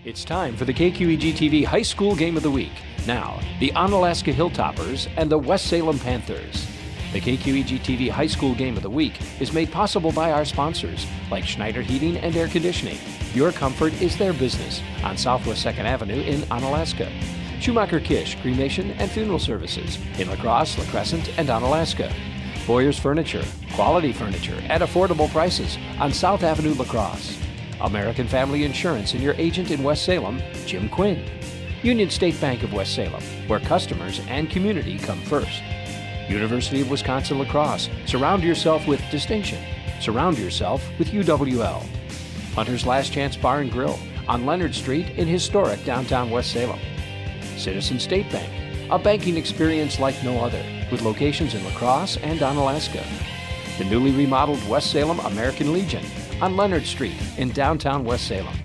It's time for the KQEG-TV High School Game of the Week. Now, the Onalaska Hilltoppers and the West Salem Panthers. The KQEG-TV High School Game of the Week is made possible by our sponsors, like Schneider Heating and Air Conditioning. Your comfort is their business on Southwest 2nd Avenue in Onalaska. Schumacher Kish, Cremation and Funeral Services in La Crosse, La Crescent, and Onalaska. Boyer's Furniture, quality furniture at affordable prices on South Avenue, La Crosse. American Family Insurance and your agent in West Salem, Jim Quinn. Union State Bank of West Salem, where customers and community come first. University of Wisconsin-La Crosse, surround yourself with distinction. Surround yourself with UWL. Hunter's Last Chance Bar and Grill on Leonard Street in historic downtown West Salem. Citizen State Bank, a banking experience like no other, with locations in La Crosse and Onalaska. The newly remodeled West Salem American Legion on Leonard Street in downtown West Salem.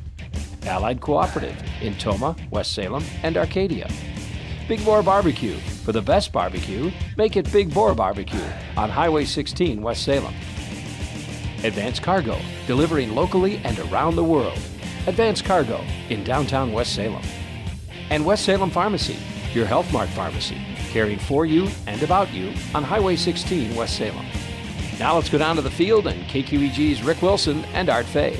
Allied Cooperative in Tomah, West Salem, and Arcadia. Big Boar Barbecue. For the best barbecue, make it Big Boar Barbecue on Highway 16, West Salem. Advanced Cargo, delivering locally and around the world. Advanced Cargo in downtown West Salem. And West Salem Pharmacy, your Health Mart pharmacy, caring for you and about you on Highway 16, West Salem. Now let's go down to the field and KQEG's Rick Wilson and Art Fay.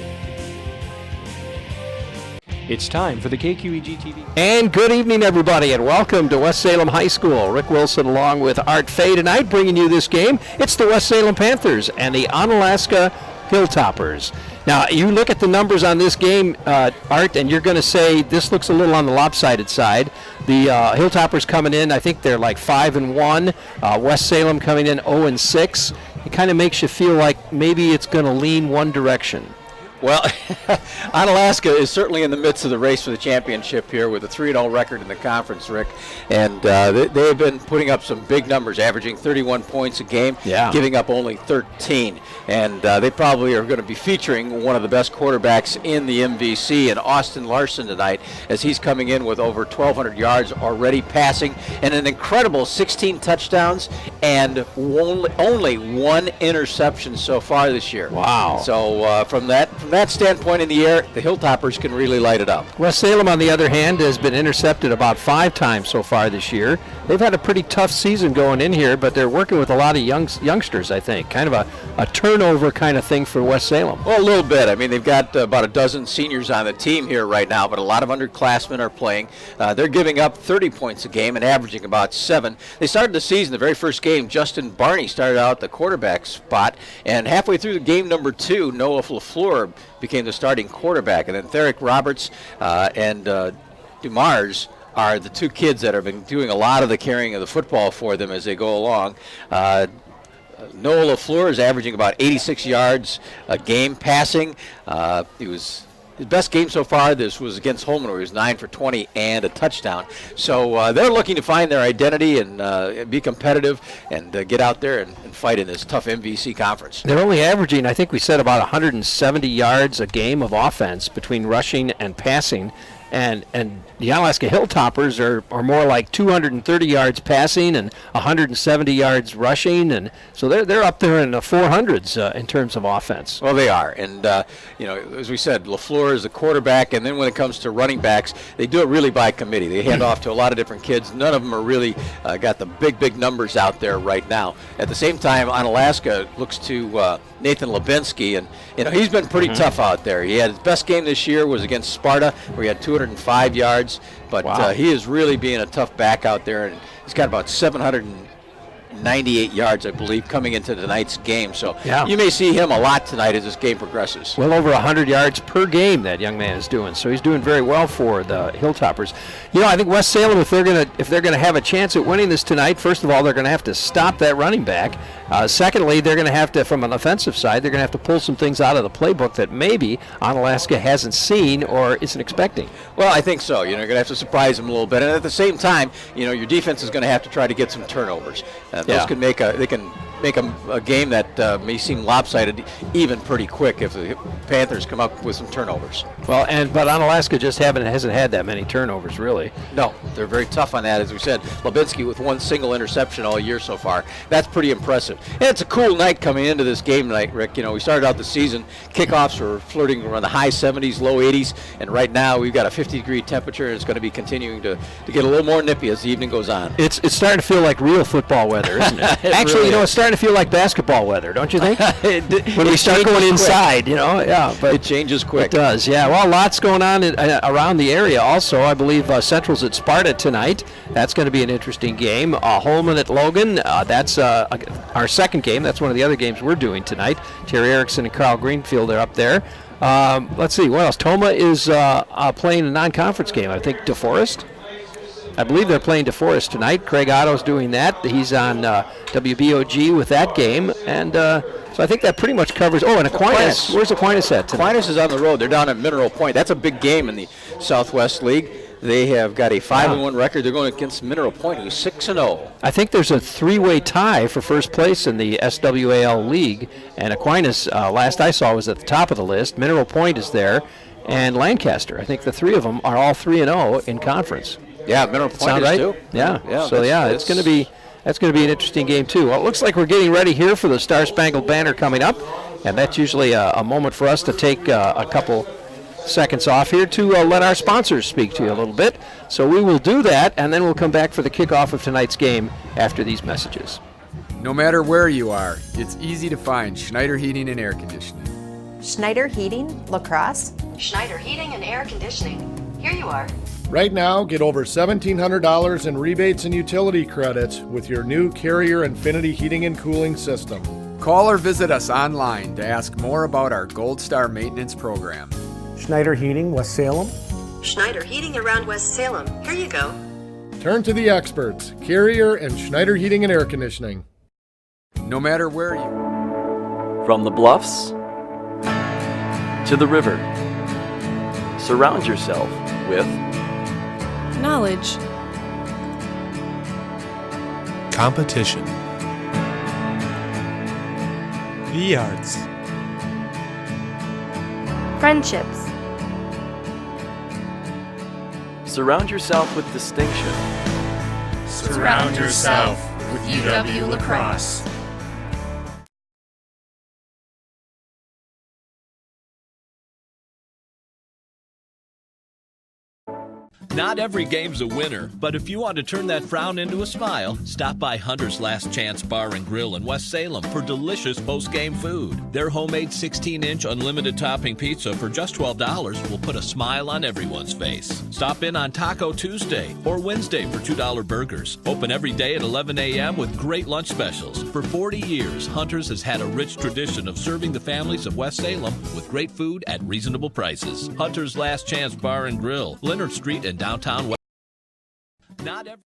It's time for the KQEG TV. And good evening, everybody, and welcome to West Salem High School. Rick Wilson along with Art Fay tonight bringing you this game. It's the West Salem Panthers and the Onalaska Hilltoppers. Now, you look at the numbers on this game, Art, and you're going to say this looks a little on the lopsided side. The Hilltoppers coming in, I think they're like 5-1. West Salem coming in 0-6. It kind of makes you feel like maybe it's going to lean one direction. Well, Onalaska is certainly in the midst of the race for the championship here with a 3-0 record in the conference, Rick. And they've been putting up some big numbers, averaging 31 points a game, giving up only 13. And they probably are going to be featuring one of the best quarterbacks in the MVC, in Austin Larson, tonight, as he's coming in with over 1,200 yards already passing and an incredible 16 touchdowns and only one interception so far this year. Wow. So from that standpoint in the air, the Hilltoppers can really light it up. West Salem, on the other hand, has been intercepted about 5 times so far this year. They've had a pretty tough season going in here, but they're working with a lot of youngsters, I think. Kind of a turnover kind of thing for West Salem. Well, a little bit. I mean, they've got about a dozen seniors on the team here right now, but a lot of underclassmen are playing. They're giving up 30 points a game and averaging about 7. They started the season, the very first game, Justin Barney started out the quarterback spot, and halfway through the game number 2, Noah LaFleur became the starting quarterback, and then Therick Roberts and Dumars are the 2 kids that have been doing a lot of the carrying of the football for them as they go along. Noah LaFleur is averaging about 86 yards a game passing. His best game so far, this was against Holman, where he was 9 for 20 and a touchdown. So they're looking to find their identity and be competitive and get out there and fight in this tough MVC conference. They're only averaging, I think we said, about 170 yards a game of offense between rushing and passing. And the Onalaska Hilltoppers are more like 230 yards passing and 170 yards rushing, and so they're up there in the 400s in terms of offense. Well, they are, and as we said, LaFleur is the quarterback, and then when it comes to running backs, they do it really by committee. They hand off to a lot of different kids. None of them are really got the big numbers out there right now. At the same time, Onalaska looks to Nathan Lebinsky, and he's been pretty tough out there. He had his best game this year was against Sparta, where he had 205 yards, but he is really being a tough back out there, and he's got about 798 yards, I believe, coming into tonight's game. So you may see him a lot tonight as this game progresses. Well over 100 yards per game that young man is doing, so he's doing very well for the Hilltoppers. I think West Salem, if they're gonna have a chance at winning this tonight, first of all, they're gonna have to stop that running back. Secondly, they're going to have to, from an offensive side, they're going to have to pull some things out of the playbook that maybe Onalaska hasn't seen or isn't expecting. Well, I think so. You're going to have to surprise them a little bit, and at the same time, your defense is going to have to try to get some turnovers. Those can make they can make a game that may seem lopsided even pretty quick if the Panthers come up with some turnovers. Well, but Onalaska just hasn't had that many turnovers, really. No, they're very tough on that, as we said. Lebinsky with one single interception all year so far. That's pretty impressive. And it's a cool night coming into this game tonight, Rick. You know, we started out the season, kickoffs were flirting around the high 70s, low 80s, and right now we've got a 50-degree temperature, and it's going to be continuing to get a little more nippy as the evening goes on. It's starting to feel like real football weather, isn't it? Actually, really you know, is. it's starting to feel like basketball weather, don't you think? When we start changes going quick. inside, you know, yeah. But It changes quick. It does, yeah. Well, lots going on around the area also. I believe Central's at Sparta tonight. That's going to be an interesting game. Holman at Logan. That's our second game. That's one of the other games we're doing tonight. Terry Erickson and Carl Greenfield are up there. Let's see, what else? Toma is playing a non-conference game. I think DeForest. I believe they're playing DeForest tonight. Craig Otto's doing that. He's on WBOG with that game. And so I think that pretty much covers. Oh, and Aquinas. Where's Aquinas at tonight? Aquinas is on the road. They're down at Mineral Point. That's a big game in the Southwest League. They have got a 5-1 record. They're going against Mineral Point, who's 6-0. I think there's a three-way tie for first place in the SWAL League. And Aquinas, last I saw, was at the top of the list. Mineral Point is there. And Lancaster. I think the three of them are all 3-0 in conference. Yeah, Mineral Point Sound is right? too. Yeah. So it's going to be an interesting game too. Well, it looks like we're getting ready here for the Star Spangled Banner coming up, and that's usually a moment for us to take a couple seconds off here to let our sponsors speak to you a little bit. So we will do that, and then we'll come back for the kickoff of tonight's game after these messages. No matter where you are, it's easy to find Schneider Heating and Air Conditioning. Schneider Heating, Lacrosse. Schneider Heating and Air Conditioning. Here you are. Right now, get over $1,700 in rebates and utility credits with your new Carrier Infinity heating and cooling system. Call or visit us online to ask more about our Gold Star maintenance program. Schneider Heating, West Salem. Schneider Heating around West Salem. Here you go. Turn to the experts, Carrier and Schneider Heating and Air Conditioning. No matter where you From the bluffs to the river, surround yourself with knowledge, competition, the arts, friendships. surround yourself with distinction. Surround yourself with UW Lacrosse. Not every game's a winner, but if you want to turn that frown into a smile, stop by Hunter's Last Chance Bar and Grill in West Salem for delicious post-game food. Their homemade 16-inch unlimited topping pizza for just $12 will put a smile on everyone's face. Stop in on Taco Tuesday or Wednesday for $2 burgers. Open every day at 11 a.m. with great lunch specials. For 40 years, Hunter's has had a rich tradition of serving the families of West Salem with great food at reasonable prices. Hunter's Last Chance Bar and Grill, Leonard Street and downtown West. Not every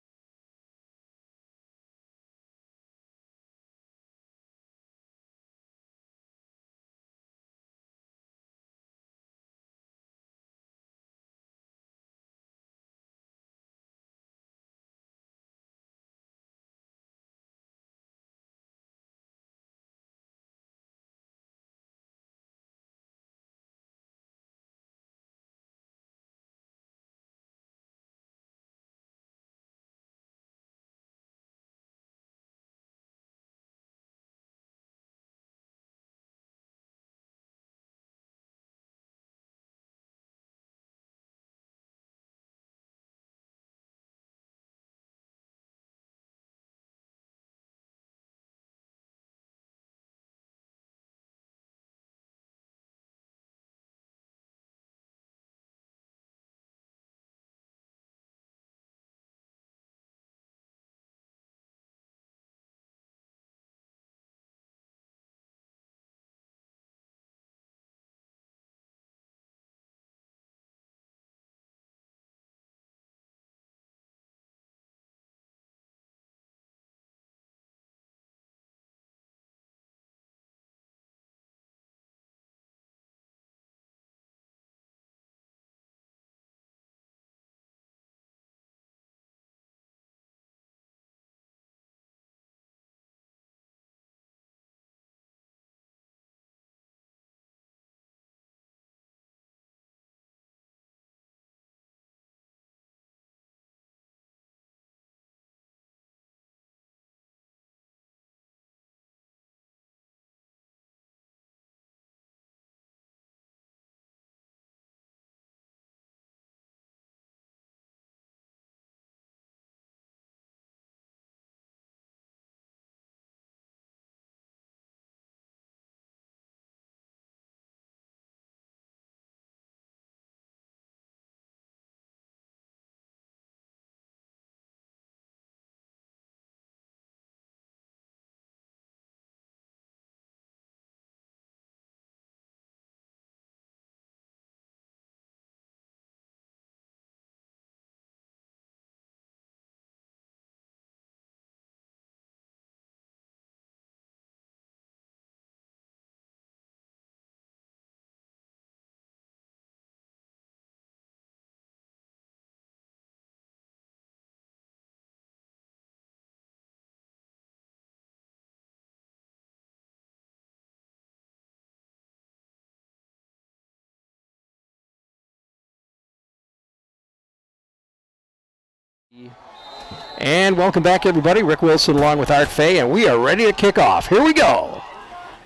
And welcome back, everybody. Rick Wilson along with Art Fay, and we are ready to kick off. Here we go.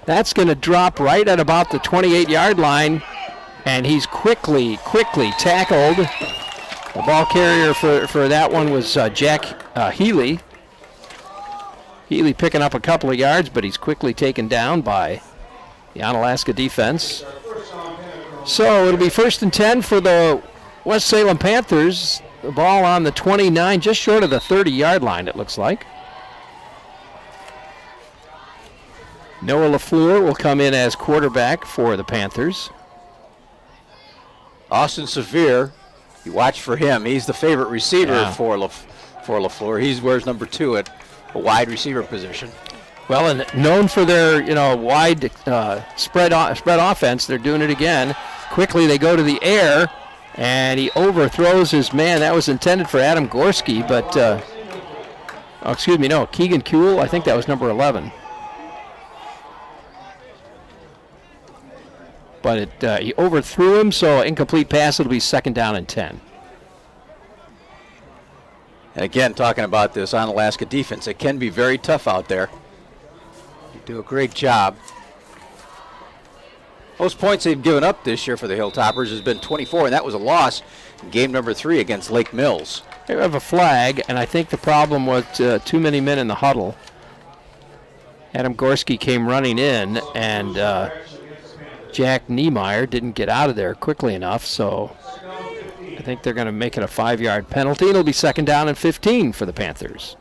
That's going to drop right at about the 28-yard line, and he's quickly tackled. The ball carrier for that one was Jack Healy. Healy picking up a couple of yards, but he's quickly taken down by the Onalaska defense. So it'll be 1st and 10 for the West Salem Panthers. The ball on the 29, just short of the 30-yard line, it looks like. Noah LaFleur will come in as quarterback for the Panthers. Austin Sevier, you watch for him. He's the favorite receiver for LaFleur. He wears number 2 at a wide receiver position. Well, and known for their wide spread offense, they're doing it again. Quickly they go to the air, and he overthrows his man. That was intended for Adam Gorski, but Keegan Kuhl. I think that was number 11. But he overthrew him, so incomplete pass. It'll be 2nd down and 10. And again, talking about this Onalaska defense, it can be very tough out there. You do a great job. Most points they've given up this year for the Hilltoppers has been 24, and that was a loss in game number 3 against Lake Mills. They have a flag, and I think the problem was too many men in the huddle. Adam Gorski came running in, and Jack Niemeyer didn't get out of there quickly enough, so I think they're going to make it a 5-yard penalty. It'll be 2nd down and 15 for the Panthers.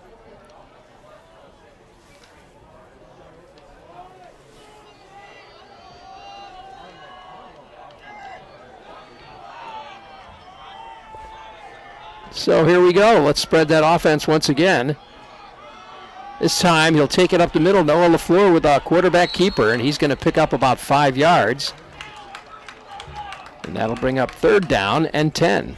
So here we go. Let's spread that offense once again. This time he'll take it up the middle. Noah LaFleur with a quarterback keeper, and he's going to pick up about 5 yards. And that'll bring up 3rd down and 10.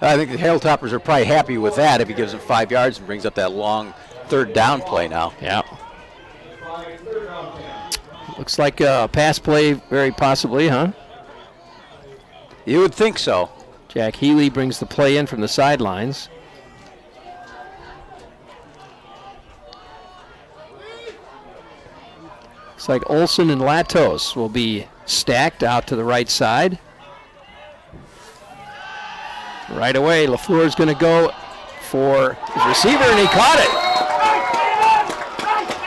I think the Hilltoppers are probably happy with that if he gives them 5 yards and brings up that long 3rd down play now. Yeah. Looks like a pass play, very possibly, huh? You would think so. Jack Healy brings the play in from the sidelines. Looks like Olson and Latos will be stacked out to the right side. Right away, LaFleur's going to go for his receiver, and he caught it.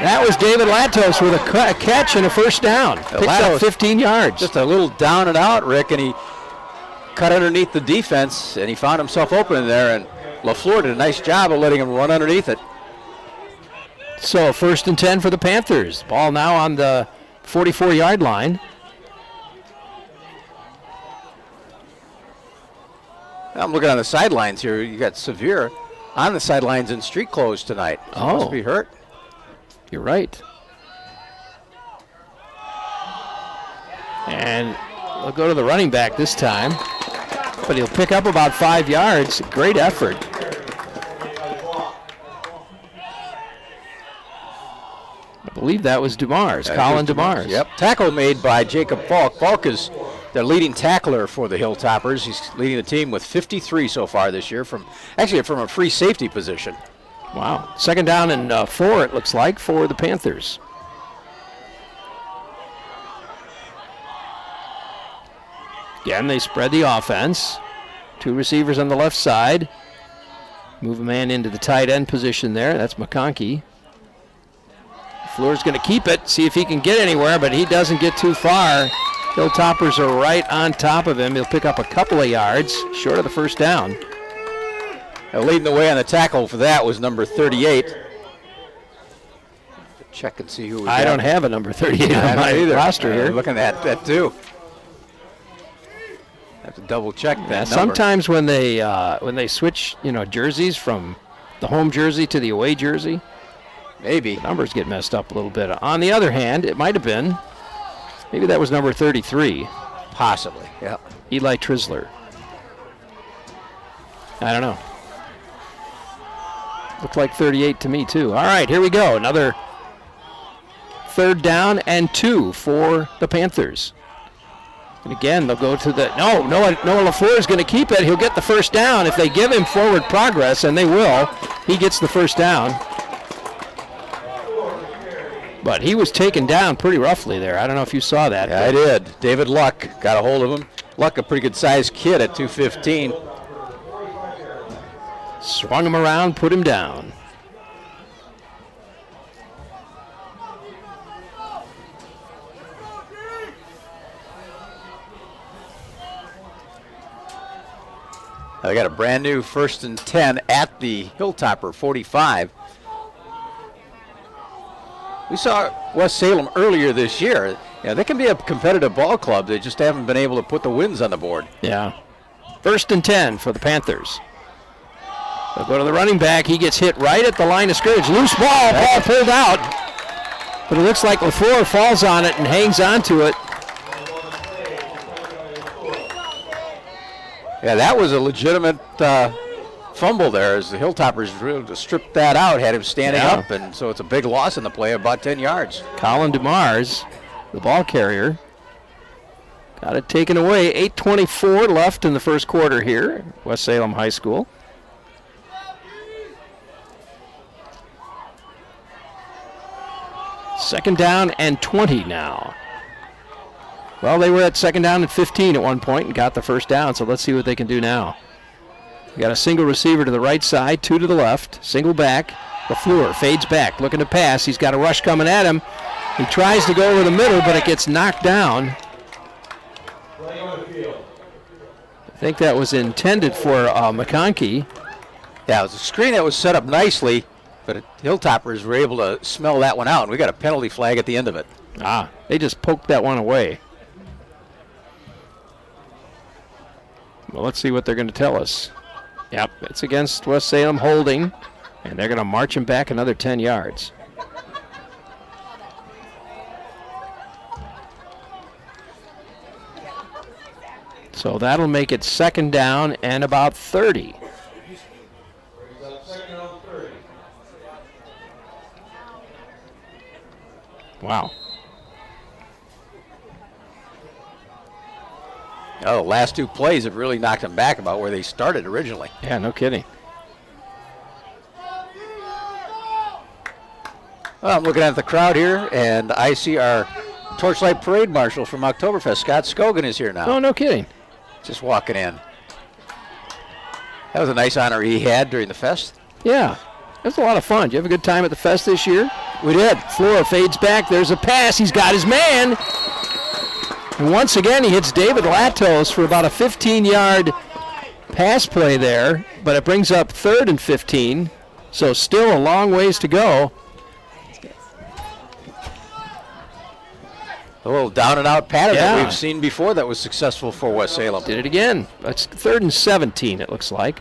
That was David Latos with a catch and a 1st down. Picks up 15 yards. Just a little down and out, Rick, and he cut underneath the defense, and he found himself open there, and LaFleur did a nice job of letting him run underneath it. So 1st and 10 for the Panthers. Ball now on the 44-yard line. I'm looking on the sidelines here. You got Sevier on the sidelines in street clothes tonight. He must be hurt. You're right. And we'll go to the running back this time, but he'll pick up about 5 yards. Great effort. I believe that was DeMars, Colin DeMars. Yep. Tackle made by Jacob Falk. Falk is the leading tackler for the Hilltoppers. He's leading the team with 53 so far this year from a free safety position. Wow. 2nd down and 4, it looks like, for the Panthers. Again, they spread the offense. 2 receivers on the left side. Move a man into the tight end position there. That's McConkey. Fleur's going to keep it, see if he can get anywhere, but he doesn't get too far. Hilltoppers are right on top of him. He'll pick up a couple of yards short of the 1st down. Leading the way on the tackle for that was number 38. Check and see who we got. I don't have a number 38 on my roster here. Looking at that too. Have to double check that number. Sometimes when they switch, jerseys from the home jersey to the away jersey, maybe the numbers get messed up a little bit. On the other hand, it might have been. Maybe that was number 33. Possibly, yeah. Eli Trisler. I don't know. Looked like 38 to me, too. All right, here we go. Another 3rd down and 2 for the Panthers. And again, they'll go to the, Noah LaFleur is going to keep it. He'll get the first down if they give him forward progress, and they will. He gets the first down. But he was taken down pretty roughly there. I don't know if you saw that. Yeah, I did. David Luck got a hold of him. Luck, a pretty good-sized kid at 215. Swung him around, put him down. I got a brand new 1st and 10 at the Hilltopper 45. We saw West Salem earlier this year. Yeah, they can be a competitive ball club. They just haven't been able to put the wins on the board. Yeah. 1st and 10 for the Panthers. They'll go to the running back. He gets hit right at the line of scrimmage. Loose ball pulled out. But it looks like LaFleur falls on it and hangs on to it. Yeah, that was a legitimate fumble there as the Hilltoppers really stripped that out, had him standing up, and so it's a big loss in the play of about 10 yards. Colin DeMars, the ball carrier, got it taken away. 8:24 left in the first quarter here, West Salem High School. Second down and 20 now. Well, they were at second down and 15 at one point and got the first down, so let's see what they can do now. We got a single receiver to the right side, 2 to the left, single back. LaFleur fades back, looking to pass. He's got a rush coming at him. He tries to go over the middle, but it gets knocked down. I think that was intended for McConkey. Yeah, it was a screen that was set up nicely, but Hilltoppers were able to smell that one out, and we got a penalty flag at the end of it. They just poked that one away. Well, let's see what they're going to tell us. Yep, it's against West Salem holding, and they're going to march him back another 10 yards. So that'll make it second down and about 30. Wow. Oh, the last 2 plays have really knocked them back about where they started originally. Yeah, no kidding. Well, I'm looking at the crowd here, and I see our Torchlight Parade Marshal from Oktoberfest, Scott Scogan, is here now. Oh, no kidding. Just walking in. That was a nice honor he had during the fest. Yeah, it was a lot of fun. Did you have a good time at the fest this year? We did. Flora fades back. There's a pass. He's got his man. And once again, he hits David Latos for about a 15-yard pass play there, but it brings up 3rd and 15, so still a long ways to go. A little down-and-out pattern that we've seen before that was successful for West Salem. Did it again. That's 3rd and 17, it looks like.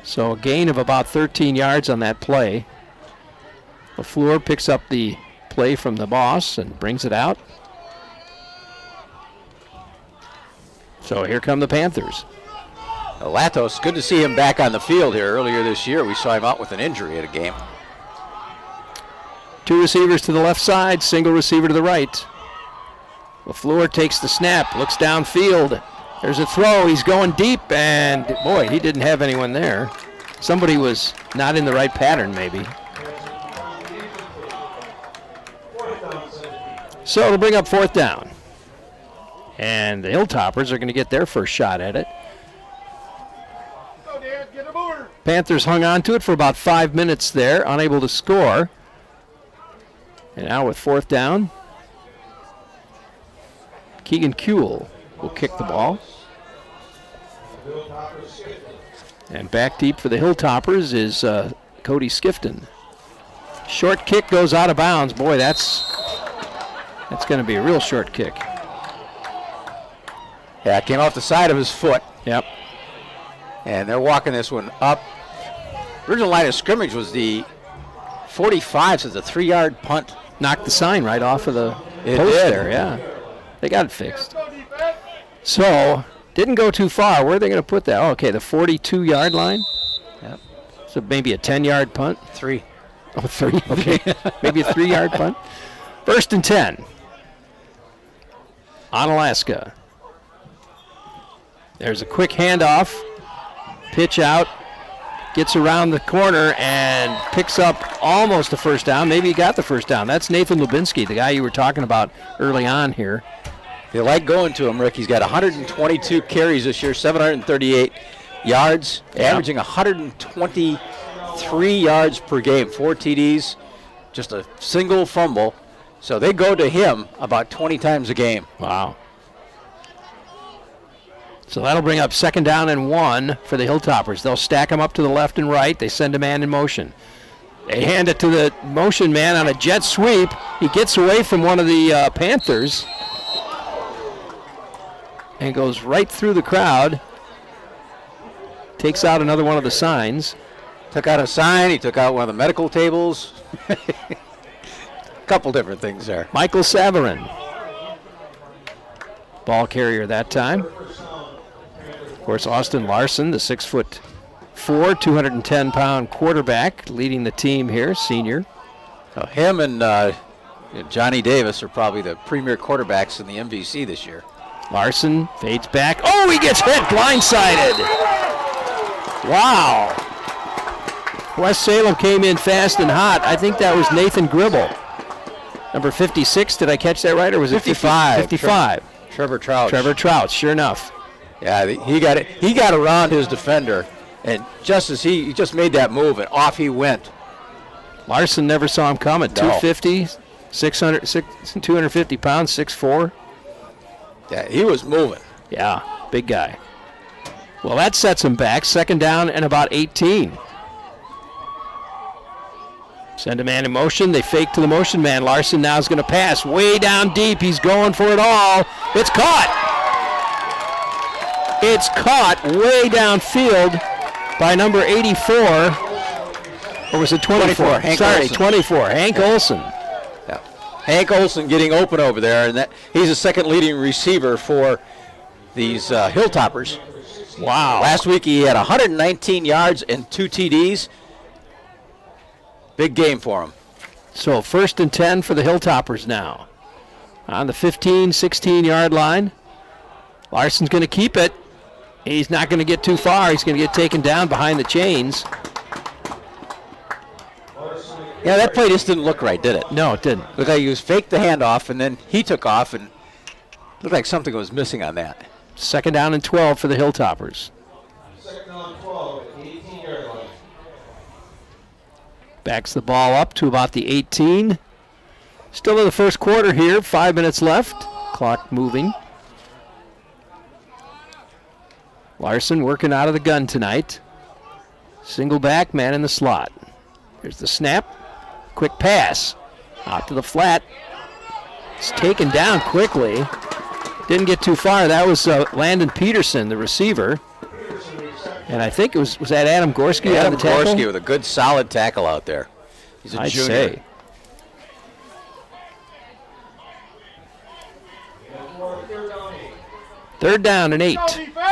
So a gain of about 13 yards on that play. LaFleur picks up the play from the boss and brings it out. So here come the Panthers. Latos, good to see him back on the field here. Earlier this year, we saw him out with an injury at a game. 2 receivers to the left side, single receiver to the right. LaFleur takes the snap, looks downfield. There's a throw, he's going deep, and boy, he didn't have anyone there. Somebody was not in the right pattern, maybe. So it'll bring up 4th down. And the Hilltoppers are going to get their first shot at it. Panthers hung on to it for about 5 minutes there, unable to score. And now with 4th down, Keegan Kuehl will kick the ball. And back deep for the Hilltoppers is Cody Skifton. Short kick goes out of bounds. Boy, that's going to be a real short kick. Yeah, it came off the side of his foot. Yep. And they're walking this one up. Original line of scrimmage was the 45, so it's a 3-yard punt. Knocked the sign right off of the post there, yeah. They got it fixed. So, didn't go too far. Where are they going to put that? Oh, okay, the 42-yard line. Yep. So maybe a 10-yard punt? 3. Oh, 3, okay. Maybe a 3-yard punt. 1st and 10. Onalaska. There's a quick handoff. Pitch out. Gets around the corner and picks up almost a first down. Maybe he got the first down. That's Nathan Lubinsky, the guy you were talking about early on here. They like going to him, Rick. He's got 122 carries this year, 738 yards, averaging 123 yards per game, 4 TDs, just a single fumble. So they go to him about 20 times a game. Wow. So that'll bring up 2nd down and 1 for the Hilltoppers. They'll stack him up to the left and right. They send a man in motion. They hand it to the motion man on a jet sweep. He gets away from one of the Panthers and goes right through the crowd. Takes out another one of the signs. Took out a sign. He took out one of the medical tables. Couple different things there. Michael Savarin. Ball carrier that time. Of course, Austin Larson, the 6'4", 210-pound quarterback, leading the team here, senior. So him and Johnny Davis are probably the premier quarterbacks in the MVC this year. Larson fades back. Oh, he gets hit, blindsided. Wow. West Salem came in fast and hot. I think that was Nathan Gribble. Number 56, did I catch that right, or was it 55? 55. Trevor Trouch. Trevor Trouch, sure enough. Yeah, he got it. He got around his defender, and just as he just made that move, and off he went. Larson never saw him coming. No. 250, 250 pounds, 6'4". Yeah, he was moving. Yeah, big guy. Well, that sets him back. 2nd down and about 18. Send a man in motion. They fake to the motion man. Larson now is going to pass way down deep. He's going for it all. It's caught. It's caught way downfield by number 84. Or was it 24? Sorry, Olson. 24. Hank Olson. Yeah. Hank Olson getting open over there, and he's the second leading receiver for these Hilltoppers. Wow. Last week he had 119 yards and 2 TDs. Big game for him. So 1st and 10 for the Hilltoppers now. On the 15, 16-yard line. Larson's going to keep it. He's not going to get too far. He's going to get taken down behind the chains. Yeah, that play just didn't look right, did it? No, it didn't. Looked like he was faked the handoff, and then he took off, and looked like something was missing on that. 2nd down and 12 for the Hilltoppers. 2nd down and 12 at the 18-yard line. Backs the ball up to about the 18. Still in the first quarter here. 5 minutes left. Clock moving. Larson working out of the gun tonight. Single back, man in the slot. Here's the snap. Quick pass. Out to the flat. It's taken down quickly. Didn't get too far. That was Landon Peterson, the receiver. And I think it was that Adam Gorski Adam on the tackle? Gorski with a good solid tackle out there. He's a I'd junior. say. Third down and 8.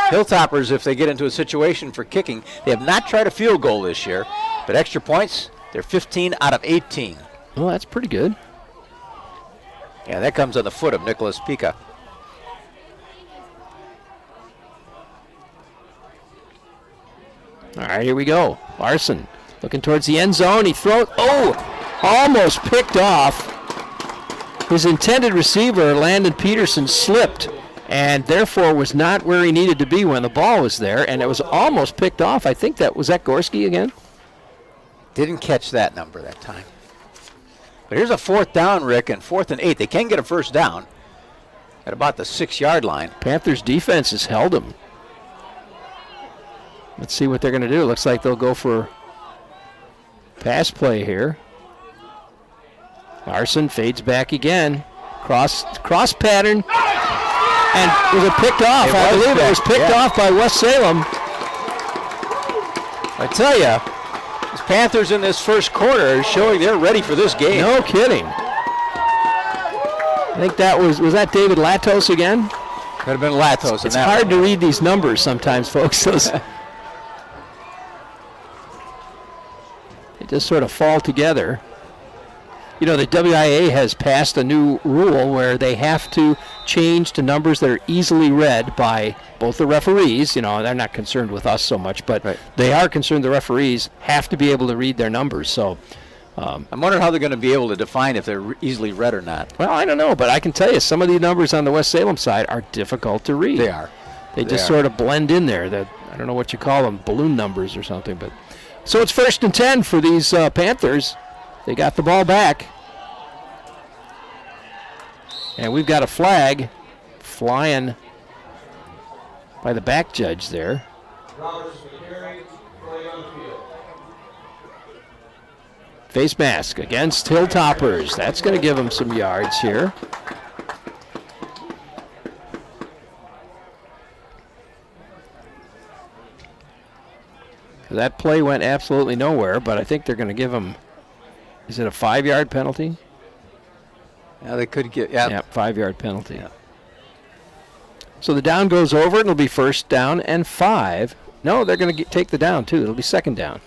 Hilltoppers, if they get into a situation for kicking, they have not tried a field goal this year, but extra points, they're 15 out of 18. Well, that's pretty good. Yeah, that comes on the foot of Nicholas Pica. All right, here we go. Larson looking towards the end zone. He throws. Oh, almost picked off. His intended receiver, Landon Peterson, slipped and therefore was not where he needed to be when the ball was there, and it was almost picked off. I think that was Gorski again? Didn't catch that number that time. But here's a 4th down, Rick, and 4th and 8. They can get a first down at about the 6-yard line. Panthers defense has held them. Let's see what they're going to do. Looks like they'll go for pass play here. Larson fades back again. Cross pattern. And was it picked off? I believe it was picked off by West Salem. I tell you, these Panthers in this first quarter are showing they're ready for this game. No kidding. I think that was that David Latos again? Could have been Latos. It's hard to read these numbers sometimes, folks. They just sort of fall together. You know, the WIA has passed a new rule where they have to change to numbers that are easily read by both the referees. You know, they're not concerned with us so much, but they are concerned the referees have to be able to read their numbers. So I'm wondering how they're going to be able to define if they're easily read or not. Well, I don't know, but I can tell you some of the numbers on the West Salem side are difficult to read. They are. They just sort of blend in there. That I don't know what you call them, balloon numbers or something. But so it's 1st and 10 for these Panthers. They got the ball back. And we've got a flag flying by the back judge there. Face mask against Hilltoppers. That's going to give them some yards here. That play went absolutely nowhere, but I think they're going to give them, is it a 5-yard penalty? Yeah, they could get, 5-yard penalty. Yeah. So the down goes over, and it'll be 1st down and 5. No, they're going to take the down, too. It'll be 2nd down.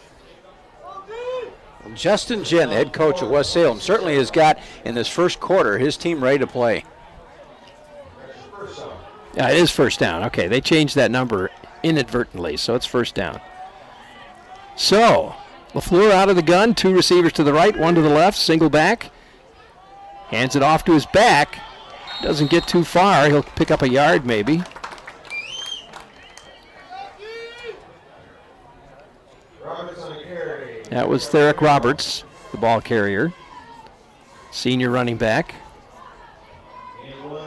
Justin Ginn, the head coach of West Salem, certainly has got, in this first quarter, his team ready to play. Yeah, it is 1st down. Okay, they changed that number inadvertently, so it's 1st down. So, LaFleur out of the gun, 2 receivers to the right, 1 to the left, single back. Hands it off to his back. Doesn't get too far. He'll pick up a yard maybe. That was Therick Roberts, the ball carrier. Senior running back.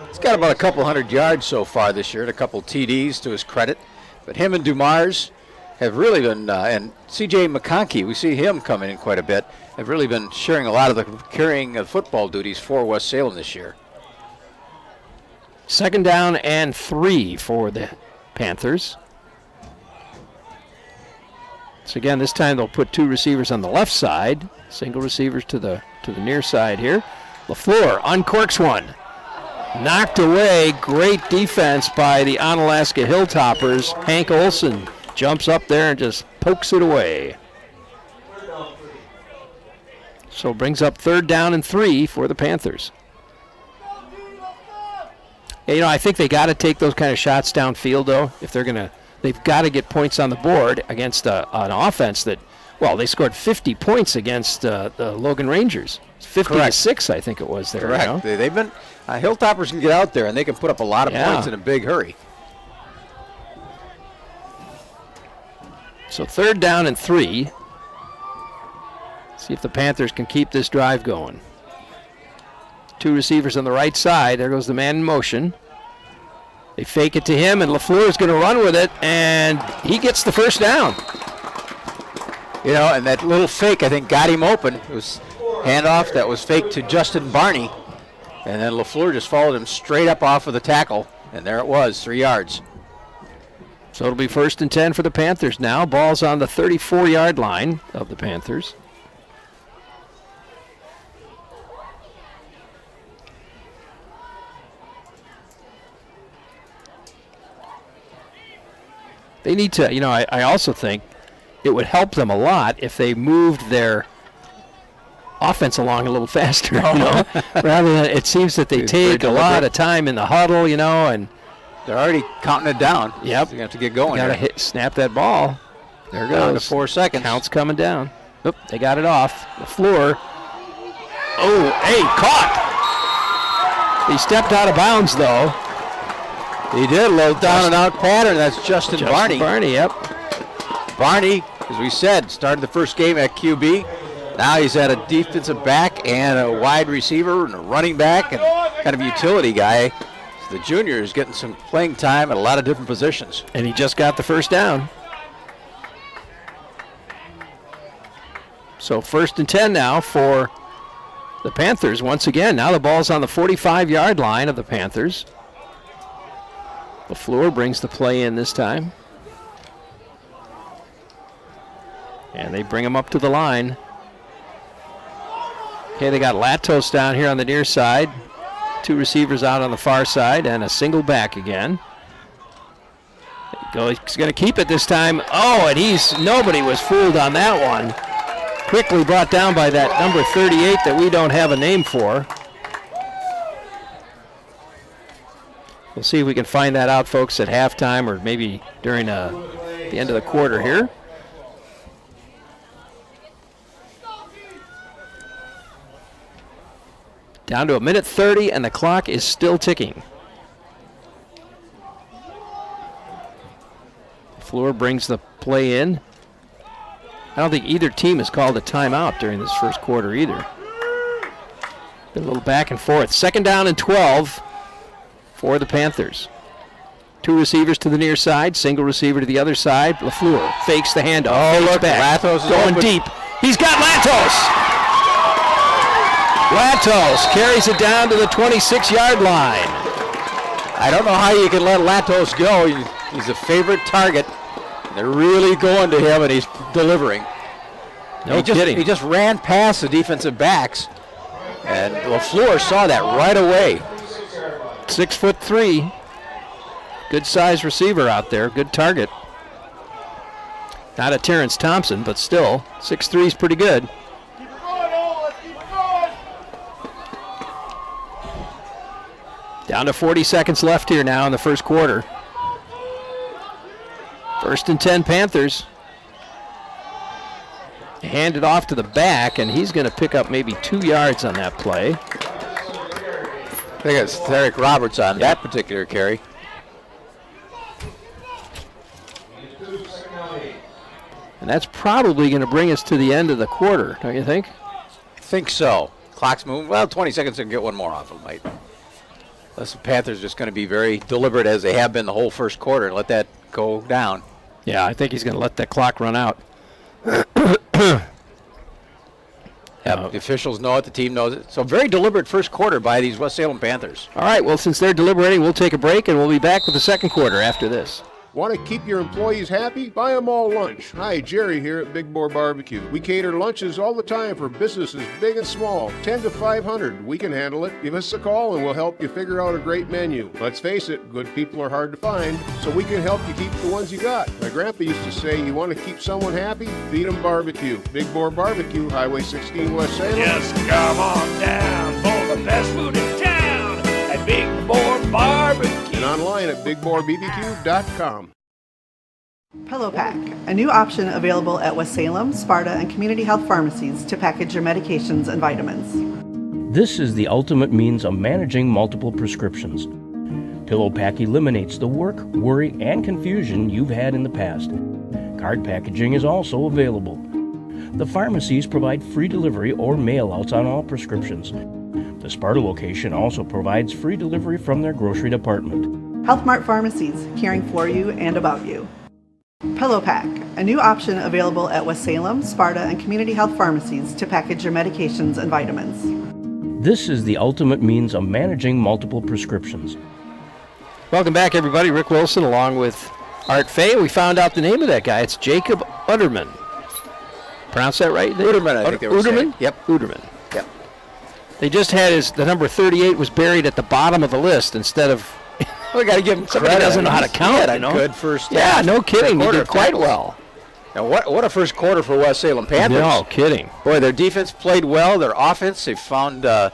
He's got about a couple hundred yards so far this year and a couple TDs to his credit. But him and Dumars have really been, and C.J. McConkey, we see him coming in quite a bit, have really been sharing a lot of the carrying of football duties for West Salem this year. 2nd down and 3 for the Panthers. So again, this time they'll put 2 receivers on the left side, single receivers to the near side here. LaFleur uncorks one. Knocked away. Great defense by the Onalaska Hilltoppers. Hank Olson jumps up there and just pokes it away. So brings up 3rd down and 3 for the Panthers. Yeah, you know, I think they got to take those kind of shots downfield, though. If they're gonna, they've got to get points on the board against an offense that, well, they scored 50 points against the Logan Rangers. 50-6, I think it was there. Correct. You know? They've been Hilltoppers can get out there and they can put up a lot of points in a big hurry. So 3rd down and 3. See if the Panthers can keep this drive going. 2 receivers on the right side. There goes the man in motion. They fake it to him, and LaFleur is going to run with it, and he gets the 1st down. You know, and that little fake, I think, got him open. It was handoff that was faked to Justin Barney, and then LaFleur just followed him straight up off of the tackle, and there it was, 3 yards. So it'll be 1st and 10 for the Panthers now. Ball's on the 34-yard line of the Panthers. They need to, you know, I also think it would help them a lot if they moved their offense along a little faster, you know, rather than it seems that they take a lot of time in the huddle, you know, and they're already counting it down. Yep. They have to get going. Got to snap that ball. There it goes. Down to 4 seconds. Count's coming down. Oop, they got it off. LaFleur. Oh, hey, caught. He stepped out of bounds, though. He did, a little down and out pattern. That's Justin Barney. Barney, yep. Barney, as we said, started the first game at QB. Now he's at a defensive back and a wide receiver and a running back and kind of a utility guy. So the junior is getting some playing time at a lot of different positions. And he just got the 1st down. So 1st and 10 now for the Panthers once again. Now the ball's on the 45-yard line of the Panthers. LaFleur brings the play in this time. And they bring him up to the line. Okay, they got Latos down here on the near side. 2 receivers out on the far side and a single back again. He's going to keep it this time. Oh, and nobody was fooled on that one. Quickly brought down by that number 38 that we don't have a name for. We'll see if we can find that out, folks, at halftime or maybe during the end of the quarter here. Down to 1:30, and the clock is still ticking. Floor brings the play in. I don't think either team has called a timeout during this first quarter either. Been a little back and forth. 2nd down and 12 for the Panthers. 2 receivers to the near side, single receiver to the other side. LaFleur fakes the handoff. Oh, look, back. Latos is going open. Deep. He's got Latos. Latos carries it down to the 26-yard line. I don't know how you can let Latos go. He's a favorite target. They're really going to him, and he's delivering. No kidding. He just ran past the defensive backs, and LaFleur saw that right away. 6'3". Good size receiver out there. Good target. Not a Terrence Thompson, but still, 6'3" is pretty good. Down to 40 seconds left here now in the first quarter. 1st and 10 Panthers. Hand it off to the back, and he's going to pick up maybe 2 yards on that play. I think it's Derek Roberts on that particular carry. And that's probably going to bring us to the end of the quarter, don't you think? I think so. Clock's moving. Well, 20 seconds to get one more off of might. Unless the Panthers are just going to be very deliberate as they have been the whole first quarter and let that go down. Yeah, I think he's going to let that clock run out. The officials know it. The team knows it. So very deliberate first quarter by these West Salem Panthers. All right, well, since they're deliberating, we'll take a break, and we'll be back with the second quarter after this. Want to keep your employees happy? Buy them all lunch. Hi, Jerry here at Big Boar Barbecue. We cater lunches all the time for businesses big and small, 10 to 500. We can handle it. Give us a call and we'll help you figure out a great menu. Let's face it, good people are hard to find, so we can help you keep the ones you got. My grandpa used to say, you want to keep someone happy? Feed them barbecue. Big Boar Barbecue, Highway 16 West Salem. Just come on down for the best food in town at Big Boar Barbecue. And online at BigBoarBBQ.com. Pillow Pack, a new option available at West Salem, Sparta, and community health pharmacies to package your medications and vitamins. This is the ultimate means of managing multiple prescriptions. Pillow Pack eliminates the work, worry, and confusion you've had in the past. Card packaging is also available. The pharmacies provide free delivery or mail-outs on all prescriptions. The Sparta location also provides free delivery from their grocery department. Health Mart Pharmacies, caring for you and about you. Pillow Pack, a new option available at West Salem, Sparta, and community health pharmacies to package your medications and vitamins. This is the ultimate means of managing multiple prescriptions. Welcome back, everybody. Rick Wilson along with Art Fay. We found out the name of that guy. It's Jacob Uderman. Pronounce that right? Uderman, I think they were saying. Yep. Uderman. Yep. They just had the number 38 was buried at the bottom of the list instead of... We got to give him Somebody credit. doesn't know how to count, I know. Good first half. Yeah, no kidding. He did quite tackles. well. Now, what a first quarter for West Salem Panthers. No kidding. Boy, their defense played well. Their offense, they found a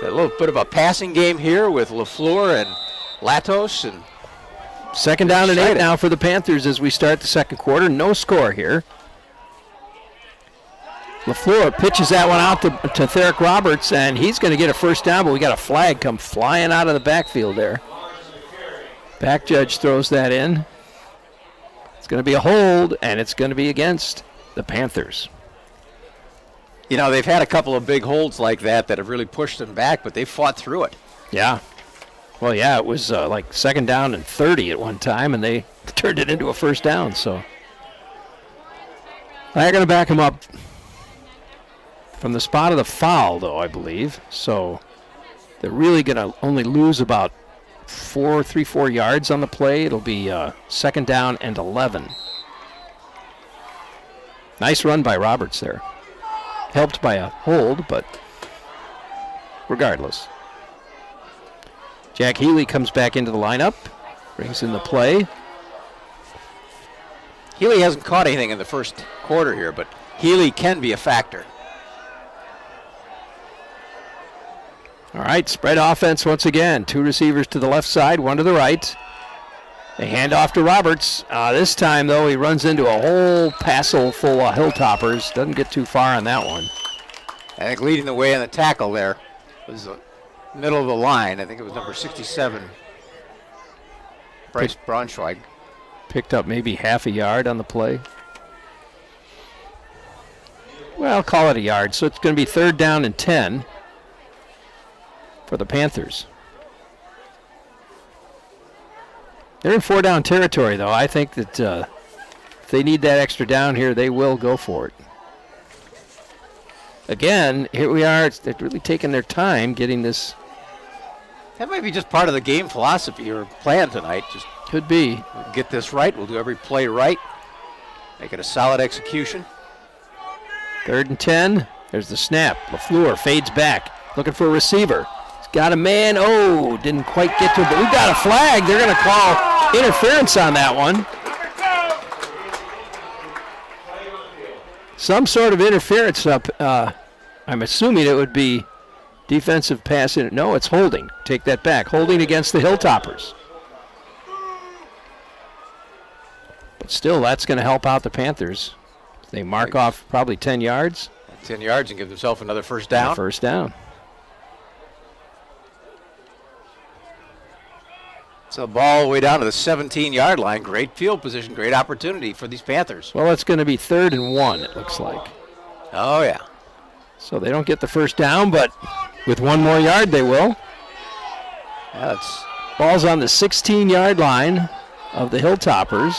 little bit of a passing game here with LaFleur and Latos. And 2nd down and 8 now for the Panthers as we start the second quarter. No score here. LaFleur pitches that one out to Therick Roberts, and he's going to get a first down, but we got a flag come flying out of the backfield there. Back judge throws that in. It's going to be a hold, and it's going to be against the Panthers. You know, they've had a couple of big holds like that have really pushed them back, but they fought through it. Yeah. Well, yeah, it was like 2nd down and 30 at one time, and they turned it into a first down. So they're going to back him up from the spot of the foul, though, I believe. So they're really going to only lose about 4 yards on the play. It'll be 2nd down and 11. Nice run by Roberts there. Helped by a hold, but regardless. Jack Healy comes back into the lineup, brings in the play. Healy hasn't caught anything in the first quarter here, but Healy can be a factor. All right, spread offense once again. 2 receivers to the left side, 1 to the right. They hand off to Roberts. This time, though, he runs into a whole passel full of Hilltoppers. Doesn't get too far on that one. I think leading the way in the tackle there was the middle of the line. I think it was number 67, Bryce Braunschweig. Picked up maybe half a yard on the play. Well, call it a yard. So it's going to be 3rd down and 10 for the Panthers. They're in 4-down territory, though. I think that if they need that extra down here, they will go for it. Again, here we are. They're really taking their time getting this. That might be just part of the game philosophy or plan tonight. Just could be. We'll get this right. We'll do every play right. Make it a solid execution. 3rd and 10. There's the snap. LaFleur fades back, looking for a receiver. He's got a man. Oh, didn't quite get to it, but we got a flag. They're going to call interference on that one. Some sort of interference up. I'm assuming it would be defensive pass. No, it's holding. Take that back. Holding against the Hilltoppers. But still, that's going to help out the Panthers. They mark off probably 10 yards. 10 yards and give themselves another first down. First down. So the ball all the way down to the 17-yard line. Great field position, great opportunity for these Panthers. Well, it's going to be 3rd and 1, it looks like. Oh, yeah. So they don't get the first down, but with 1 more yard, they will. Yeah, ball's on the 16-yard line of the Hilltoppers.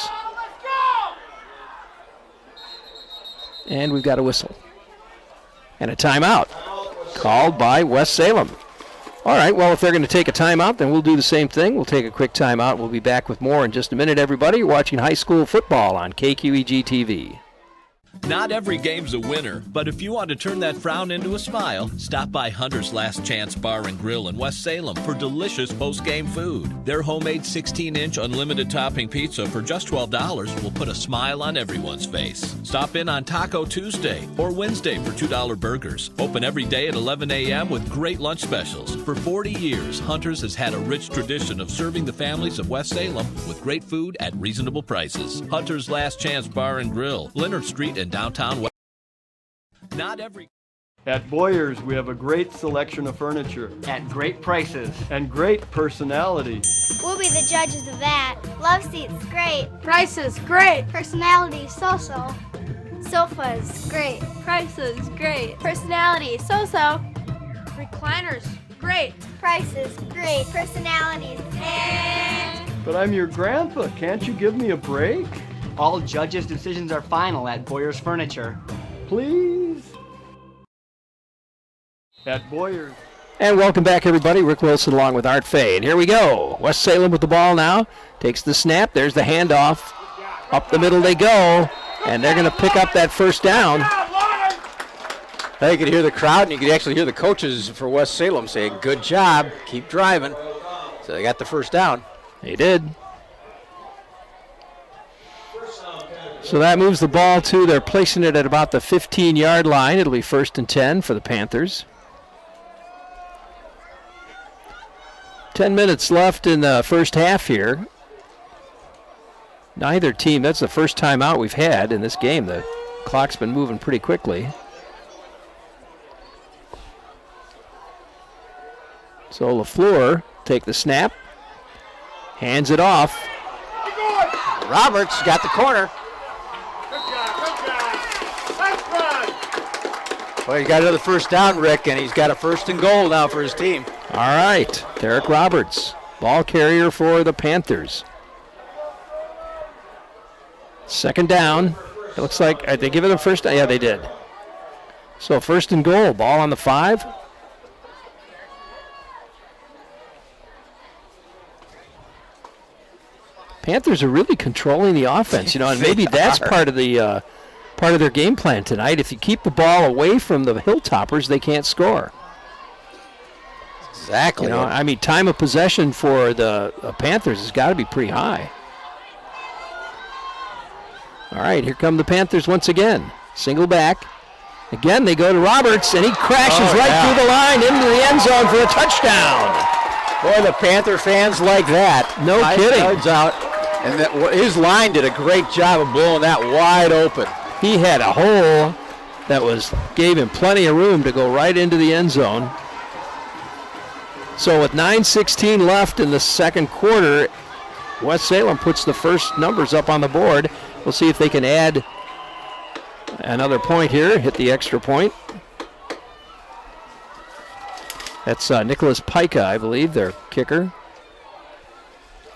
And we've got a whistle. And a timeout called by West Salem. All right, well, if they're going to take a timeout, then we'll do the same thing. We'll take a quick timeout. We'll be back with more in just a minute, everybody. You're watching high school football on KQEG TV. Not every game's a winner, but if you want to turn that frown into a smile, stop by Hunter's Last Chance Bar and Grill in West Salem for delicious post-game food. Their homemade 16-inch unlimited topping pizza for just $12 will put a smile on everyone's face. Stop in on Taco Tuesday or Wednesday for $2 burgers. Open every day at 11 a.m. with great lunch specials. For 40 years, Hunter's has had a rich tradition of serving the families of West Salem with great food at reasonable prices. Hunter's Last Chance Bar and Grill, Leonard Street in downtown West. Not every. At Boyer's, we have a great selection of furniture. At great prices. And great personality. We'll be the judges of that. Love seats, great. Prices, great. Personality, so-so. Sofas, great. Prices, great. Personality, so-so. Recliners, great. Prices, great. Personalities, and... But I'm your grandpa. Can't you give me a break? All judges' decisions are final at Boyer's Furniture. Please. At Boyer's. And welcome back, everybody. Rick Wilson along with Art Fay. And here we go. West Salem with the ball now. Takes the snap. There's the handoff. Up the middle they go. And they're going to pick up that first down. Now you could hear the crowd, and you could actually hear the coaches for West Salem saying, good job, keep driving. So they got the first down. They did. So that moves the ball to, they're placing it at about the 15-yard line. It'll be 1st and 10 for the Panthers. 10 minutes left in the first half here. Neither team, that's the first time out we've had in this game. The clock's been moving pretty quickly. So LaFleur take the snap, hands it off. Roberts got the corner. Well, he got another first down, Rick, and he's got a 1st and goal now for his team. All right, Derek Roberts, ball carrier for the Panthers. 2nd down. It looks like, did they give it a first down? Yeah, they did. So 1st and goal, ball on the 5. Panthers are really controlling the offense, you know, and maybe that's part of the part of their game plan tonight. If you keep the ball away from the Hilltoppers, they can't score. Exactly. You know, I mean, time of possession for the Panthers has got to be pretty high. All right, here come the Panthers once again. Single back. Again, they go to Roberts, and he crashes through the line into the end zone for a touchdown. Boy, the Panther fans like that. No kidding. Yards out, and his line did a great job of blowing that wide open. He had a hole that gave him plenty of room to go right into the end zone. So with 9:16 left in the second quarter, West Salem puts the first numbers up on the board. We'll see if they can add another point here, hit the extra point. That's Nicholas Pica, I believe, their kicker.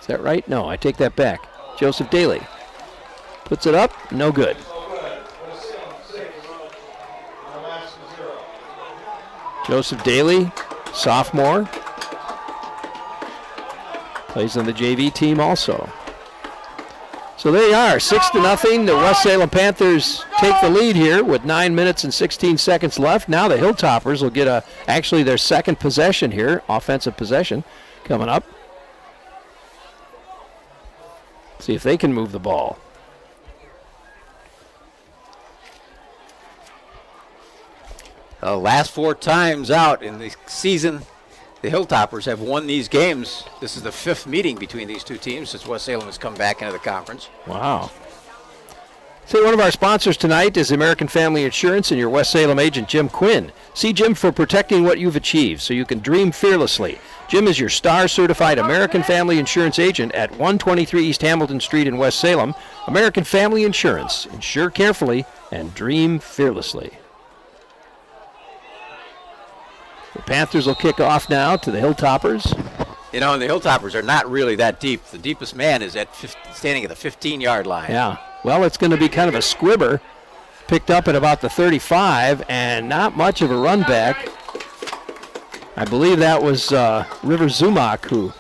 Is that right? No, I take that back. Joseph Daly puts it up, no good. Joseph Daly, sophomore, plays on the JV team also. So there you are, 6-0. The West Salem Panthers take the lead here with 9 minutes and 16 seconds left. Now the Hilltoppers will get actually their second possession here, offensive possession, coming up. See if they can move the ball. The last 4 times out in the season, the Hilltoppers have won these games. This is the 5th meeting between these two teams since West Salem has come back into the conference. Wow. So one of our sponsors tonight is American Family Insurance and your West Salem agent, Jim Quinn. See Jim for protecting what you've achieved so you can dream fearlessly. Jim is your star-certified American Family Insurance agent at 123 East Hamilton Street in West Salem. American Family Insurance. Insure carefully and dream fearlessly. The Panthers will kick off now to the Hilltoppers. You know, and the Hilltoppers are not really that deep. The deepest man is standing at the 15-yard line. Yeah. Well, it's going to be kind of a squibber. Picked up at about the 35, and not much of a run back. I believe that was River Zumak who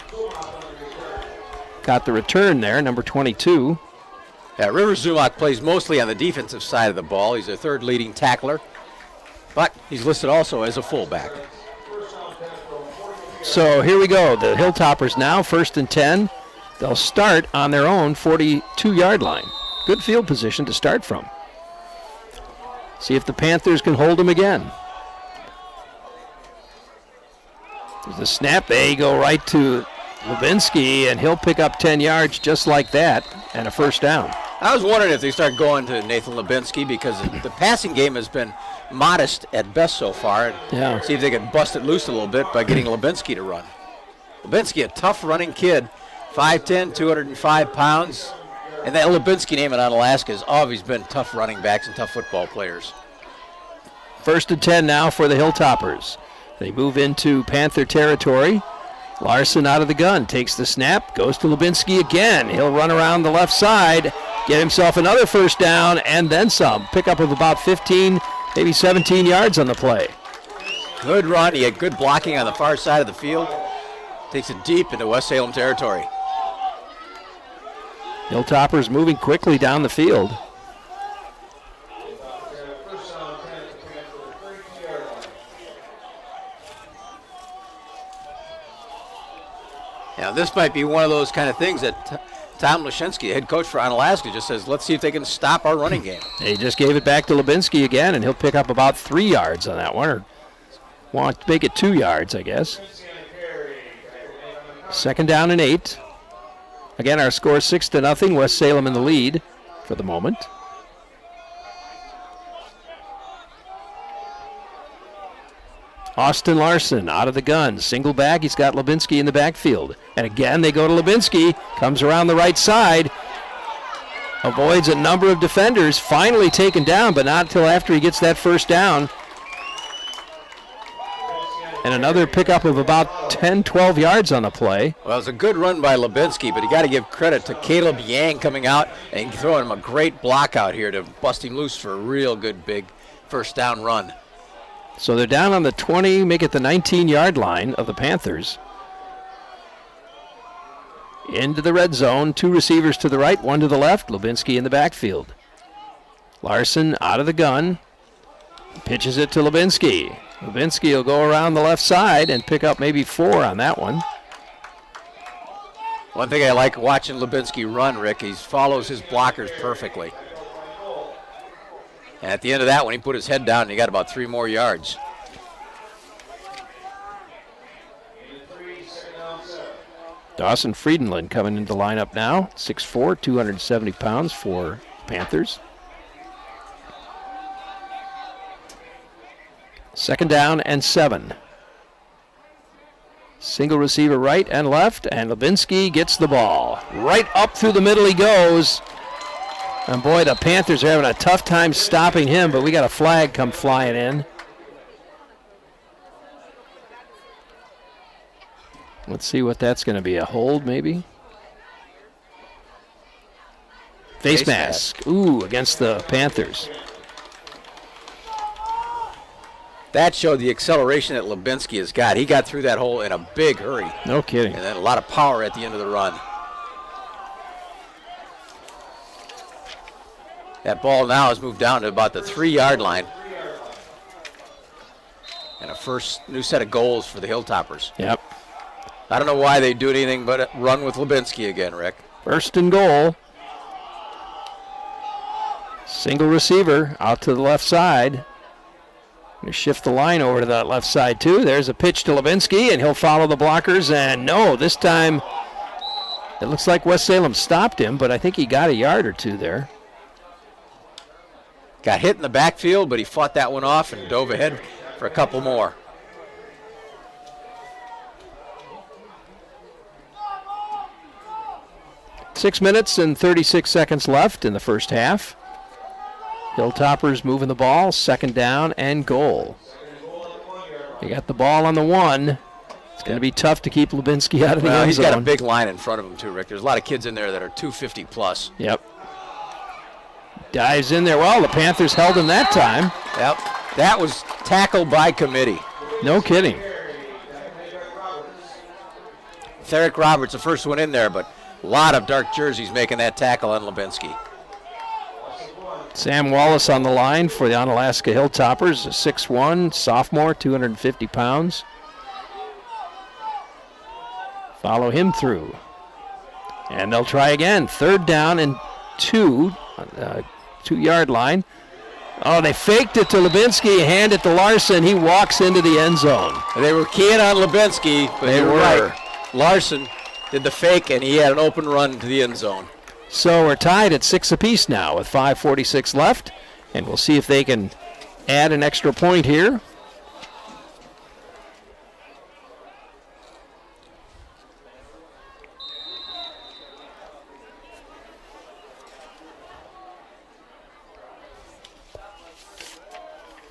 got the return there, number 22. Yeah, River Zumak plays mostly on the defensive side of the ball. He's a third leading tackler, but he's listed also as a fullback. So here we go. The Hilltoppers now, 1st and 10. They'll start on their own 42-yard line. Good field position to start from. See if the Panthers can hold them again. There's a snap. They go right to Levinsky, and he'll pick up 10 yards just like that and a first down. I was wondering if they start going to Nathan Levinsky because the passing game has been modest at best so far. Yeah. See if they can bust it loose a little bit by getting Levinsky to run. Levinsky, a tough running kid, 5'10", 205 pounds. And that Levinsky name in Onalaska has always been tough running backs and tough football players. 1st and 10 now for the Hilltoppers. They move into Panther territory. Larson out of the gun, takes the snap, goes to Levinsky again. He'll run around the left side, get himself another first down, and then some. Pickup of about 15, maybe 17 yards on the play. Good run. He had good blocking on the far side of the field. Takes it deep into West Salem territory. Hilltoppers moving quickly down the field. Now, this might be one of those kind of things that Tom Lashinsky, the head coach for Onalaska, just says, let's see if they can stop our running game. He just gave it back to Levinsky again, and he'll pick up about 3 yards on that one, or want to make it 2 yards, I guess. 2nd down and 8. Again, our score 6-0. West Salem in the lead for the moment. Austin Larson out of the gun. Single back. He's got Levinsky in the backfield. And again, they go to Levinsky. Comes around the right side. Avoids a number of defenders. Finally taken down, but not until after he gets that first down. And another pickup of about 10, 12 yards on the play. Well, it's a good run by Levinsky, but you got to give credit to Caleb Yang coming out and throwing him a great block out here to bust him loose for a real good big first down run. So they're down on the 20, make it the 19-yard line of the Panthers. Into the red zone, 2 receivers to the right, 1 to the left, Levinsky in the backfield. Larson out of the gun, pitches it to Levinsky. Levinsky will go around the left side and pick up maybe 4 on that one. One thing I like watching Levinsky run, Rick, he follows his blockers perfectly. And at the end of that one, he put his head down and he got about 3 more yards. Dawson Friedenlund coming into the lineup now. 6'4", 270 pounds for Panthers. Second down and 7. Single receiver right and left, and Lubinsky gets the ball. Right up through the middle he goes. And boy, the Panthers are having a tough time stopping him, but we got a flag come flying in. Let's see what that's going to be. A hold, maybe? Face mask. Ooh, against the Panthers. That showed the acceleration that Lubinsky has got. He got through that hole in a big hurry. No kidding. And then a lot of power at the end of the run. That ball now has moved down to about the 3-yard line. And a first new set of goals for the Hilltoppers. Yep. I don't know why they do anything but run with Lubinsky again, Rick. First and goal. Single receiver out to the left side. Going to shift the line over to that left side too. There's a pitch to Lubinsky, and he'll follow the blockers. And no, this time it looks like West Salem stopped him, but I think he got a yard or two there. Got hit in the backfield, but he fought that one off and dove ahead for a couple more. Six minutes and 36 seconds left in the first half. Hilltoppers moving the ball, second down and goal. They got the ball on the 1. It's going to be tough to keep Lubinsky out of the end zone. He's got a big line in front of him too, Rick. There's a lot of kids in there that are 250 plus. Yep. Dives in there. Well, the Panthers held him that time. Yep. That was tackled by committee. No kidding. Therick Roberts, the first one in there, but a lot of dark jerseys making that tackle on Lubinsky. Sam Wallace on the line for the Onalaska Hilltoppers, a 6'1", sophomore, 250 pounds. Follow him through. And they'll try again. Third down and 2, 2-yard line. Oh, they faked it to Lubinsky, hand it to Larson. He walks into the end zone. They were keying on Lubinsky, but they were right. Larson did the fake, and he had an open run to the end zone. So we're tied at 6 apiece now with 5:46 left, and we'll see if they can add an extra point here.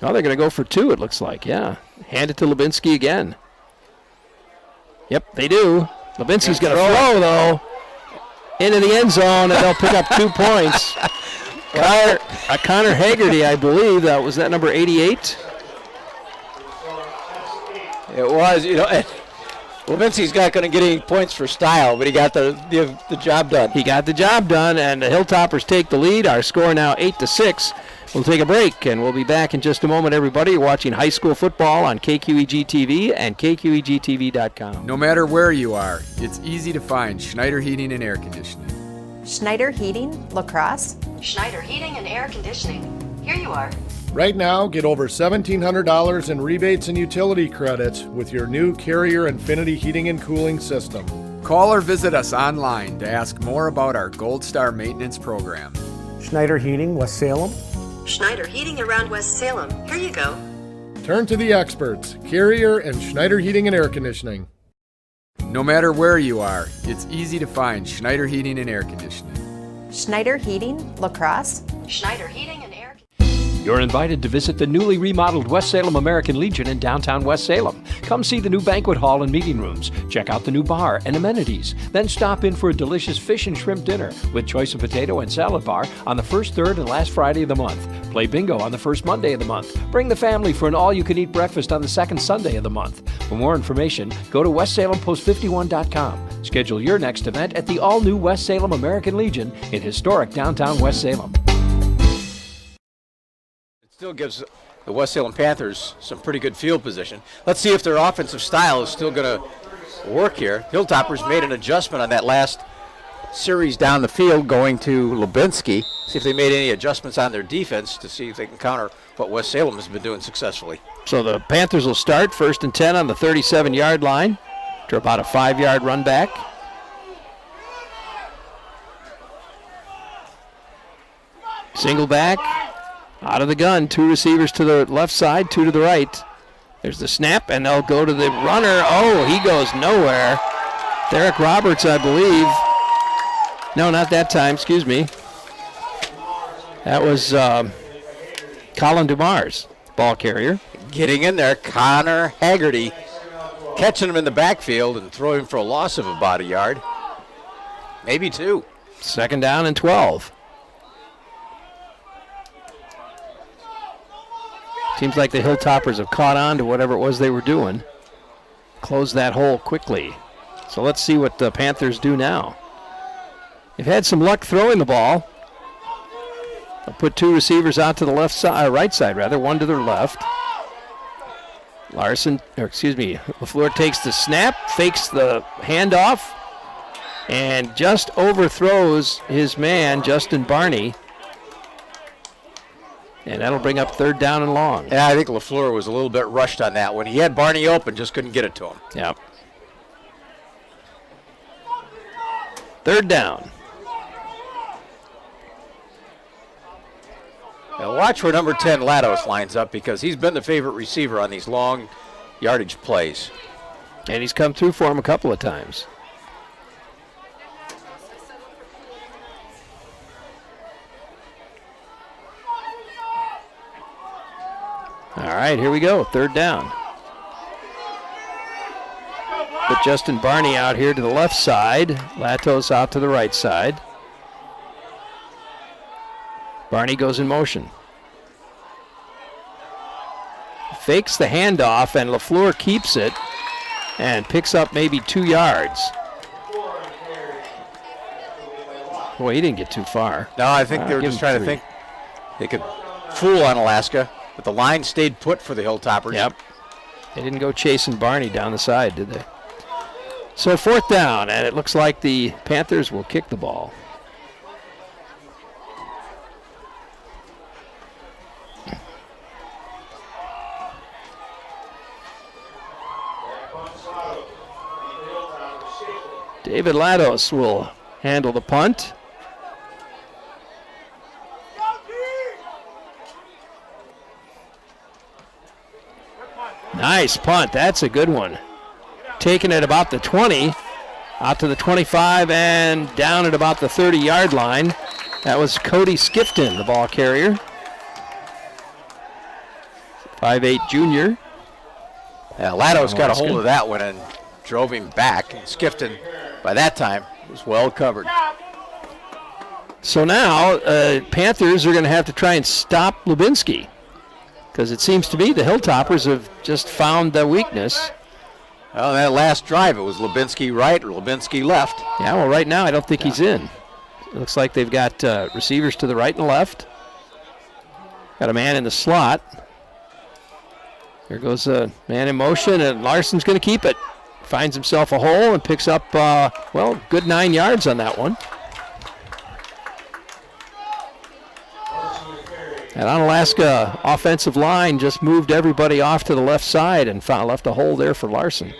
Oh, they're going to go for 2, it looks like, yeah. Hand it to Lubinsky again. Yep, they do. Lubinsky's going to throw, though, into the end zone, and they'll pick up 2 points. Connor Haggerty, I believe, was that number 88? It was, Lubinsky's not going to get any points for style, but he got the job done. He got the job done, and the Hilltoppers take the lead. Our score now 8-6. We'll take a break, and we'll be back in just a moment, everybody. You're watching high school football on KQEG TV and KQEGTV.com. No matter where you are, it's easy to find Schneider Heating and Air Conditioning. Schneider Heating, Lacrosse. Schneider Heating and Air Conditioning. Here you are. Right now, get over $1,700 in rebates and utility credits with your new Carrier Infinity Heating and Cooling System. Call or visit us online to ask more about our Gold Star maintenance program. Schneider Heating, West Salem. Schneider Heating around West Salem. Here you go. Turn to the experts, Carrier and Schneider Heating and Air Conditioning. No matter where you are, it's easy to find Schneider Heating and Air Conditioning. Schneider Heating, Lacrosse. Schneider Heating and Air. You're invited to visit the newly remodeled West Salem American Legion in downtown West Salem. Come see the new banquet hall and meeting rooms. Check out the new bar and amenities. Then stop in for a delicious fish and shrimp dinner with choice of potato and salad bar on the first, third, and last Friday of the month. Play bingo on the first Monday of the month. Bring the family for an all-you-can-eat breakfast on the second Sunday of the month. For more information, go to WestSalemPost51.com. Schedule your next event at the all-new West Salem American Legion in historic downtown West Salem. Still gives the West Salem Panthers some pretty good field position. Let's see if their offensive style is still going to work here. Hilltoppers made an adjustment on that last series down the field going to Lubinsky. See if they made any adjustments on their defense to see if they can counter what West Salem has been doing successfully. So the Panthers will start 1st and 10 on the 37-yard line to about a 5-yard run back. Single back, out of the gun, 2 receivers to the left side, 2 to the right. There's the snap, and they'll go to the runner. Oh, he goes nowhere. Derek Roberts, I believe. No, not that time, excuse me. That was Colin DeMars, ball carrier. Getting in there, Connor Haggerty catching him in the backfield and throwing for a loss of about a yard. Maybe 2. 2nd down and 12. Seems like the Hilltoppers have caught on to whatever it was they were doing. Close that hole quickly. So let's see what the Panthers do now. They've had some luck throwing the ball. They'll put 2 receivers out to the left side, right side rather, 1 to their left. LaFleur takes the snap, fakes the handoff, and just overthrows his man, Justin Barney. And that'll bring up 3rd down and long. Yeah, I think LaFleur was a little bit rushed on that one. He had Barney open, just couldn't get it to him. Yep. 3rd down. Now watch where number 10 Lados lines up because he's been the favorite receiver on these long yardage plays. And he's come through for him a couple of times. All right, here we go, 3rd down. Put Justin Barney out here to the left side. Latos out to the right side. Barney goes in motion. Fakes the handoff, and LaFleur keeps it and picks up maybe 2 yards. Boy, he didn't get too far. No, I think they were just trying to think they could fool Onalaska, but the line stayed put for the Hilltoppers. Yep. They didn't go chasing Barney down the side, did they? So 4th down, and it looks like the Panthers will kick the ball. David Lados will handle the punt. Nice punt. That's a good one. Taken at about the 20, out to the 25, and down at about the 30-yard line. That was Cody Skifton, the ball carrier. 5'8" junior. Yeah, Lados got a hold of that one and drove him back. And Skifton, by that time, was well covered. So now Panthers are going to have to try and stop Lubinsky, because it seems to me the Hilltoppers have just found the weakness. Well, that last drive, it was Lubinsky right or Lubinsky left. Yeah, well, right now I don't think he's in. It looks like they've got receivers to the right and left. Got a man in the slot. There goes a man in motion, and Larson's going to keep it. Finds himself a hole and picks up, good 9 yards on that one. And Onalaska offensive line just moved everybody off to the left side and left a hole there for Larson.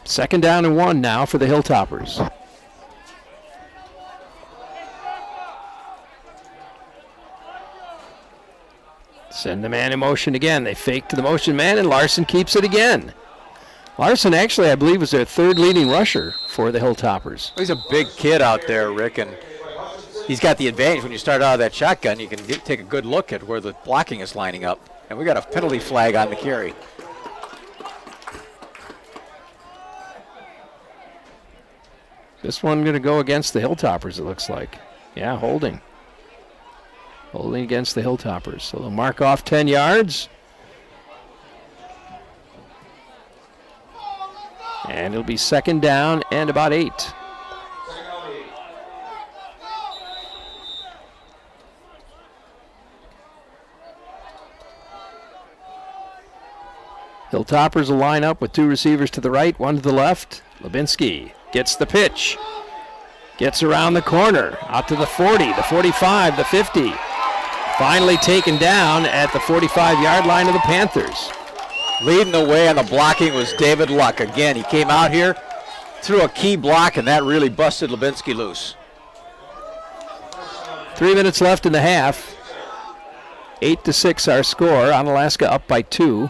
2nd down and 1 now for the Hilltoppers. Send the man in motion again. They fake to the motion man, and Larson keeps it again. Larson actually, I believe, was their 3rd leading rusher for the Hilltoppers. He's a big kid out there, Rick, and he's got the advantage when you start out of that shotgun. You can take a good look at where the blocking is lining up. And we got a penalty flag on the carry. This one going to go against the Hilltoppers, it looks like. Yeah, holding. Holding against the Hilltoppers. So they'll mark off 10 yards. And it'll be 2nd down and about 8. Hilltoppers will line up with 2 receivers to the right, 1 to the left. Lubinsky gets the pitch. Gets around the corner, out to the 40, the 45, the 50. Finally taken down at the 45-yard line of the Panthers. Leading the way on the blocking was David Luck. Again, he came out here, threw a key block, and that really busted Lubinsky loose. 3 minutes left in the half. 8-6 our score. Onalaska up by 2.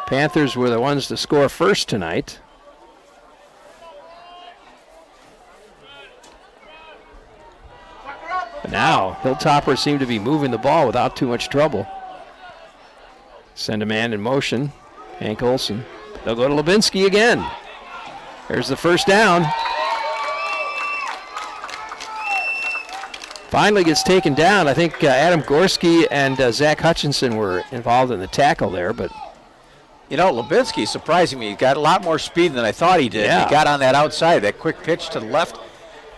Panthers were the ones to score first tonight. But now, Hilltoppers seem to be moving the ball without too much trouble. Send a man in motion. Hank Olson. They'll go to Lubinsky again. There's the first down. Finally gets taken down. I think Adam Gorski and Zach Hutchinson were involved in the tackle there, but you know, Lubinsky, surprising me, he got a lot more speed than I thought he did. Yeah. He got on that outside, that quick pitch to the left.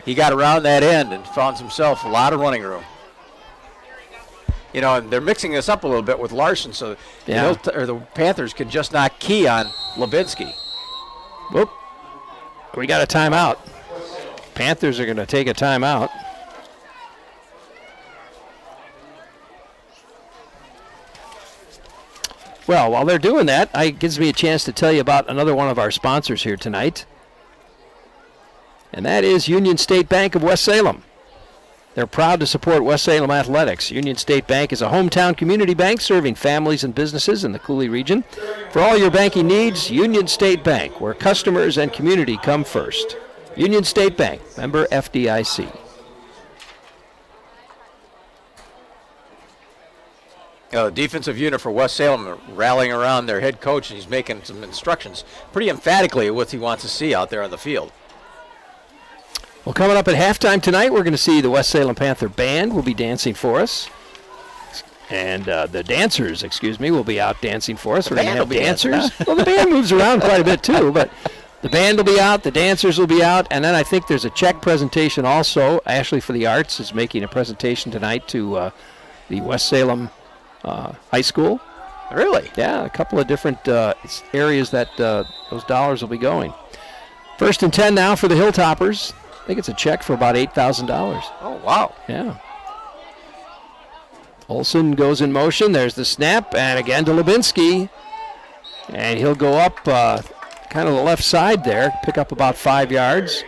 He got around that end and found himself a lot of running room. You know, and they're mixing this up a little bit with Larson, so the Panthers can just not key on Lubinsky. Whoop. We got a timeout. Panthers are going to take a timeout. Well, while they're doing that, it gives me a chance to tell you about another one of our sponsors here tonight. And that is Union State Bank of West Salem. They're proud to support West Salem athletics. Union State Bank is a hometown community bank serving families and businesses in the Cooley region. For all your banking needs, Union State Bank, where customers and community come first. Union State Bank, member FDIC. The defensive unit for West Salem are rallying around their head coach, and he's making some instructions pretty emphatically of what he wants to see out there on the field. Well, coming up at halftime tonight, we're going to see the West Salem Panther Band will be dancing for us. And the dancers, will be out dancing for us. We're going to have dancers. Well, the band moves around quite a bit, too, but the band will be out, the dancers will be out, and then I think there's a check presentation also. Ashley for the Arts is making a presentation tonight to the West Salem High School. Really? Yeah, a couple of different areas that those dollars will be going. 1st and 10 now for the Hilltoppers. I think it's a check for about $8,000. Oh, wow. Yeah. Olson goes in motion. There's the snap, and again to Lubinsky. And he'll go up kind of the left side there, pick up about 5 yards.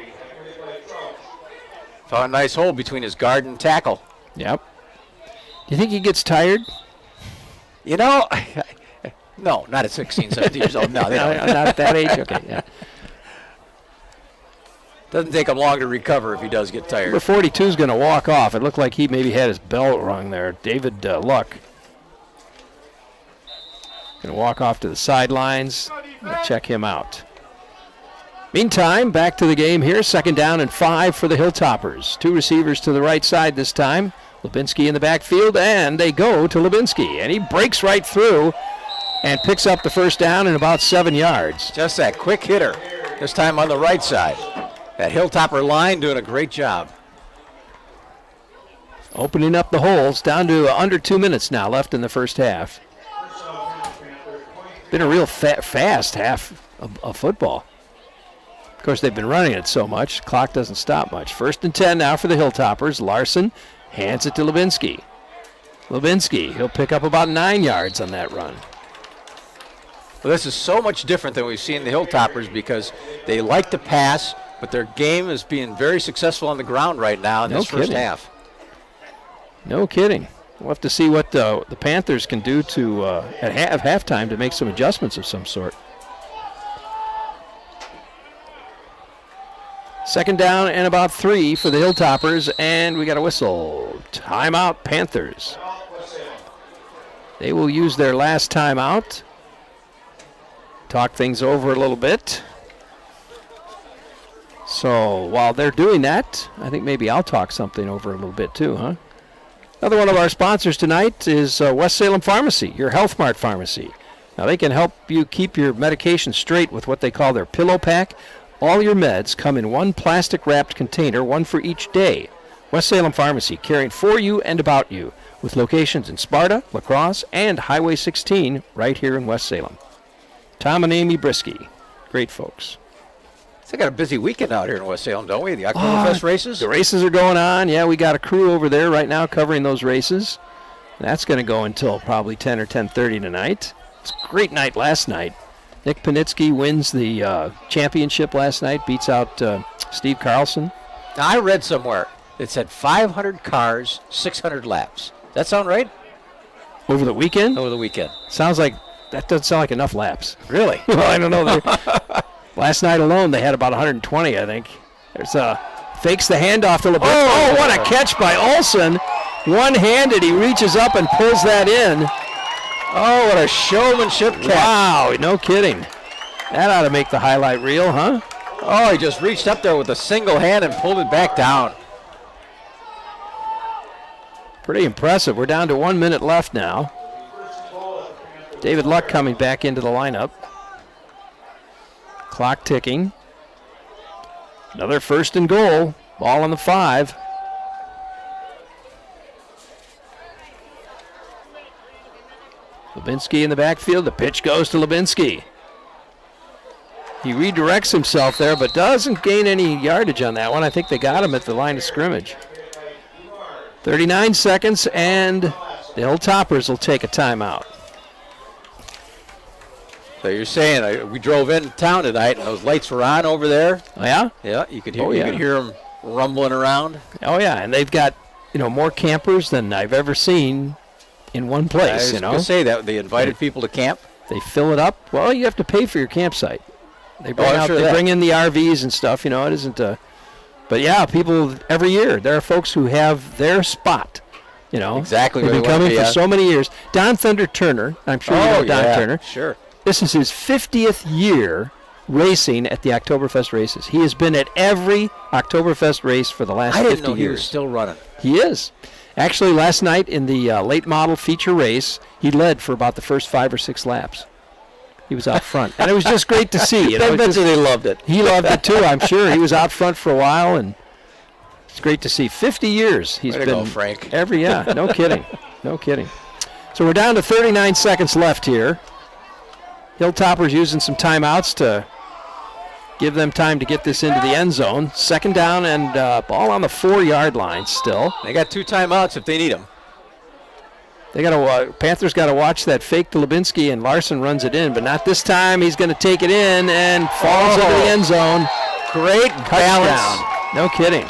Found a nice hole between his guard and tackle. Yep. Do you think he gets tired? You know, no, not at 16, 17 years old. No, they don't. Not at that age? Okay, yeah. Doesn't take him long to recover if he does get tired. Number 42 is going to walk off. It looked like he maybe had his belt rung there. David Luck. Going to walk off to the sidelines. We'll check him out. Meantime, back to the game here. 2nd down and 5 for the Hilltoppers. 2 receivers to the right side this time. Lubinsky in the backfield, and they go to Lubinsky. And he breaks right through and picks up the first down in about 7 yards. Just that quick hitter, this time on the right side. That Hilltopper line doing a great job. Opening up the holes, down to under 2 minutes now left in the first half. Been a real fast half of football. Of course, they've been running it so much, clock doesn't stop much. 1st and 10 now for the Hilltoppers. Larson hands it to Lubinsky. Lubinsky, he'll pick up about 9 yards on that run. Well, this is so much different than we've seen the Hilltoppers because they like to pass, but their game is being very successful on the ground right now in this first half. No kidding. We'll have to see what the Panthers can do to at halftime to make some adjustments of some sort. 2nd down and about 3 for the Hilltoppers, and we got a whistle. Timeout, Panthers. They will use their last timeout. Talk things over a little bit. So while they're doing that, I think maybe I'll talk something over a little bit too, huh? Another one of our sponsors tonight is West Salem Pharmacy, your Health Mart pharmacy. Now they can help you keep your medication straight with what they call their pillow pack. All your meds come in one plastic-wrapped container, one for each day. West Salem Pharmacy, caring for you and about you, with locations in Sparta, La Crosse, and Highway 16 right here in West Salem. Tom and Amy Brisky Great folks. So got a busy weekend out here in West Salem, don't we? The Oktoberfest races? The races are going on. Yeah, we got a crew over there right now covering those races. That's going to go until probably 10 or 10:30 tonight. It's a great night last night. Nick Panitsky wins the championship last night, beats out Steve Carlson. Now, I read somewhere it said 500 cars, 600 laps. Does that sound right? Over the weekend? Over the weekend. Sounds like, that doesn't sound like enough laps. Really? Well, I don't know. Last night alone, they had about 120, I think. There's fakes the handoff to LeBron. Oh, what a catch by Olson. One-handed, he reaches up and pulls that in. Oh, what a showmanship catch. Wow, no kidding. That ought to make the highlight reel, huh? Oh, he just reached up there with a single hand and pulled it back down. Pretty impressive. We're down to 1 minute left now. David Luck coming back into the lineup. Clock ticking. Another 1st and goal. Ball on the 5. Lubinsky in the backfield. The pitch goes to Lubinsky. He redirects himself there, but doesn't gain any yardage on that one. I think they got him at the line of scrimmage. 39 seconds, and the Hilltoppers will take a timeout. So you're saying we drove in town tonight, and those lights were on over there? Oh, yeah? Yeah, you could hear, you could hear them rumbling around. Oh, yeah, and they've got, more campers than I've ever seen in one place, I was going to say that. They invited people to camp? They fill it up. Well, you have to pay for your campsite. They bring they bring in the RVs and stuff, it isn't but yeah, people every year, there are folks who have their spot, Exactly. They've been coming for so many years. Don Thunder Turner, I'm sure you know Don Turner. Sure. This is his 50th year racing at the Oktoberfest races. He has been at every Oktoberfest race for the last 50 years. I didn't know he was still running. He is. Actually, last night in the late model feature race, he led for about the first 5 or 6 laps. He was out front. And it was just great to see. I bet you they loved it. He loved it, too, I'm sure. He was out front for a while, and it's great to see. 50 years he's been. Go, Frank. No kidding. No kidding. So we're down to 39 seconds left here. Hilltoppers using some timeouts to give them time to get this into the end zone. 2nd down and ball on the 4-yard line still. They got 2 timeouts if they need them. They got to. Panthers got to watch that fake to Lubinsky, and Larson runs it in, but not this time. He's going to take it in and falls into the end zone. Great balance. No kidding.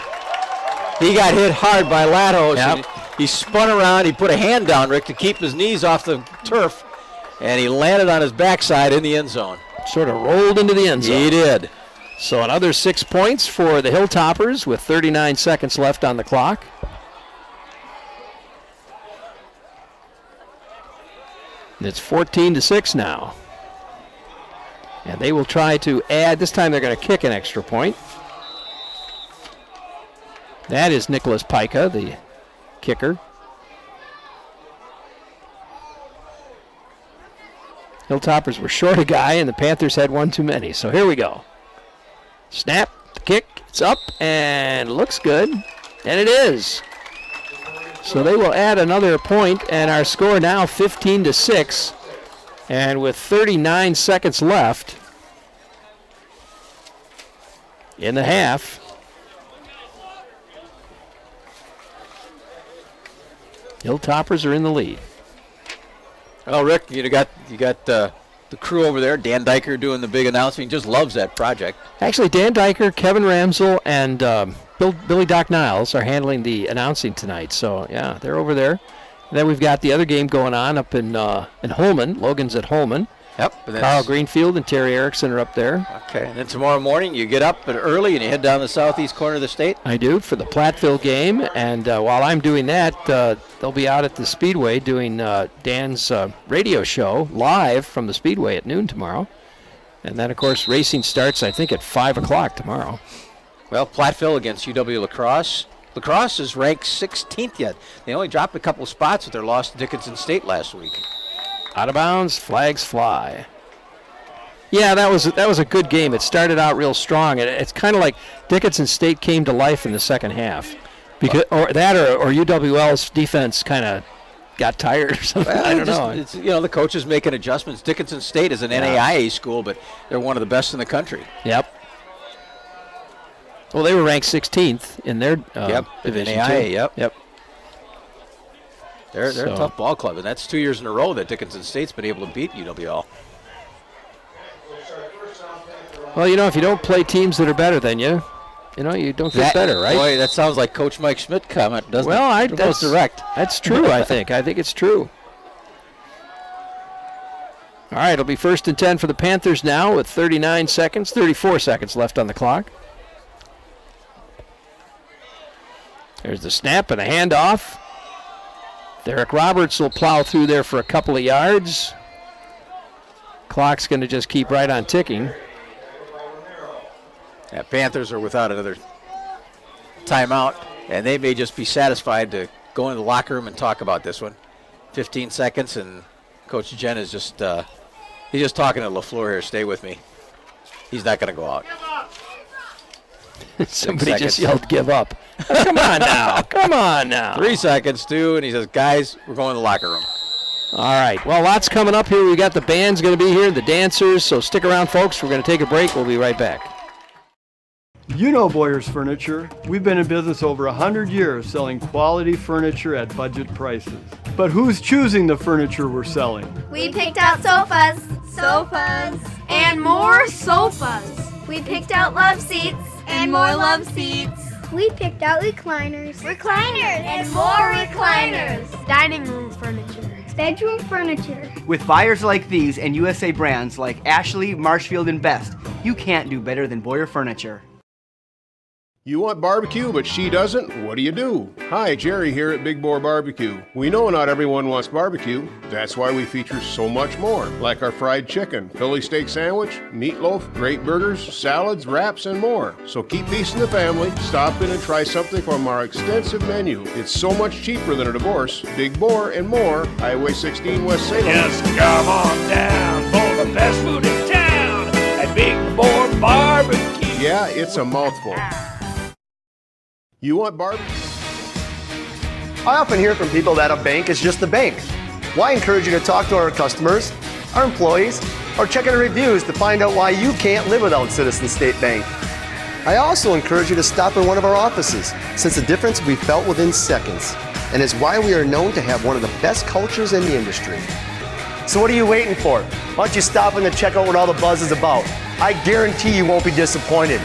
He got hit hard by Latos. Yep. He spun around. He put a hand down, Rick, to keep his knees off the turf, and he landed on his backside in the end zone. Sort of rolled into the end zone. He did. So another 6 points for the Hilltoppers with 39 seconds left on the clock. It's 14-6 now. And they will try to add. This time they're going to kick an extra point. That is Nicholas Pica, the kicker. Hilltoppers were short a guy, and the Panthers had one too many. So here we go. Snap, the kick, it's up, and looks good. And it is. So they will add another point, and our score now 15-6. And with 39 seconds left in the half, Hilltoppers are in the lead. Well, Rick, you got the crew over there. Dan Diker doing the big announcing. Just loves that project. Actually, Dan Diker, Kevin Ramsel, and Billy Doc Niles are handling the announcing tonight. So, yeah, they're over there. And then we've got the other game going on up in Holman. Logan's at Holman. Yep. Carl Greenfield and Terry Erickson are up there. Okay. And then tomorrow morning you get up early and you head down the southeast corner of the state? I do, for the Platteville game. And while I'm doing that, they'll be out at the Speedway doing Dan's radio show live from the Speedway at noon tomorrow. And then, of course, racing starts, I think, at 5 o'clock tomorrow. Well, Platteville against UW La Crosse. La Crosse is ranked 16th yet. They only dropped a couple of spots with their loss to Dickinson State last week. Out of bounds, flags fly. Yeah, that was a good game. It started out real strong. It's kind of like Dickinson State came to life in the second half, because or UWL's defense kind of got tired or something. Well, I don't know. It's, the coaches making adjustments. Dickinson State is an NAIA school, but they're one of the best in the country. Yep. Well, they were ranked 16th in their division NAIA, too. Yep. They're a tough ball club, and that's 2 years in a row that Dickinson State's been able to beat UWL. Well, if you don't play teams that are better than you, you don't get better, right? Boy, that sounds like Coach Mike Schmidt comment, doesn't it? Well, that's direct. That's true, I think. I think it's true. All right, it'll be 1st and 10 for the Panthers now with 34 seconds left on the clock. There's the snap and a handoff. Derek Roberts will plow through there for a couple of yards. Clock's going to just keep right on ticking. Yeah, Panthers are without another timeout, and they may just be satisfied to go into the locker room and talk about this one. 15 seconds, and Coach Jen is just he's just talking to LaFleur here. Stay with me. He's not going to go out. Somebody just yelled, "Give up." Come on now. Come on now. 3 seconds, too, and he says, "Guys, we're going to the locker room." All right. Well, lots coming up here. We got the band's going to be here, the dancers, so stick around, folks. We're going to take a break. We'll be right back. You know Boyer's Furniture. We've been in business over 100 years selling quality furniture at budget prices. But who's choosing the furniture we're selling? We picked out sofas. And more sofas. We picked out love seats. And more love seats. We picked out recliners. And more recliners. Dining room furniture. Bedroom furniture. With buyers like these and USA brands like Ashley, Marshfield, and Best, you can't do better than Boyer Furniture. You want barbecue, but she doesn't? What do? Hi, Jerry here at Big Boar Barbecue. We know not everyone wants barbecue. That's why we feature so much more, like our fried chicken, Philly steak sandwich, meatloaf, great burgers, salads, wraps, and more. So keep feasting the family, stop in and try something from our extensive menu. It's so much cheaper than a divorce. Big Boar and more, Highway 16 West Salem. Just come on down for the best food in town at Big Boar Barbecue. Yeah, it's a mouthful. You want barbecue? I often hear from people that a bank is just a bank. Well, I encourage you to talk to our customers, our employees, or check out our reviews to find out why you can't live without Citizen State Bank. I also encourage you to stop in one of our offices, since the difference will be felt within seconds, and is why we are known to have one of the best cultures in the industry. So what are you waiting for? Why don't you stop in to check out what all the buzz is about? I guarantee you won't be disappointed.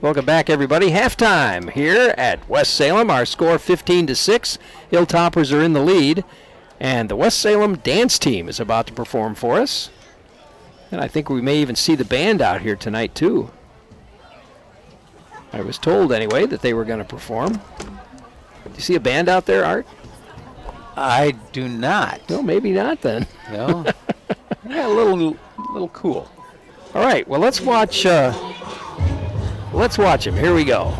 Welcome back, everybody. Halftime here at West Salem. Our score 15-6. Hilltoppers are in the lead. And the West Salem dance team is about to perform for us. And I think we may even see the band out here tonight, too. I was told, anyway, that they were going to perform. Do you see a band out there, Art? I do not. No, maybe not then. No. Yeah, a little cool. All right, well, let's watch him. Here we go.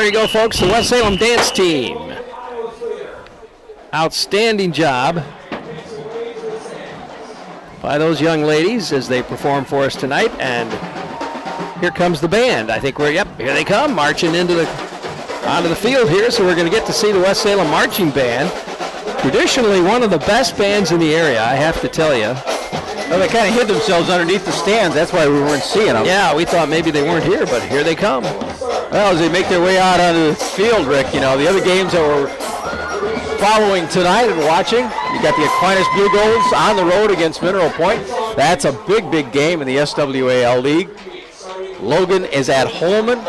there you go, folks, the West Salem dance team. Outstanding job by those young ladies as they perform for us tonight. And here comes the band. I think here they come, marching onto the field here. So we're going to get to see the West Salem Marching Band. Traditionally one of the best bands in the area, I have to tell you. Well, they kind of hid themselves underneath the stands. That's why we weren't seeing them. Yeah, we thought maybe they weren't here, but here they come. Well, as they make their way out onto the field, Rick, the other games that we're following tonight and watching, you got the Aquinas Bugles on the road against Mineral Point. That's a big, big game in the SWAL League. Logan is at Holman.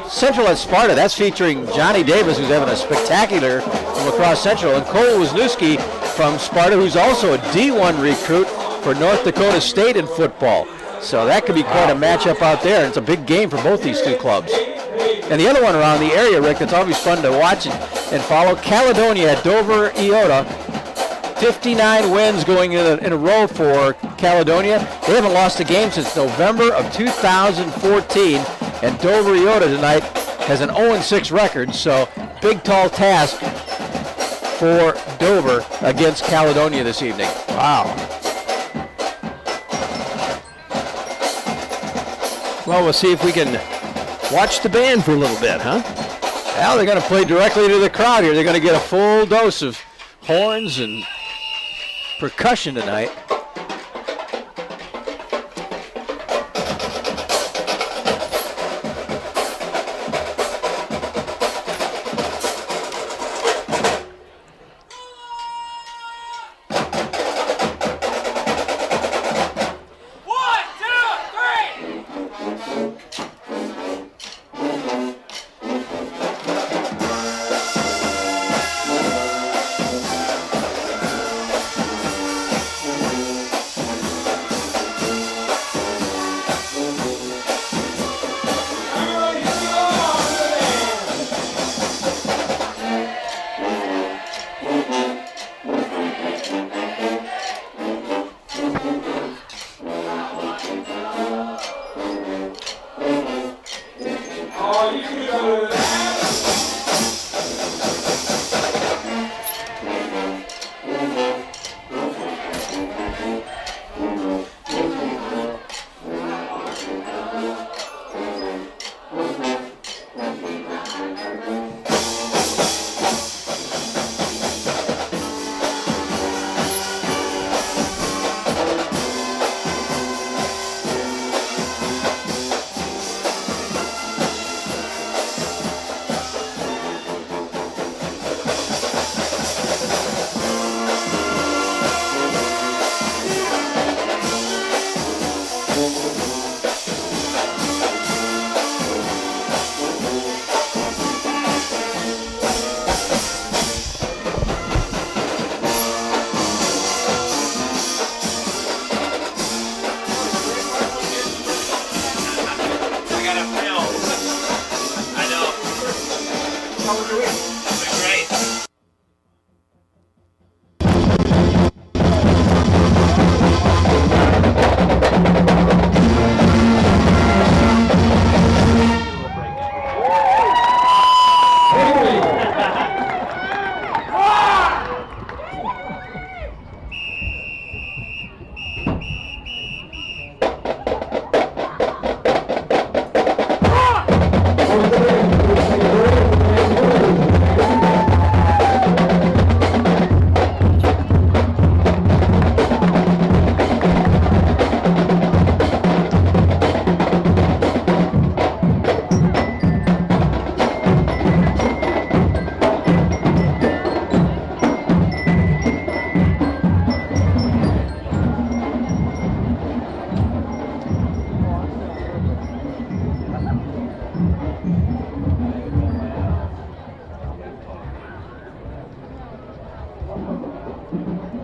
Central at Sparta. That's featuring Johnny Davis, who's having a spectacular from across Central, and Cole Wisniewski from Sparta, who's also a D1 recruit for North Dakota State in football. So that could be quite a matchup out there, and it's a big game for both these two clubs. And the other one around the area, Rick, that's always fun to watch and follow, Caledonia at Dover Iota. 59 wins going in a row for Caledonia. They haven't lost a game since November of 2014, and Dover Iota tonight has an 0-6 record, so big, tall task for Dover against Caledonia this evening. Wow. Well, we'll see if we can watch the band for a little bit, huh? Well, they're going to play directly to the crowd here. They're going to get a full dose of horns and percussion tonight.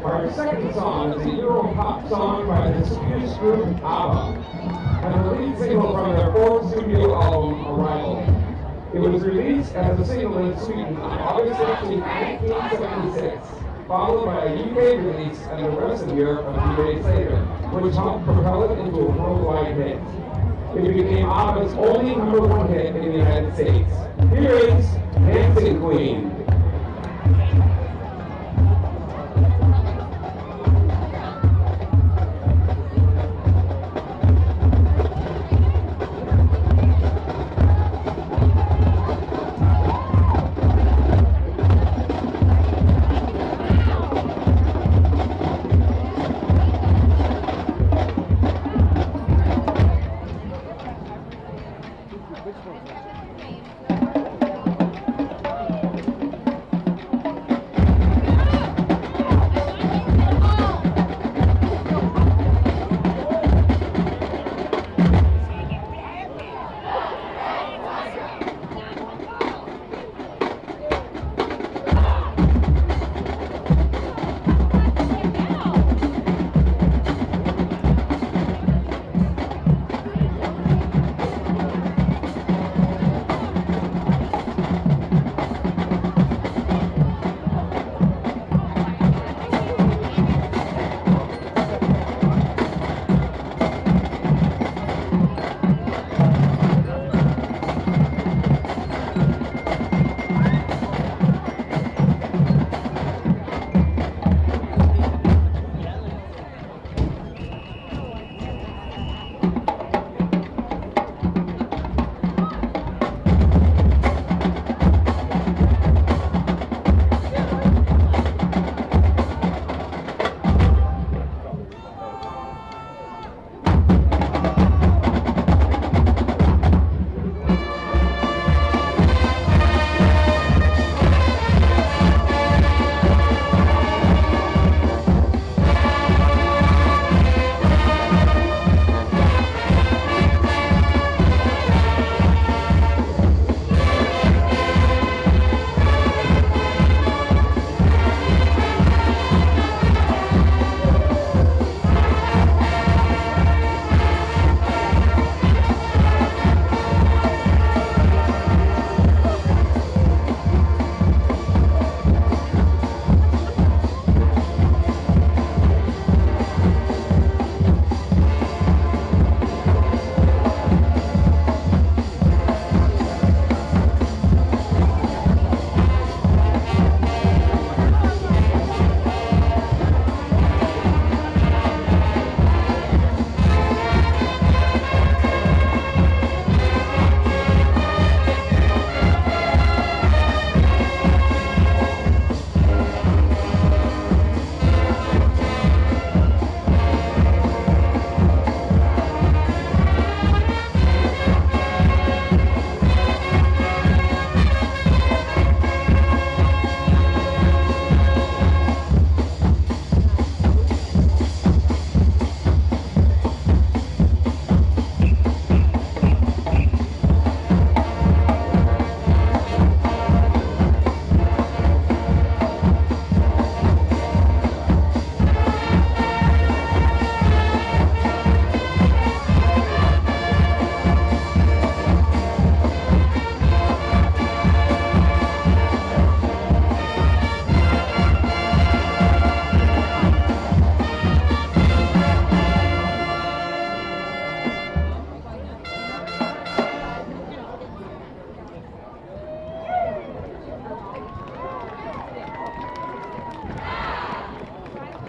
Our second song is a Euro pop song by the Swedish group ABBA, and the lead single from their fourth studio album, Arrival. It was released as a single in Sweden on August 16, 1976, followed by a UK release and the rest of Europe a few days later, which helped propel it into a worldwide hit. It became ABBA's only #1 hit hit in the United States. Here is Dancing Queen.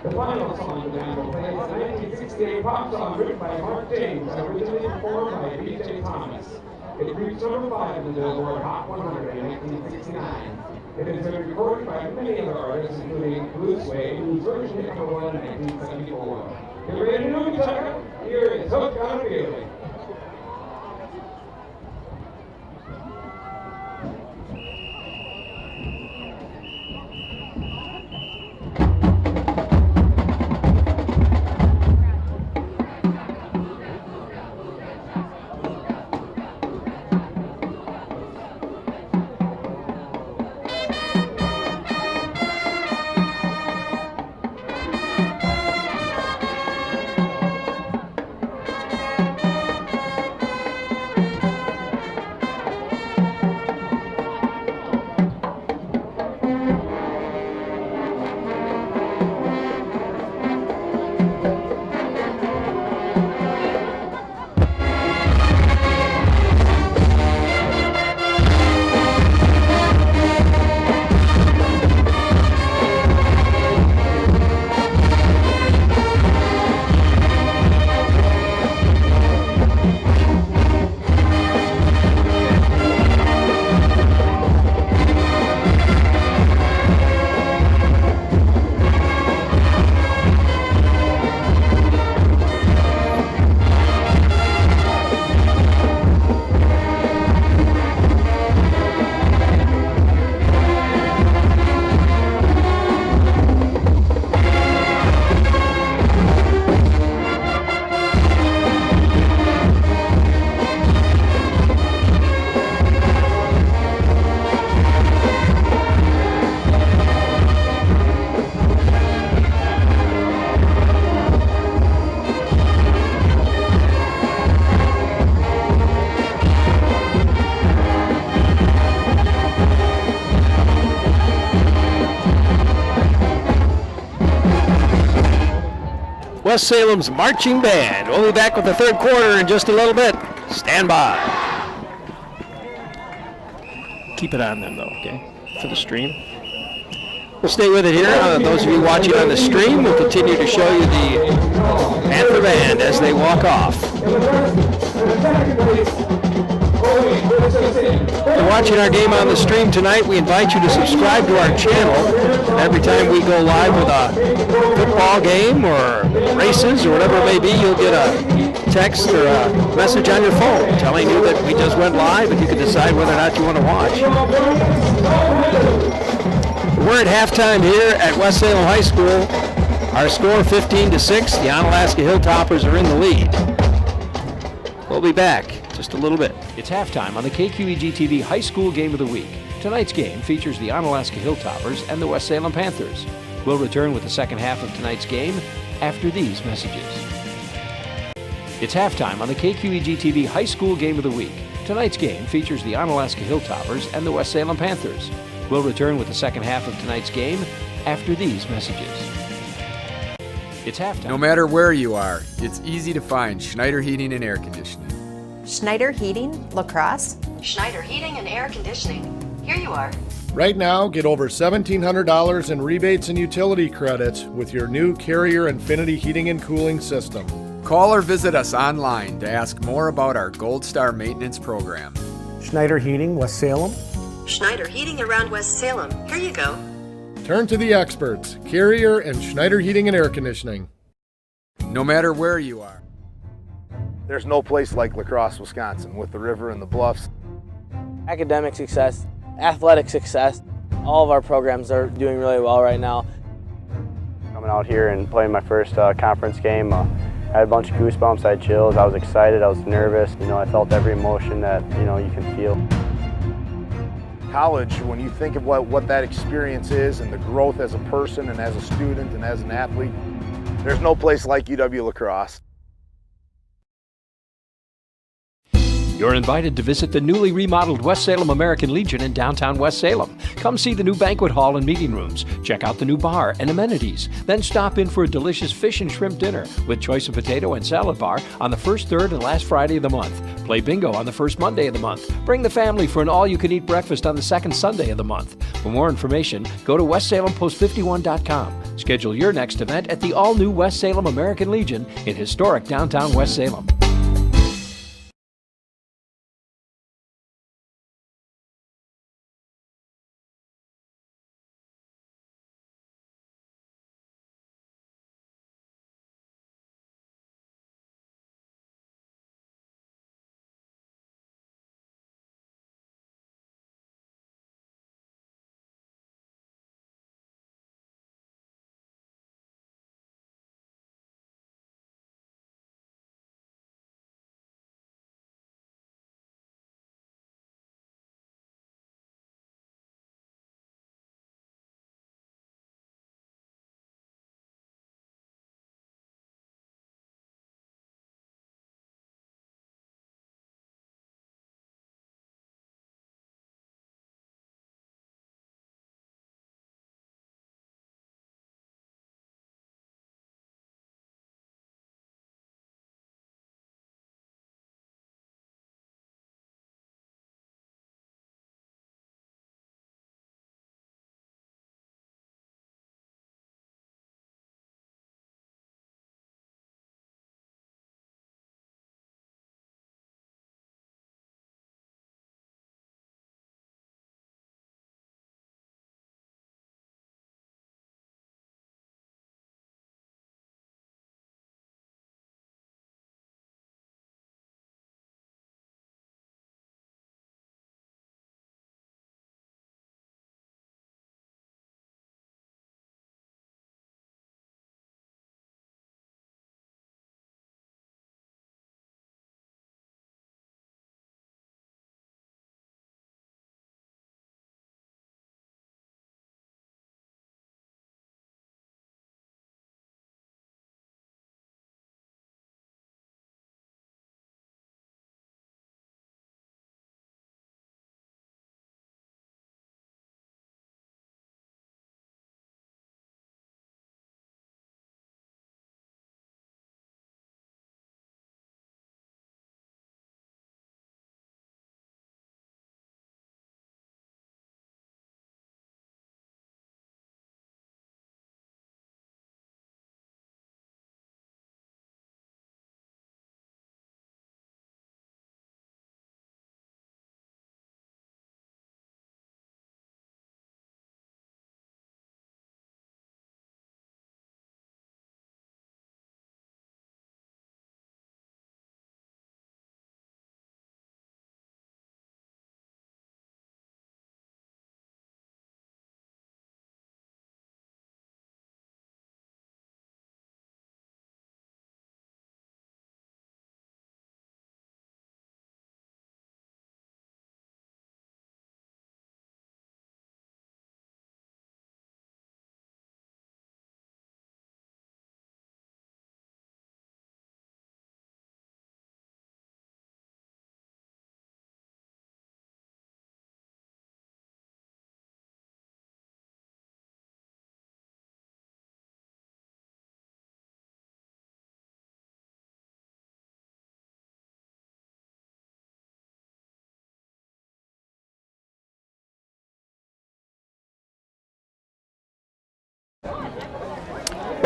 The final song the band will play is a 1968 pop song written by Mark James, originally performed by B.J. Thomas. It reached number 5 in the Billboard Hot 100 in 1969. It has been recorded by many other artists, including Blue Suede, whose version hit number 1 in 1974. You ready to know each other? Here is Hooked on a Feeling. West Salem's marching band. We'll be back with the third quarter in just a little bit. Stand by. Keep it on them, though, okay, for the stream. We'll stay with it here. Those of you watching on the stream, we'll continue to show you the Panther Band as they walk off. If you're watching our game on the stream tonight, we invite you to subscribe to our channel. Every time we go live with a football game or races or whatever it may be, you'll get a text or a message on your phone telling you that we just went live, and you can decide whether or not you want to watch. We're at halftime here at West Salem High School. Our score 15-6. The Onalaska Hilltoppers are in the lead. We'll be back just a little bit. It's halftime on the KQEG-TV High School Game of the Week. Tonight's game features the Onalaska Hilltoppers and the West Salem Panthers. We'll return with the second half of tonight's game after these messages. It's halftime on the KQEG-TV High School Game of the Week. Tonight's game features the Onalaska Hilltoppers and the West Salem Panthers. We'll return with the second half of tonight's game after these messages. It's halftime. No matter where you are, it's easy to find Schneider Heating and Air Conditioning. Schneider Heating, Lacrosse. Schneider Heating and Air Conditioning. Here you are. Right now, get over $1,700 in rebates and utility credits with your new Carrier Infinity heating and cooling system. Call or visit us online to ask more about our Gold Star maintenance program. Schneider Heating, West Salem. Schneider Heating around West Salem. Here you go. Turn to the experts, Carrier and Schneider Heating and Air Conditioning. No matter where you are. There's no place like La Crosse, Wisconsin, with the river and the bluffs. Academic success, athletic success, all of our programs are doing really well right now. Coming out here and playing my first conference game, I had a bunch of goosebumps, I had chills, I was excited, I was nervous. You know, I felt every emotion that, you can feel. College, when you think of what that experience is and the growth as a person and as a student and as an athlete, there's no place like UW La Crosse. You're invited to visit the newly remodeled West Salem American Legion in downtown West Salem. Come see the new banquet hall and meeting rooms. Check out the new bar and amenities. Then stop in for a delicious fish and shrimp dinner with choice of potato and salad bar on the first, third, and last Friday of the month. Play bingo on the first Monday of the month. Bring the family for an all-you-can-eat breakfast on the second Sunday of the month. For more information, go to westsalempost51.com. Schedule your next event at the all-new West Salem American Legion in historic downtown West Salem.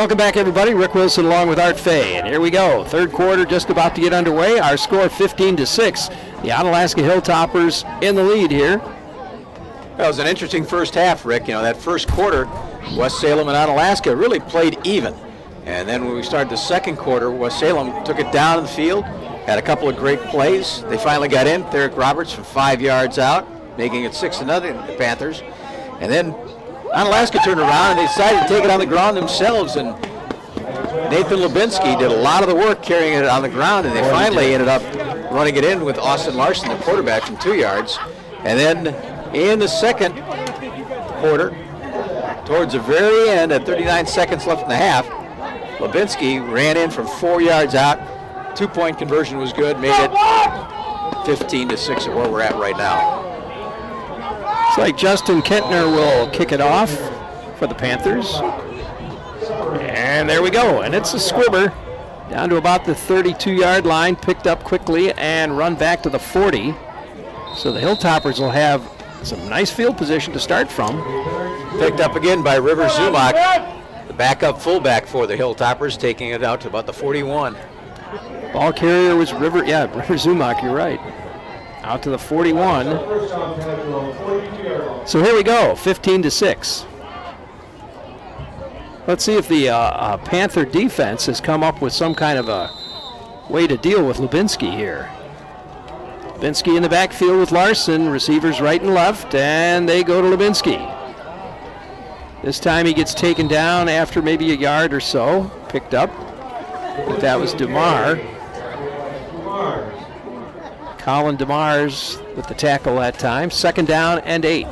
Welcome back, everybody. Rick Wilson along with Art Fay. And here we go. Third quarter just about to get underway. Our score 15-6. The Onalaska Hilltoppers in the lead here. That was an interesting first half, Rick. You know, that first quarter, West Salem and Onalaska really played even. And then when we started the second quarter, West Salem took it down in the field, had a couple of great plays. They finally got in. Derek Roberts from 5 yards out, making it 6-0, the Panthers. And then Onalaska turned around and they decided to take it on the ground themselves. And Nathan Lubinsky did a lot of the work carrying it on the ground, and they finally ended up running it in with Austin Larson, the quarterback, from 2 yards. And then in the second quarter, towards the very end, at 39 seconds left in the half, Lubinsky ran in from 4 yards out. 2-point conversion was good, made it 15-6 at where we're at right now. It's like Justin Kentner will kick it off for the Panthers. And there we go. And it's a squibber down to about the 32-yard line, picked up quickly and run back to the 40. So the Hilltoppers will have some nice field position to start from. Picked up again by River Zumak, the backup fullback for the Hilltoppers, taking it out to about the 41. Ball carrier was River Zumak, you're right. Out to the 41. So here we go, 15-6. Let's see if the Panther defense has come up with some kind of a way to deal with Lubinsky here. Lubinsky in the backfield with Larson, receivers right and left, and they go to Lubinsky. This time he gets taken down after maybe a yard or so, picked up. I think that was DeMar. Colin DeMars with the tackle that time. 2nd down and 8.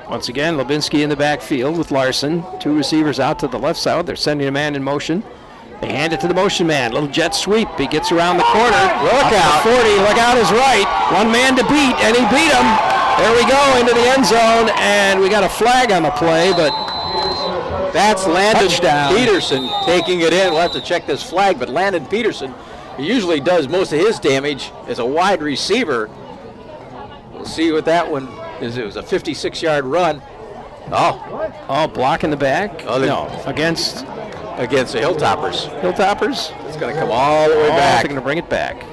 Once again, Lubinsky in the backfield with Larson. 2 receivers out to the left side. They're sending a man in motion. They hand it to the motion man. Little jet sweep. He gets around the corner. Look out. 40. Look out is right. One man to beat, and he beat him. There we go into the end zone, and we got a flag on the play, but that's Landon touchdown. Peterson taking it in. We'll have to check this flag, but Landon Peterson usually does most of his damage as a wide receiver. We'll see what that one is. It was a 56-yard run. Oh, block in the back? Oh, no, against the Hilltoppers. Hilltoppers? It's going to come all the way back. They're going to bring it back.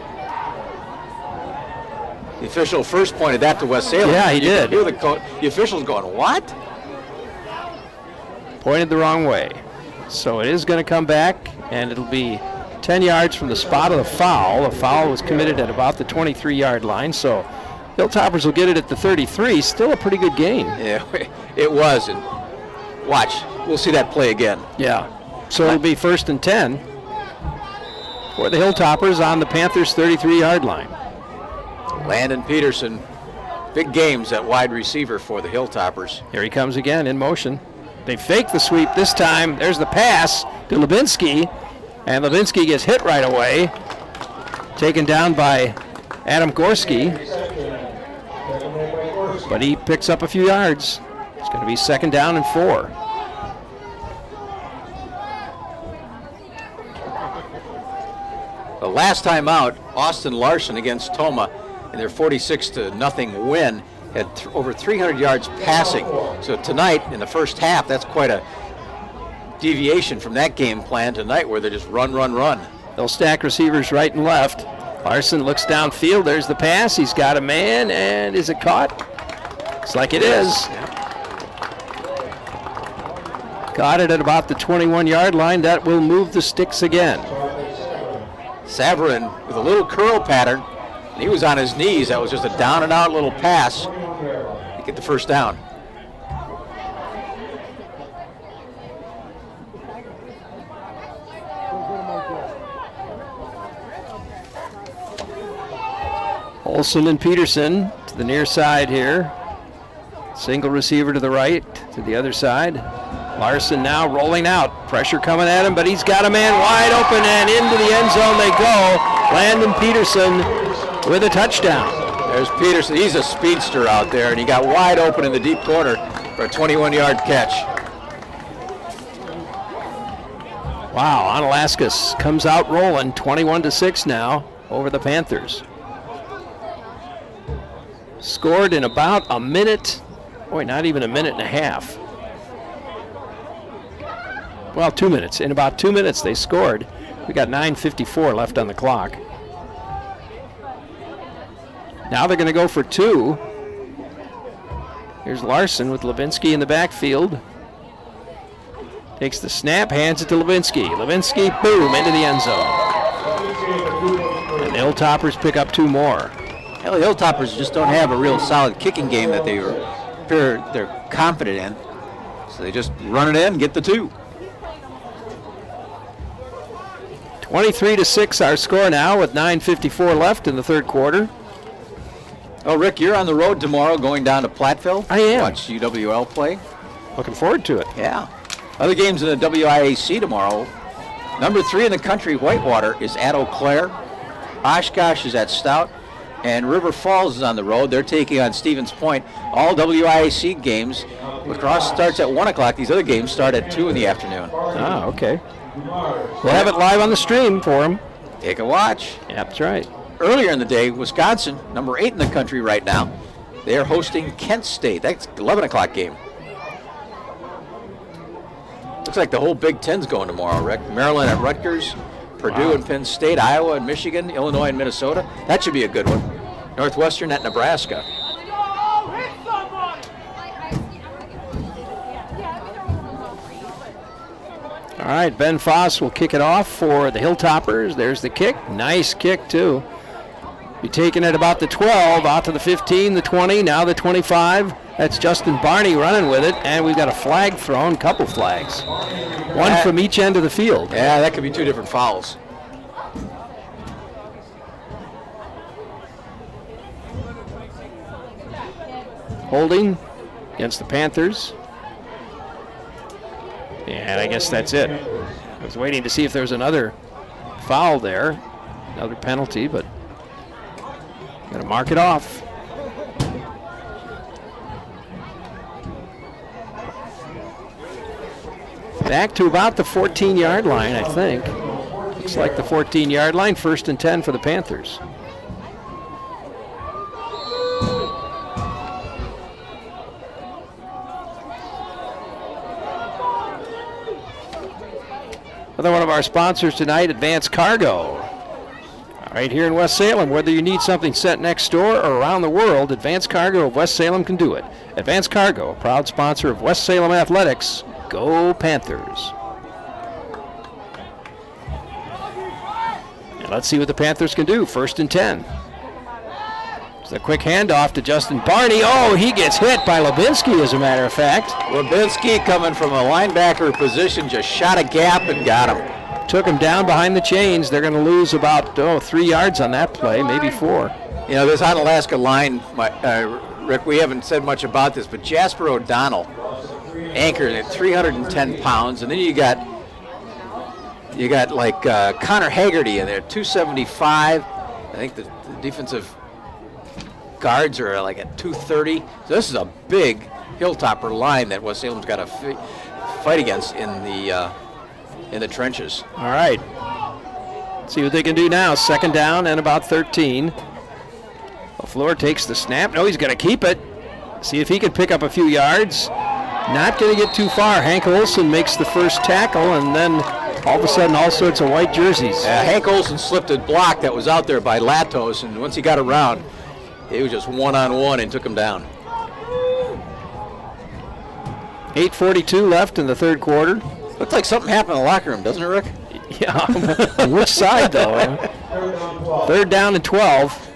The official first pointed that to West Salem. Yeah, he did. You could hear the official's going, what? Pointed the wrong way. So it is going to come back, and it'll be 10 yards from the spot of the foul. The foul was committed at about the 23-yard line, so Hilltoppers will get it at the 33. Still a pretty good game. Yeah, it was. And watch, we'll see that play again. Yeah. So it'll be 1st and 10 for the Hilltoppers on the Panthers' 33-yard line. Landon Peterson, big games at wide receiver for the Hilltoppers. Here he comes again in motion. They fake the sweep this time. There's the pass to Lubinsky, and Lubinsky gets hit right away. Taken down by Adam Gorski, but he picks up a few yards. It's going to be 2nd down and 4. The last time out, Austin Larson against Toma in their 46-0 win had over 300 yards passing. So tonight, in the first half, that's quite a deviation from that game plan tonight where they just run. They'll stack receivers right and left. Larson looks downfield. There's the pass. He's got a man, and is it caught? Looks like it is. Got it at about the 21-yard line. That will move the sticks again. Savarin with a little curl pattern. He was on his knees. That was just a down-and-out little pass to get the first down. Olson and Peterson to the near side here. Single receiver to the right, to the other side. Larson now rolling out. Pressure coming at him, but he's got a man wide open, and into the end zone they go. Landon Peterson with a touchdown. There's Peterson. He's a speedster out there, and he got wide open in the deep corner for a 21-yard catch. Wow, Onalaska comes out rolling, 21-6 now over the Panthers. Scored in about a minute, not even a minute and a half. Well, 2 minutes. In about 2 minutes they scored. We got 9:54 left on the clock. Now they're going to go for two. Here's Larson with Levinsky in the backfield. Takes the snap, hands it to Levinsky. Levinsky, boom, into the end zone. And the Hilltoppers pick up two more. Well, the Hilltoppers just don't have a real solid kicking game that they're confident in. So they just run it in, get the two. 23-6 our score now with 9:54 left in the third quarter. Oh, Rick, you're on the road tomorrow going down to Platteville. I am. Watch UWL play. Looking forward to it. Yeah. Other games in the WIAC tomorrow. Number 3 in the country, Whitewater, is at Eau Claire. Oshkosh is at Stout. And River Falls is on the road. They're taking on Stevens Point. All WIAC games. Lacrosse starts at 1 o'clock. These other games start at 2 in the afternoon. Ah, okay. We'll have it live on the stream for them. Take a watch. Yeah, that's right. Earlier in the day, Wisconsin, number 8 in the country right now, they are hosting Kent State. That's 11 o'clock game. Looks like the whole Big Ten's going tomorrow, Rick. Maryland at Rutgers, Purdue and Penn State, Iowa and Michigan, Illinois and Minnesota. That should be a good one. Northwestern at Nebraska. All right, Ben Foss will kick it off for the Hilltoppers. There's the kick. Nice kick, too. Be taking it about the 12, out to the 15, the 20, now the 25. That's Justin Barney running with it, and we've got a flag thrown, couple flags. One from each end of the field. Yeah, that could be 2 different fouls. Holding against the Panthers. And I guess that's it. I was waiting to see if there was another foul there, another penalty, but got to mark it off. Back to about the 14-yard line, I think. Looks like the 14-yard line, 1st and 10 for the Panthers. Another one of our sponsors tonight, Advance Cargo. Right here in West Salem, whether you need something sent next door or around the world, Advance Cargo of West Salem can do it. Advance Cargo, a proud sponsor of West Salem Athletics. Go Panthers. And let's see what the Panthers can do. 1st and 10. It's a quick handoff to Justin Barney. Oh, he gets hit by Levinsky, as a matter of fact. Levinsky, coming from a linebacker position, just shot a gap and got him. Took him down behind the chains. They're going to lose about 3 yards on that play, maybe 4. You know, this Onalaska line, Rick, we haven't said much about this, but Jasper O'Donnell anchored at 310 pounds, and then you got like Connor Haggerty in there, 275. I think the defensive guards are like at 230. So this is a big Hilltopper line that West Salem's got to fight against in the trenches. All right. See what they can do now. 2nd down and about 13. LaFleur takes the snap. No, he's going to keep it. See if he can pick up a few yards. Not going to get too far. Hank Olson makes the first tackle, and then all of a sudden all sorts of white jerseys. Hank Olson slipped a block that was out there by Latos, and once he got around, it was just one-on-one and took him down. 8:42 left in the third quarter. Looks like something happened in the locker room, doesn't it, Rick? Yeah. On which side, though? 3rd down and 12.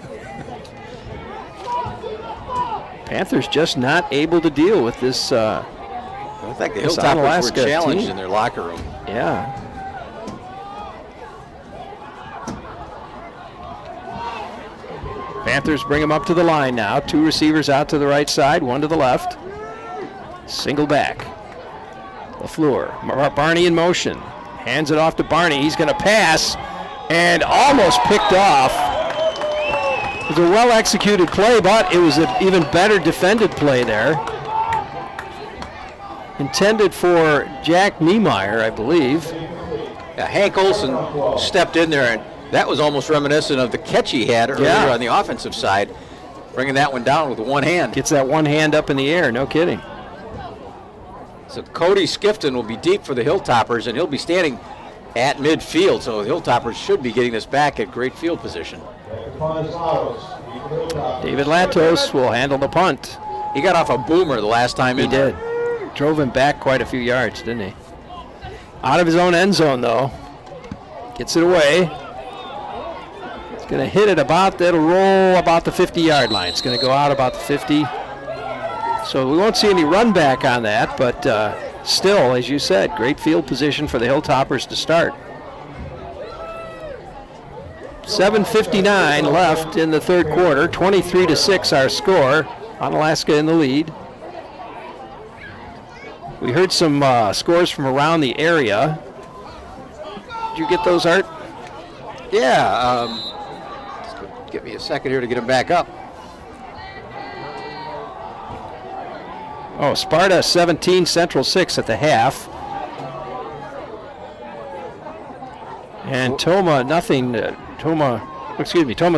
Panthers just not able to deal with this. I think the Hilltoppers were challenged in their locker room. Yeah. Panthers bring him up to the line now. 2 receivers out to the right side, 1 to the left. Single back. LaFleur. Barney in motion. Hands it off to Barney. He's going to pass and almost picked off. It was a well-executed play, but it was an even better defended play there. Intended for Jack Niemeyer, I believe. Hank Olson stepped in there, and that was almost reminiscent of the catch he had earlier on the offensive side, bringing that one down with one hand. Gets that one hand up in the air, no kidding. So Cody Skifton will be deep for the Hilltoppers, and he'll be standing at midfield, so the Hilltoppers should be getting this back at great field position. David Latos will handle the punt. He got off a boomer the last time he did. Drove him back quite a few yards, didn't he? Out of his own end zone, though. Gets it away. It's going to hit it it'll roll about the 50-yard line. It's going to go out about the 50. So we won't see any run back on that, but still, as you said, great field position for the Hilltoppers to start. 7:59 left in the third quarter. 23-6 our score. Onalaska in the lead. We heard some scores from around the area. Did you get those, Art? Yeah. Give me a second here to get them back up. Oh, Sparta 17, Central 6 at the half. And Toma nothing. Toma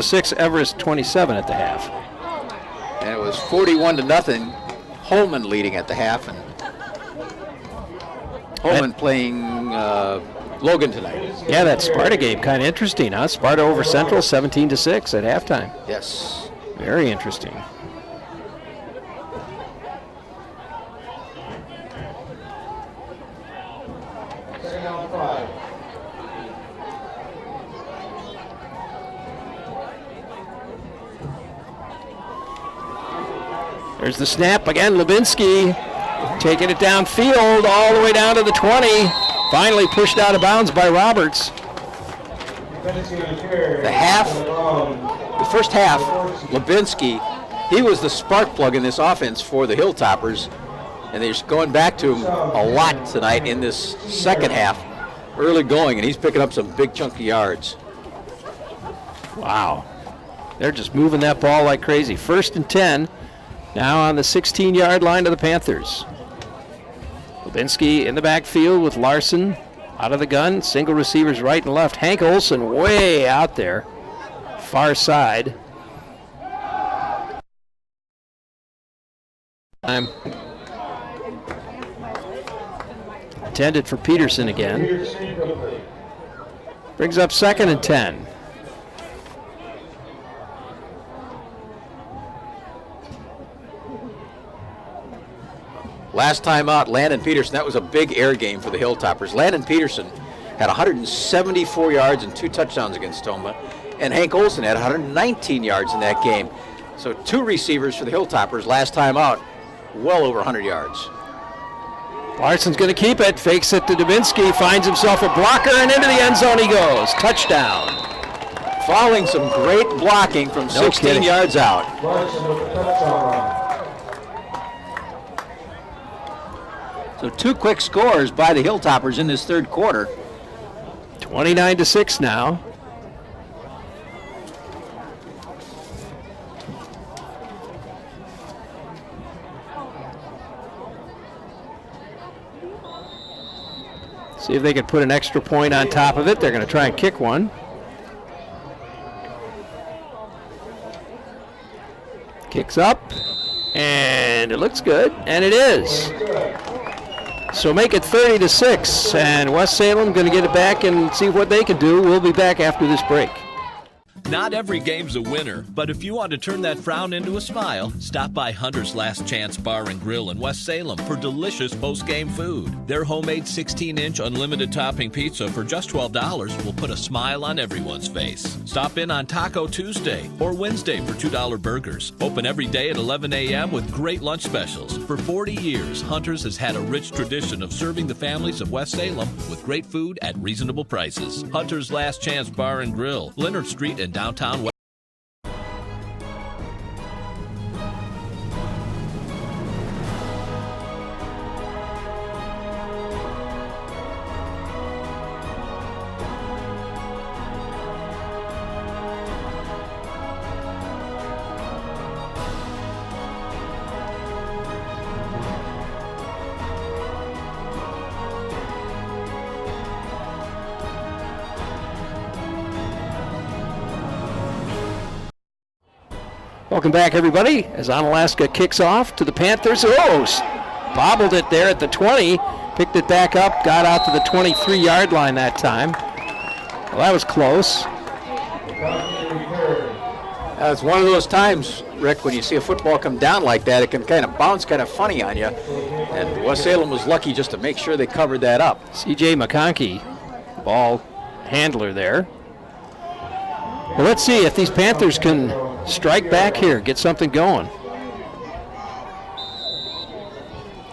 6, Everest 27 at the half. And it was 41-0. Holman leading at the half, and Holman playing Logan tonight. Yeah, that Sparta game kind of interesting, huh? Sparta over Central 17-6 at halftime. Yes. Very interesting. Second down 5. There's the snap again. Lubinsky taking it downfield all the way down to the 20. Finally pushed out of bounds by Roberts. The first half, Lubinsky, he was the spark plug in this offense for the Hilltoppers, and they're going back to him a lot tonight in this second half, early going, and he's picking up some big chunky yards. Wow. They're just moving that ball like crazy. 1st and 10. Now on the 16-yard line of the Panthers. Lubinsky in the backfield with Larson out of the gun. Single receivers right and left. Hank Olson way out there. Far side. Intended for Peterson again. Brings up 2nd and 10. Last time out, Landon Peterson, that was a big air game for the Hilltoppers. Landon Peterson had 174 yards and 2 touchdowns against Toma, and Hank Olson had 119 yards in that game. So 2 receivers for the Hilltoppers last time out, well over 100 yards. Larson's going to keep it, fakes it to Dubinsky, finds himself a blocker, and into the end zone he goes. Touchdown. Following some great blocking from 16 yards out. So 2 quick scores by the Hilltoppers in this third quarter. 29-6 now. See if they can put an extra point on top of it. They're going to try and kick one. Kicks up, and it looks good, and it is. So make it 30-6, and West Salem going to get it back and see what they can do. We'll be back after this break. Not every game's a winner, but if you want to turn that frown into a smile, stop by Hunter's Last Chance Bar and Grill in West Salem for delicious post-game food. Their homemade 16-inch unlimited topping pizza for just $12 will put a smile on everyone's face. Stop in on Taco Tuesday or Wednesday for $2 burgers. Open every day at 11 a.m. with great lunch specials. For 40 years, Hunter's has had a rich tradition of serving the families of West Salem with great food at reasonable prices. Hunter's Last Chance Bar and Grill, Leonard Street in downtown West. Welcome back, everybody, as Onalaska kicks off to the Panthers. Oh, bobbled it there at the 20, picked it back up, got out to the 23-yard line that time. Well, that was close. It's one of those times, Rick, when you see a football come down like that, it can kind of bounce kind of funny on you. And West Salem was lucky just to make sure they covered that up. C.J. McConkey, ball handler there. Well, let's see if these Panthers can strike back here, get something going.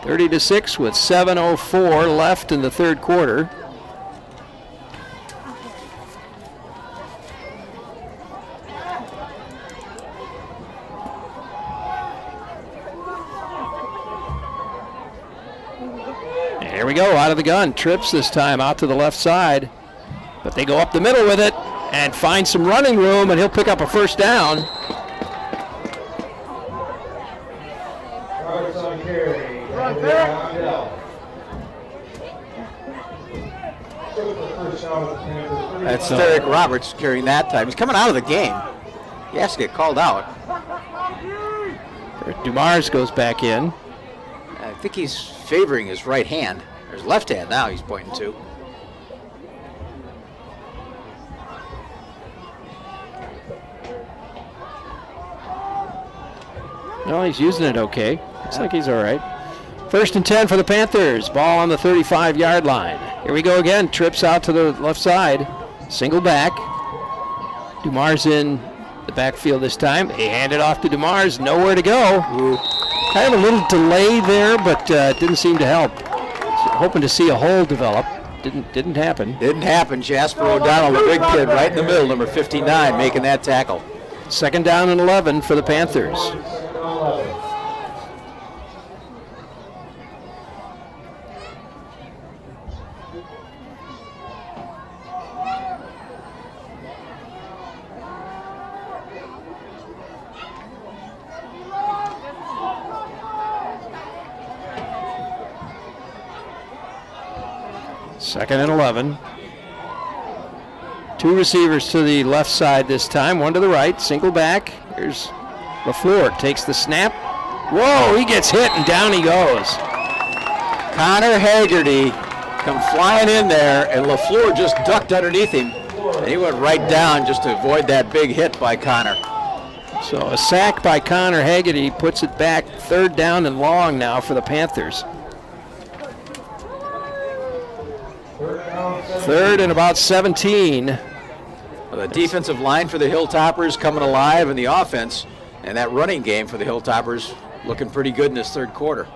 30-6 with 7:04 left in the third quarter. Here we go, out of the gun. Trips this time out to the left side. But they go up the middle with it and find some running room, and he'll pick up a first down. That's Derek Roberts carrying that time. He's coming out of the game. He has to get called out. Dumars goes back in. I think he's favoring his right hand. Or his left hand now he's pointing to. No, he's using it okay. Looks like he's all right. 1st and 10 for the Panthers. Ball on the 35-yard line. Here we go again. Trips out to the left side. Single back. Dumars in the backfield this time. They hand it off to Dumars. Nowhere to go. Ooh. Kind of a little delay there, but didn't seem to help. Hoping to see a hole develop. Didn't happen. Didn't happen. Jasper O'Donnell, the big kid, right in the middle, number 59, making that tackle. 2nd down and 11 for the Panthers. Second and 11. 2 receivers to the left side this time, 1 to the right, single back. Here's LaFleur, takes the snap. Whoa, he gets hit and down he goes. Connor Haggerty come flying in there, and LaFleur just ducked underneath him, and he went right down just to avoid that big hit by Connor. So a sack by Connor Haggerty puts it back 3rd down and long now for the Panthers. 3rd and about 17. Well, the defensive line for the Hilltoppers coming alive, and the offense and that running game for the Hilltoppers looking pretty good in this third quarter.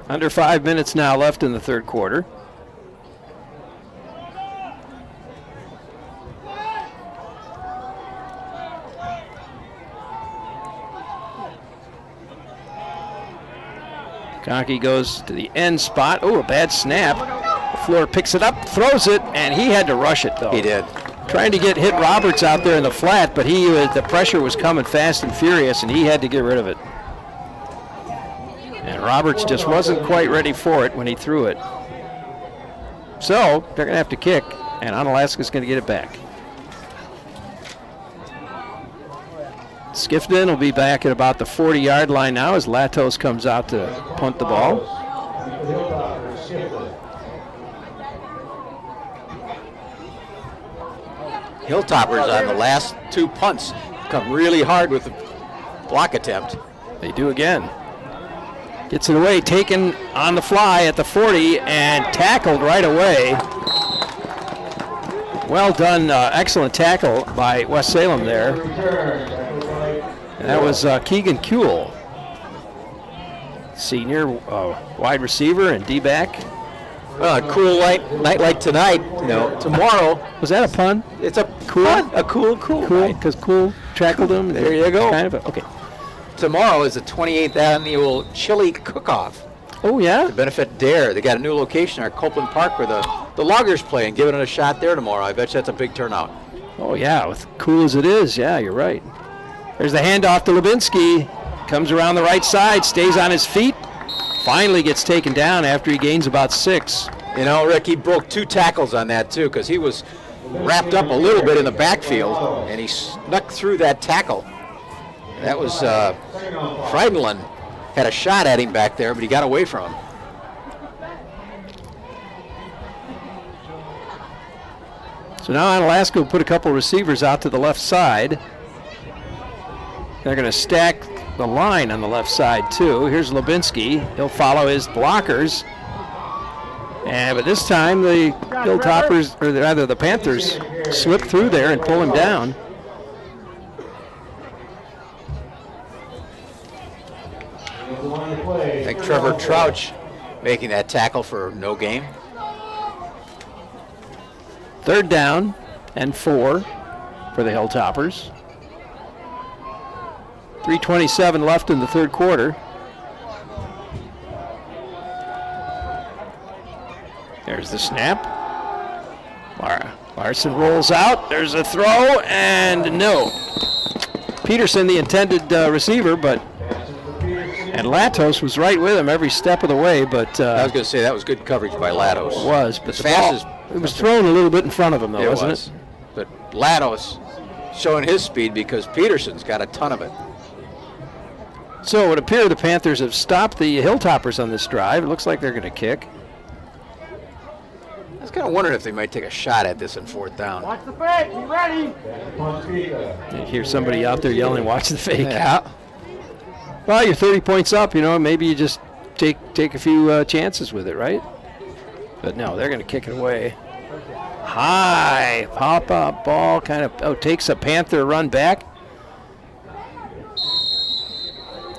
Under 5 minutes now left in the third quarter. Conkey goes to the end spot. Oh, a bad snap. LaFleur picks it up, throws it, and he had to rush it, though. He did. Trying to get hit Roberts out there in the flat, but the pressure was coming fast and furious, and he had to get rid of it. And Roberts just wasn't quite ready for it when he threw it. So they're going to have to kick, and Onalaska's going to get it back. Skifton will be back at about the 40-yard line now as Latos comes out to punt the ball. Hilltoppers on the last 2 punts come really hard with the block attempt. They do again. Gets it away, taken on the fly at the 40 and tackled right away. Well done, excellent tackle by West Salem there. And that was Keegan Kuehl, senior wide receiver and D-back. Cool night like tonight, tomorrow. Was that a pun? It's a pun. A cool. Cool, because Kuehl tackled him. There you go. Okay. Tomorrow is the 28th annual chili cook-off. Oh, yeah? To benefit DARE. They got a new location at Copeland Park where the Loggers play, and giving it a shot there tomorrow. I bet you that's a big turnout. Oh, yeah, with cool as it is. Yeah, you're right. There's the handoff to Lubinsky. Comes around the right side, stays on his feet. Finally gets taken down after he gains about 6. You know, Rick, he broke 2 tackles on that, too, because he was wrapped up a little bit in the backfield, and he snuck through that tackle. That was Friedland had a shot at him back there, but he got away from him. So now Onalaska will put a couple receivers out to the left side. They're going to stack the line on the left side, too. Here's Lubinsky. He'll follow his blockers. But this time the Hilltoppers, or rather the Panthers, slip through there and pull him down. I think Trevor Trouch making that tackle for no game. 3rd down and 4 for the Hilltoppers. 3:27 left in the 3rd quarter. There's the snap. Larson rolls out. There's a throw, and no. Peterson, the intended receiver, and Latos was right with him every step of the way. But I was going to say that was good coverage by Latos. It was, but it was thrown a little bit in front of him, though, wasn't it? But Latos showing his speed because Peterson's got a ton of it. So it would appear the Panthers have stopped the Hilltoppers on this drive. It looks like they're going to kick. I was kind of wondering if they might take a shot at this in 4th down. Watch the fake. Be ready. You hear somebody out there yelling, "Watch the fake." Yeah. Well, you're 30 points up. You know, maybe you just take a few chances with it, right? But no, they're going to kick it away. High pop-up ball, kind of takes a Panther run back.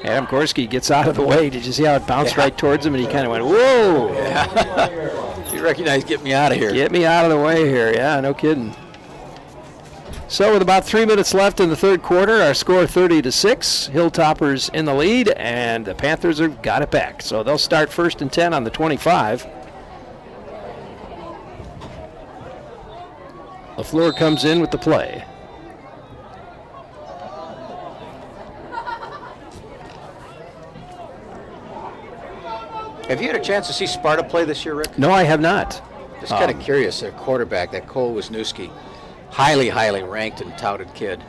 Adam Gorski gets out of the way. Did you see how it bounced right towards him, and he kind of went, "Whoa!" Yeah. You recognize, get me out of here. Get me out of the way here. Yeah, no kidding. So with about 3 minutes left in the 3rd quarter, our score 30-6. Hilltoppers in the lead, and the Panthers have got it back. So they'll start 1st and 10 on the 25. LaFleur comes in with the play. Have you had a chance to see Sparta play this year, Rick? No, I have not. Just kind of curious. Their quarterback, that Cole Wisniewski, highly ranked and touted kid.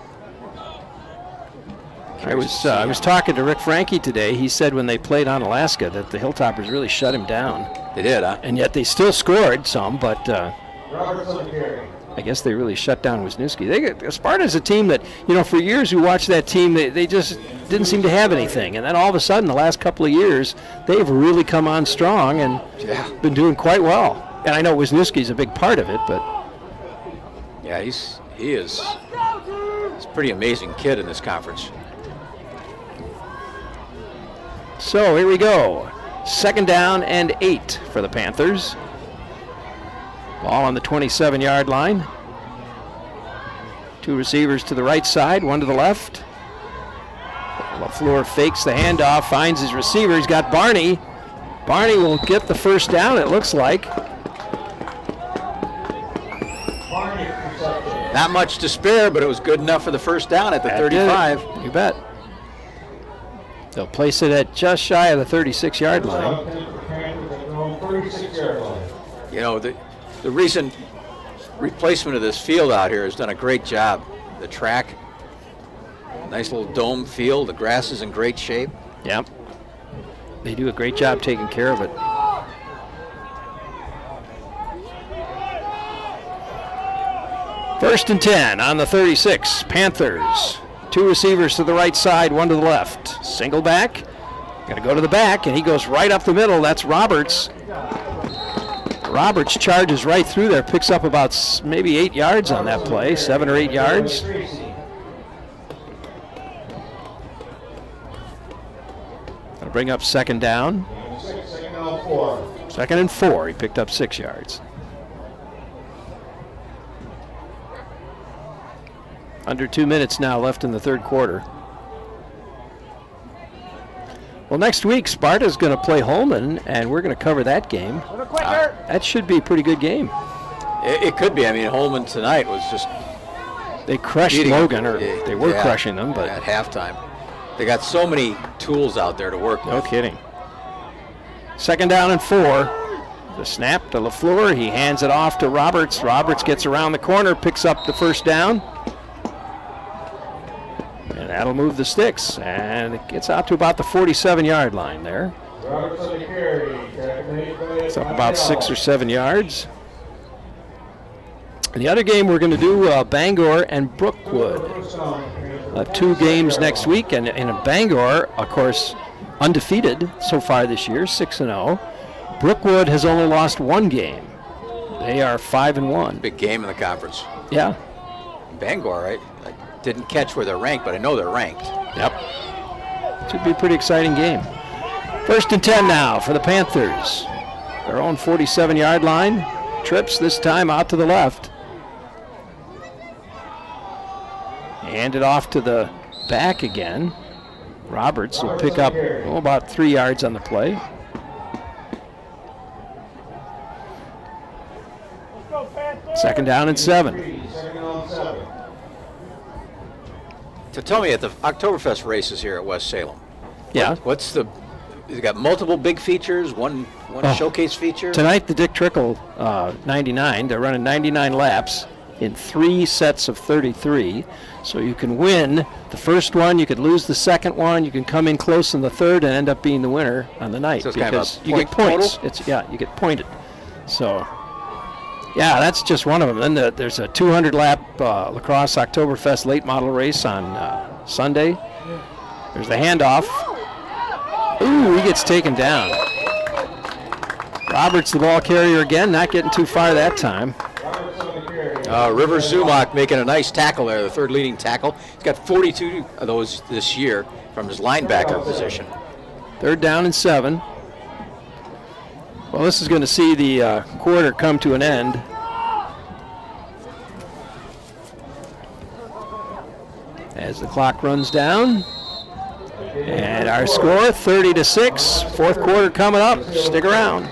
I was talking to Rick Franke today. He said when they played Onalaska that the Hilltoppers really shut him down. They did, huh? And yet they still scored some, but I guess they really shut down Wisniewski. Sparta's a team that, you know, for years we watched that team, they just didn't seem to have anything. And then all of a sudden, the last couple of years, they've really come on strong and been doing quite well. And I know Wisniewski's a big part of it, but... Yeah, he's a pretty amazing kid in this conference. So here we go. 2nd down and 8 for the Panthers. Ball on the 27-yard line. 2 receivers to the right side, 1 to the left. LaFleur fakes the handoff, finds his receiver. He's got Barney. Barney will get the 1st down, it looks like. Not much to spare, but it was good enough for the 1st down at the 35. You bet. They'll place it at just shy of the 36-yard line. You know, the recent replacement of this field out here has done a great job. The track, nice little dome field. The grass is in great shape. Yep. They do a great job taking care of it. First and 10 on the 36. Panthers. 2 receivers to the right side, 1 to the left. Single back. Got to go to the back, and he goes right up the middle. That's Roberts. Roberts charges right through there, picks up about maybe 8 yards on that play, 7 or 8 yards. That'll bring up 2nd down. 2nd and 4. He picked up 6 yards. Under 2 minutes now left in the 3rd quarter. Well, next week, Sparta's going to play Holman, and we're going to cover that game. That should be a pretty good game. It could be. I mean, Holman tonight was just... They crushed Logan, or they were crushing them, but... At halftime. They got so many tools out there to work with. No kidding. 2nd down and 4. The snap to LaFleur. He hands it off to Roberts. Roberts gets around the corner, picks up the first down. And that'll move the sticks. And it gets out to about the 47-yard line there. It's up about 6 or 7 yards. And the other game we're going to do, Bangor and Brookwood. 2 games next week. And in Bangor, of course, undefeated so far this year, 6-0. Brookwood has only lost 1 game. They are 5-1. Big game in the conference. Yeah. Bangor, right? I didn't catch where they're ranked, but I know they're ranked. Yep. Should be a pretty exciting game. 1st and 10 now for the Panthers. Their own 47-yard line. Trips this time out to the left. Hand it off to the back again. Roberts will pick up about 3 yards on the play. Second down and 7. So tell me, at the Oktoberfest races here at West Salem, yeah, what's the? You got multiple big features, one showcase feature. Tonight, the Dick Trickle 99. They're running 99 laps in 3 sets of 33. So you can win the first one, you could lose the second one, you can come in close in the third and end up being the winner on the night, so it's because kind of you get points. You get pointed. So. Yeah, that's just one of them. Then there's a 200-lap lacrosse Oktoberfest late model race on Sunday. There's the handoff. Ooh, he gets taken down. Roberts, the ball carrier again, not getting too far that time. River Zumach making a nice tackle there, the 3rd leading tackle. He's got 42 of those this year from his linebacker position. 3rd down and 7. Well, this is going to see the quarter come to an end. As the clock runs down. And our score, 30-6. 4th quarter coming up. Stick around.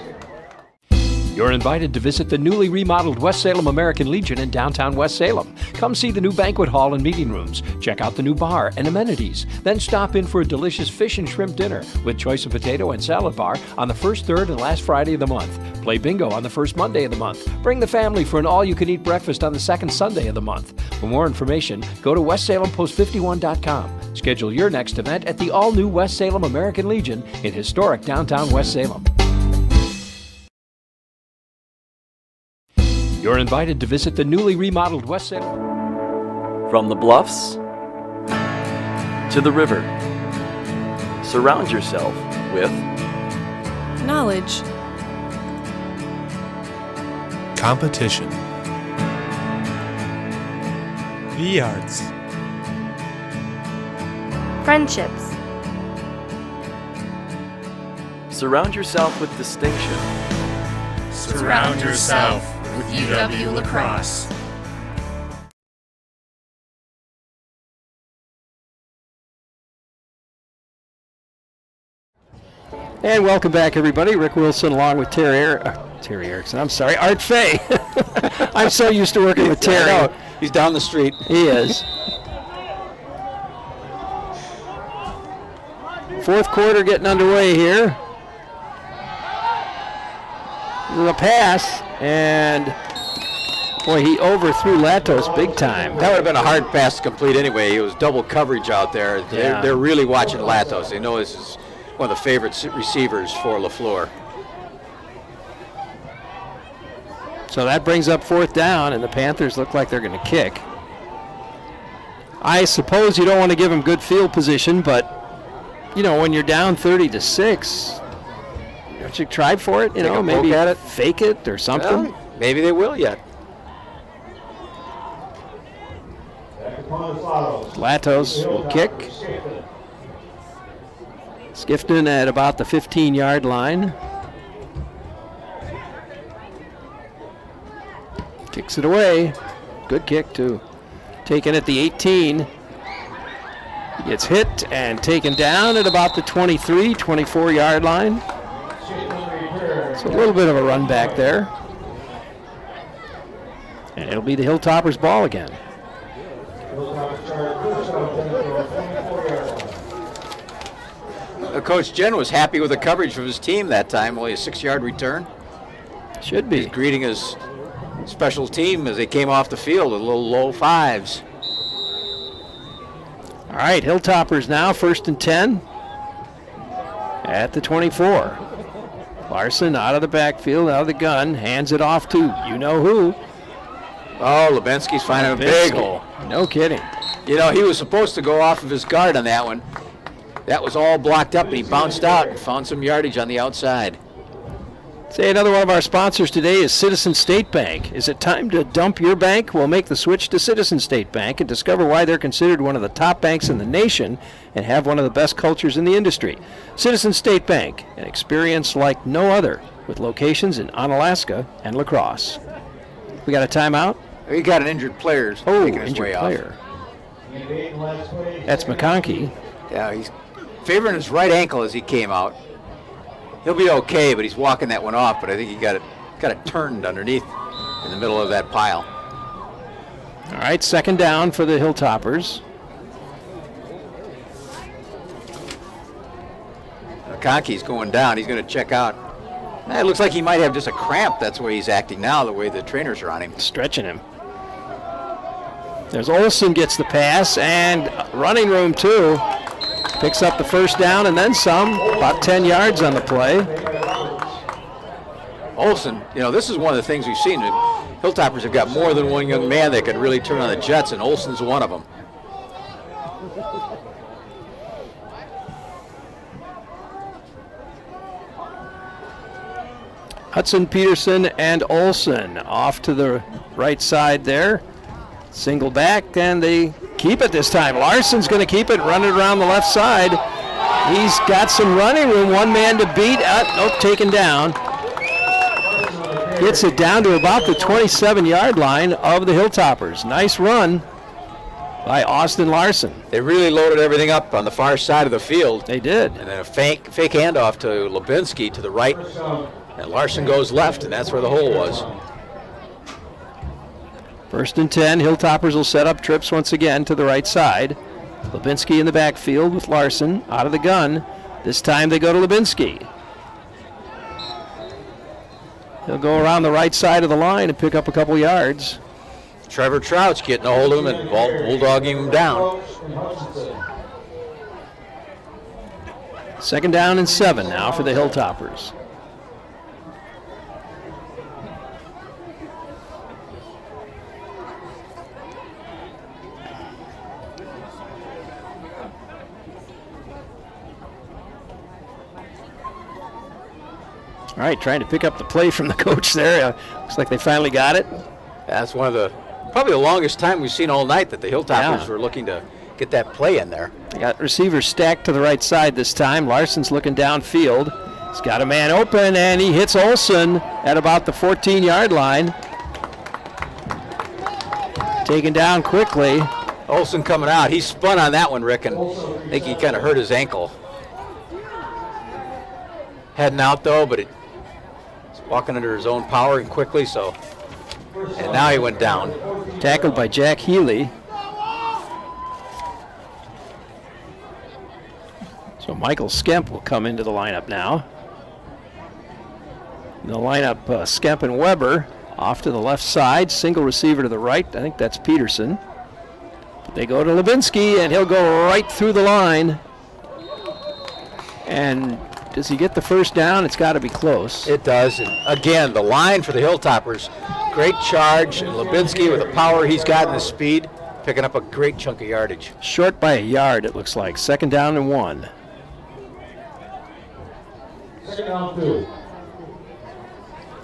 You're invited to visit the newly remodeled West Salem American Legion in downtown West Salem. Come see the new banquet hall and meeting rooms. Check out the new bar and amenities. Then stop in for a delicious fish and shrimp dinner with choice of potato and salad bar on the 1st, 3rd, and last Friday of the month. Play bingo on the 1st Monday of the month. Bring the family for an all-you-can-eat breakfast on the 2nd Sunday of the month. For more information, go to westsalempost51.com. Schedule your next event at the all-new West Salem American Legion in historic downtown West Salem. You're invited to visit the newly remodeled West Salem. From the bluffs to the river, surround yourself with knowledge, competition, the arts, friendships. Surround yourself with distinction. Surround yourself with UW Lacrosse. And welcome back, everybody. Rick Wilson along with Terry Erickson. I'm sorry, Art Fay. I'm so used to working with Terry. I know. He's down the street. He is. 4th quarter getting underway here. The pass, and boy, he overthrew Latos big time. That would have been a hard pass to complete anyway. It was double coverage out there. They're really watching Latos. They know this is one of the favorite receivers for LaFleur. So that brings up 4th down, and the Panthers look like they're going to kick. I suppose you don't want to give them good field position, but you know, when you're down 30-6, don't you try for it? You know, maybe at it, fake it or something. Well, maybe they will yet. Latos will kick. Skifton at about the 15-yard line. Kicks it away. Good kick, too. Taken at the 18. He gets hit and taken down at about the 23, 24-yard line. So a little bit of a run back there. And it'll be the Hilltoppers' ball again. Coach Jen was happy with the coverage of his team that time, only a 6-yard return. Should be. He's greeting his special team as they came off the field with little low fives. All right, Hilltoppers now, 1st and 10 at the 24. Larson out of the backfield, out of the gun, hands it off to you-know-who. Oh, Lubinsky's finding a big hole. No kidding. You know, he was supposed to go off of his guard on that one. That was all blocked up, and he bounced out and found some yardage on the outside. Say, another one of our sponsors today is Citizen State Bank. Is it time to dump your bank? Well, make the switch to Citizen State Bank and discover why they're considered one of the top banks in the nation and have one of the best cultures in the industry. Citizen State Bank, an experience like no other, with locations in Onalaska and La Crosse. We got a timeout? We got an injured player making his way player. That's McConkey. Yeah, he's favoring his right ankle as he came out. He'll be okay, but he's walking that one off. But I think he got it turned underneath in the middle of that pile. All right, 2nd down for the Hilltoppers. McConkey's going down. He's going to check out. It looks like he might have just a cramp. That's the way he's acting now, the way the trainers are on him. Stretching him. There's Olson gets the pass, and running room too. Picks up the 1st down and then some, about 10 yards on the play. Olson, you know, this is one of the things we've seen. Hilltoppers have got more than one young man that could really turn on the Jets, and Olson's one of them. Hudson, Peterson, and Olson off to the right side there. Single back, and they keep it this time. Larson's going to keep it, run it around the left side. He's got some running room, one man to beat. Nope, taken down. Gets it down to about the 27-yard line of the Hilltoppers. Nice run by Austin Larson. They really loaded everything up on the far side of the field. They did. And then a fake handoff to Lubinsky to the right. And Larson goes left, and that's where the hole was. 1st and 10, Hilltoppers will set up trips once again to the right side. Lubinsky in the backfield with Larson out of the gun. This time they go to Lubinsky. He'll go around the right side of the line and pick up a couple yards. Trevor Trout's getting a hold of him and bulldogging him down. 2nd down and 7 now for the Hilltoppers. All right, trying to pick up the play from the coach there. Looks like they finally got it. That's one of the, probably the longest time we've seen all night that the Hilltoppers were looking to get that play in there. They got receivers stacked to the right side this time. Larson's looking downfield. He's got a man open, and he hits Olson at about the 14-yard line. Taken down quickly. Olson coming out. He spun on that one, Rick, and I think he kind of hurt his ankle. Heading out, though, but he's walking under his own power and quickly, so. And now he went down. Tackled by Jack Healy. So Michael Skemp will come into the lineup now. In the lineup, Skemp and Weber off to the left side. Single receiver to the right. I think that's Peterson. They go to Lubinsky, and he'll go right through the line. And does he get the 1st down? It's got to be close. It does. And again, the line for the Hilltoppers, great charge. And Lubinsky, with the power he's got and the speed, picking up a great chunk of yardage. Short by a yard, it looks like. 2nd down and 1. 2nd down, 2.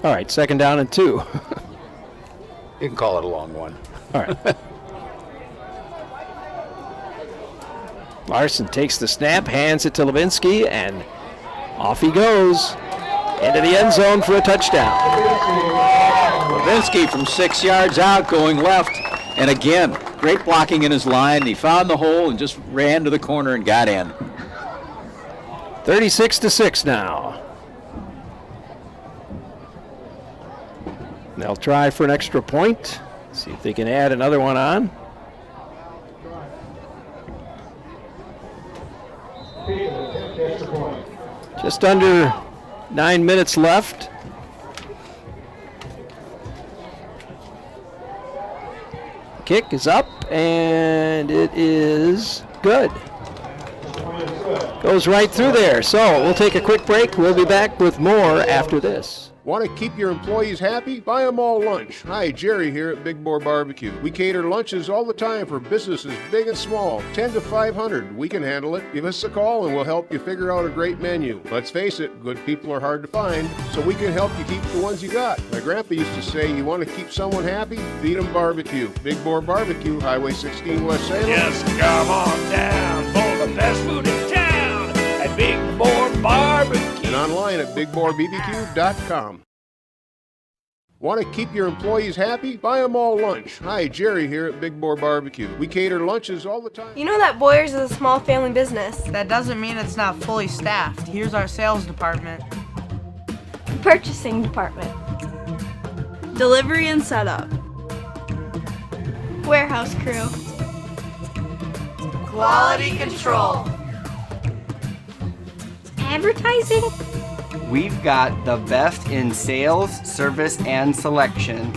All right, 2nd down and 2. You can call it a long one. All right. Larson takes the snap, hands it to Lubinsky, and off he goes into the end zone for a touchdown. Lubinsky from 6 yards out going left. And again, great blocking in his line. He found the hole and just ran to the corner and got in. 36-6 now. They'll try for an extra point. See if they can add another one on. Just under 9 minutes left. kick is up, and it is good. Goes right through there. So we'll take a quick break. We'll be back with more after this. Want to keep your employees happy? Buy them all lunch. Hi, Jerry here at Big Boar Barbecue. We cater lunches all the time for businesses big and small, 10 to 500. We can handle it. Give us a call and we'll help you figure out a great menu. Let's face it, good people are hard to find, so we can help you keep the ones you got. My grandpa used to say, you want to keep someone happy? Feed them barbecue. Big Boar Barbecue, Highway 16 West Salem. Just come on down for the best food in town at Big Boar Barbecue. And online at BigBoarBBQ.com. Want to keep your employees happy? Buy them all lunch. Hi, Jerry here at Big Boar Barbecue. We cater lunches all the time. You know that Boyer's is a small family business. That doesn't mean it's not fully staffed. Here's our sales department. Purchasing department. Delivery and setup. Warehouse crew. Quality control. Advertising. We've got the best in sales, service, and selection.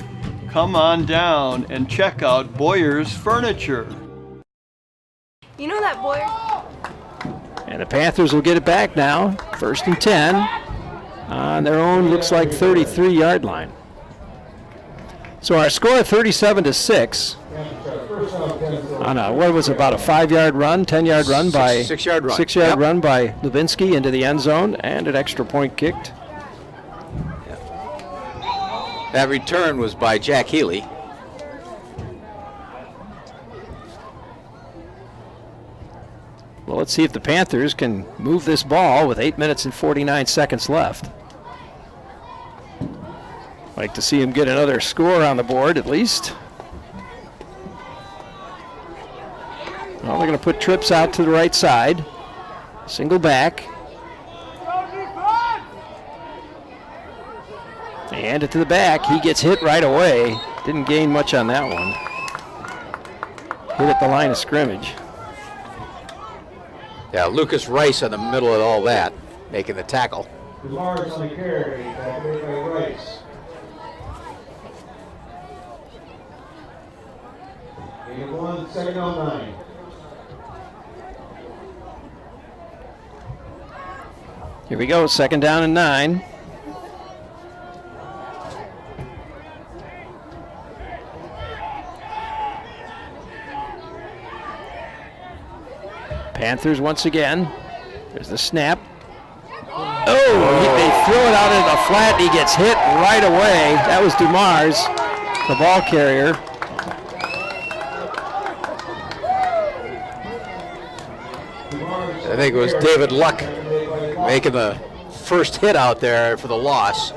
Come on down and check out Boyer's Furniture. You know that Boyer? And the Panthers will get it back now. 1st and 10 on their own, looks like 33-yard line. So our score 37-6 on a, what was it, about a 5-yard run, 10-yard run by 6-yard run. 6-yard run by Levinsky into the end zone, and an extra point kicked. That return was by Jack Healy. Well, let's see if the Panthers can move this ball with 8 minutes and 49 seconds left. Like to see him get another score on the board at least. Well, they're going to put trips out to the right side. Single back. And it to the back. He gets hit right away. Didn't gain much on that one. Hit at the line of scrimmage. Yeah, Lucas Rice in the middle of all that, making the tackle. Large on the carry, made by Rice. Game 1, 2nd and 9. Here we go, 2nd down and 9. Panthers once again. There's the snap. Oh, they throw it out into the flat. He gets hit right away. That was Dumars, the ball carrier. I think it was David Luck making the first hit out there for the loss.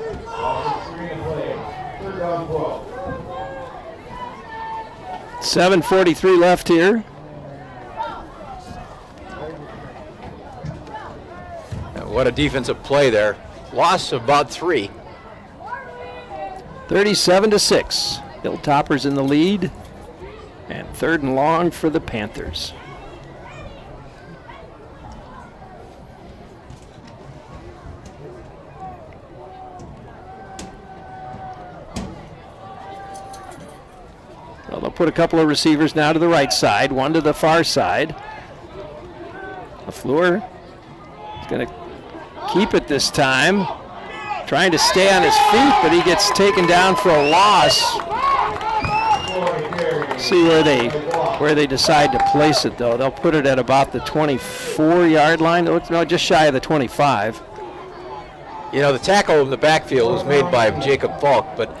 7:43 left here. What a defensive play there. Loss of about 3. 37-6. Hilltoppers in the lead. And 3rd and long for the Panthers. Well, they'll put a couple of receivers now to the right side, one to the far side. LaFleur is going to keep it this time. Trying to stay on his feet, but he gets taken down for a loss. See where they decide to place it, though. They'll put it at about the 24-yard line. No, just shy of the 25. You know, the tackle in the backfield was made by Jacob Falk, but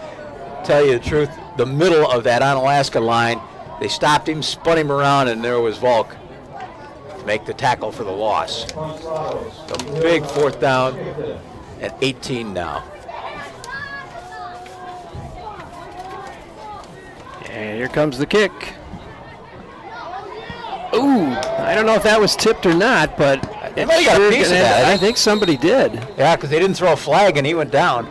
tell you the truth, the middle of that Onalaska line, they stopped him, spun him around, and there was Volk to make the tackle for the loss. So big 4th down at 18 now. And here comes the kick. Ooh, I don't know if that was tipped or not, but Somebody got a piece of that. I think somebody did. Yeah, because they didn't throw a flag and he went down.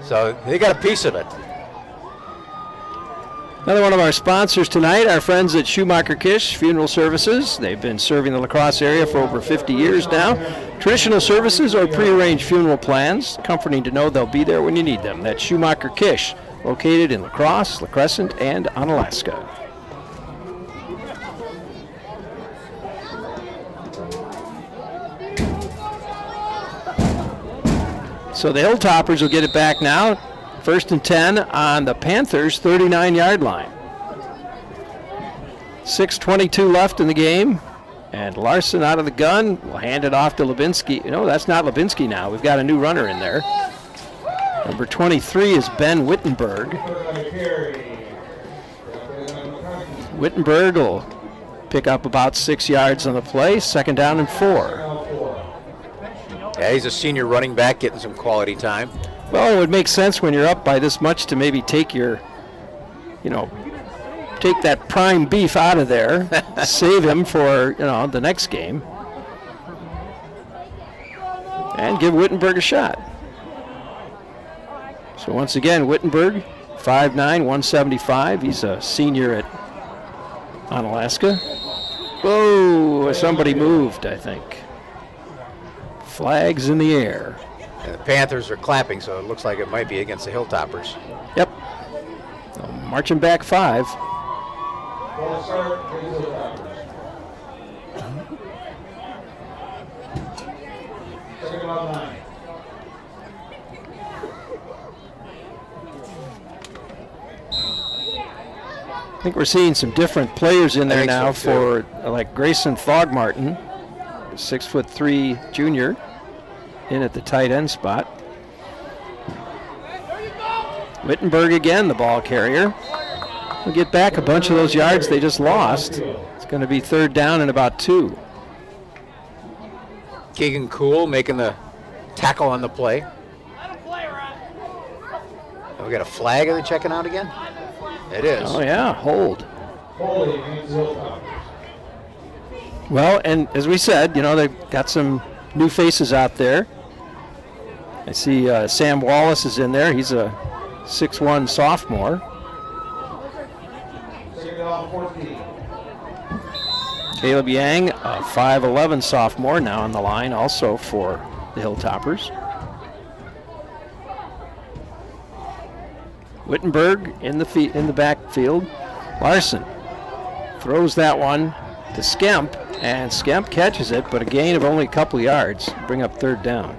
So they got a piece of it. Another one of our sponsors tonight, our friends at Schumacher Kish Funeral Services. They've been serving the La Crosse area for over 50 years now. Traditional services or prearranged funeral plans. Comforting to know they'll be there when you need them. That's Schumacher Kish, located in La Crosse, La Crescent, and Onalaska. So the Hilltoppers will get it back now. 1st and 10 on the Panthers' 39-yard line. 6:22 left in the game. And Larson out of the gun will hand it off to Levinsky. No, that's not Levinsky now. We've got a new runner in there. Number 23 is Ben Wittenberg. Wittenberg will pick up about 6 yards on the play. 2nd down and 4. Yeah, he's a senior running back getting some quality time. Well, it would make sense when you're up by this much to maybe take your, take that prime beef out of there, save him for, the next game, and give Wittenberg a shot. So once again, Wittenberg, 5'9", 175. He's a senior at Onalaska. Whoa, somebody moved, I think. Flags in the air. And the Panthers are clapping, so it looks like it might be against the Hilltoppers. Yep. So marching back 5. I think we're seeing some different players in there now for like Grayson Thogmartin, 6'3" junior, in at the tight end spot. Wittenberg again, the ball carrier. We'll get back a bunch of those yards they just lost. It's going to be 3rd down and about 2. Keegan Cool making the tackle on the play. We got a flag. Are they checking out again? It is. Oh, yeah, hold. Well, and as we said, they've got some new faces out there. I see Sam Wallace is in there. He's a 6'1" sophomore. Caleb Yang, a 5'11" sophomore, now on the line also for the Hilltoppers. Wittenberg in the backfield. Larson throws that one to Skemp, and Skemp catches it, but a gain of only a couple yards. Bring up 3rd down.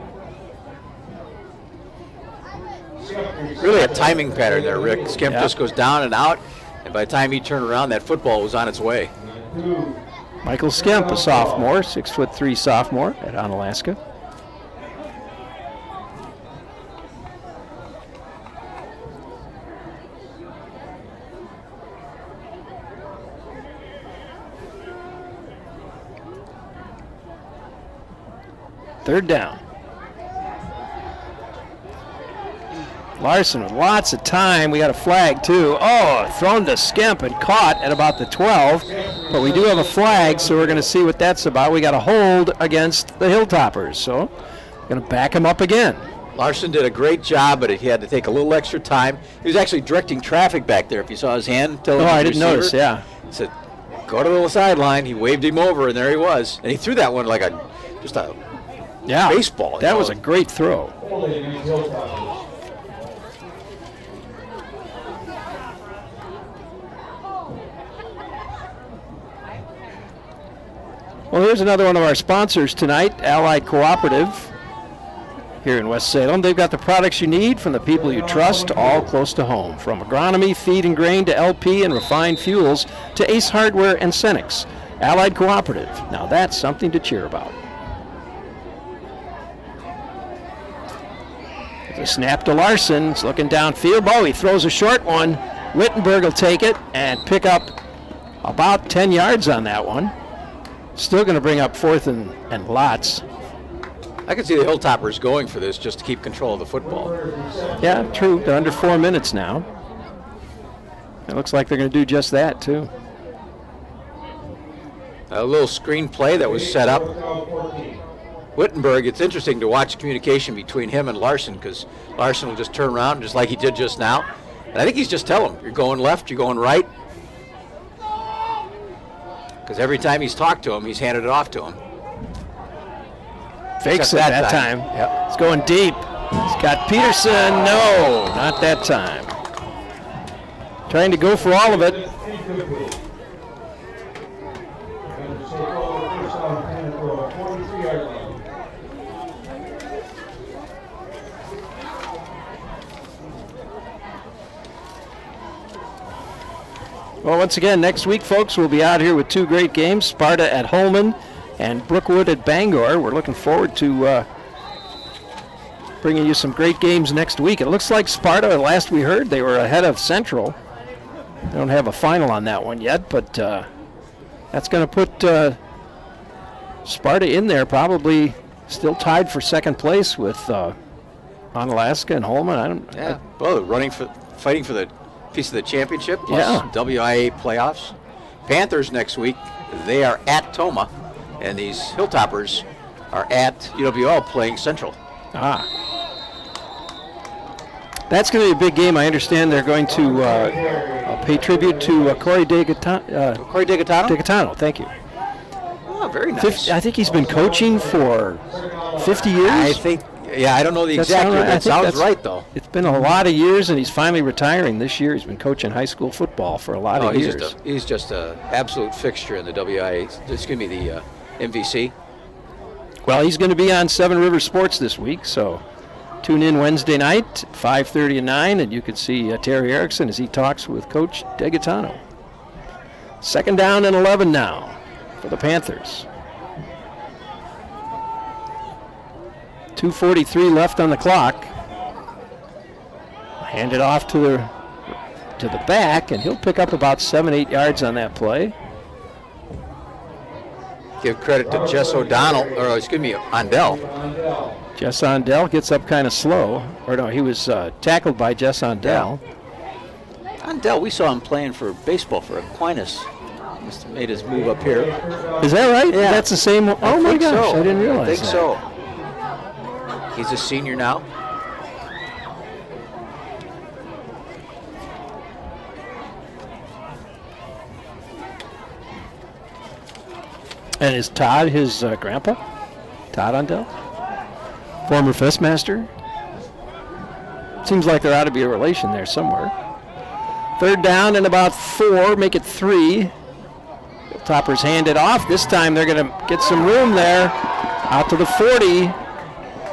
Really a timing pattern there, Rick. Skemp just goes down and out, and by the time he turned around, that football was on its way. Michael Skemp, a sophomore, 6'3" sophomore at Onalaska. Third down. Larson with lots of time. We got a flag too. Oh, thrown to Skemp and caught at about the 12. But we do have a flag, so we're going to see what that's about. We got a hold against the Hilltoppers, so going to back him up again. Larson did a great job, but he had to take a little extra time. He was actually directing traffic back there. If you saw his hand, I didn't notice. Yeah. He said, "Go to the sideline." He waved him over, and there he was. And he threw that one like just a baseball. That was a great throw. Well, here's another one of our sponsors tonight, Allied Cooperative here in West Salem. They've got the products you need from the people you trust, all close to home. From agronomy, feed and grain, to LP and refined fuels, to Ace Hardware and Cenex. Allied Cooperative. Now that's something to cheer about. The snap to Larson. He's looking downfield. Oh, he throws a short one. Wittenberg will take it and pick up about 10 yards on that one. Still going to bring up 4th and lots. I can see the Hilltoppers going for this just to keep control of the football. Yeah, true. They're under 4 minutes now. It looks like they're going to do just that, too. A little screen play that was set up. Wittenberg, it's interesting to watch communication between him and Larson, because Larson will just turn around just like he did just now. And I think he's just telling him, you're going left, you're going right. Because every time he's talked to him, he's handed it off to him. Fakes it that time. Yep. It's going deep. It's got Peterson. No, not that time. trying to go for all of it. Well, once again, next week, folks, we'll be out here with two great games, Sparta at Holman and Brookwood at Bangor. We're looking forward to bringing you some great games next week. It looks like Sparta, last we heard, they were ahead of Central. They don't have a final on that one yet, but that's going to put Sparta in there, probably still tied for second place with Onalaska and Holman. Fighting for the piece of the championship plus Yeah. WIA playoffs. Panthers next week, they are at Toma, and these Hilltoppers are at UWL playing Central. That's going to be a big game. I understand they're going to pay tribute to Corey DeGaetano. Corey DeGaetano? DeGaetano, thank you. Oh, very nice. I think he's been coaching for 50 years. I think, I don't know the exact year. That sounds right, though. It's been a lot of years, and he's finally retiring this year. He's been coaching high school football for a lot of years. He's just an absolute fixture in the WIA, the MVC. Well, he's going to be on Seven Rivers Sports this week, so tune in Wednesday night, 5:30 and 9, and you can see Terry Erickson as he talks with Coach DeGaetano. 2nd down and 11 now for the Panthers. 2:43 left on the clock. Hand it off to the back, and he'll pick up about 7-8 yards on that play. Give credit to Jess Ondell. Jess Ondell gets up kind of slow. Or no, he was tackled by Jess Ondell. Ondell, we saw him playing for baseball for Aquinas. Just made his move up here. Is that right? Yeah. That's the same one? Oh my gosh, I didn't realize I think that. so. He's a senior now. And is Todd his grandpa? Todd Ondell? Former Fistmaster? Seems like there ought to be a relation there somewhere. 3rd down and about 4, make it 3. Toppers hand it off. This time they're going to get some room there. Out to the 40.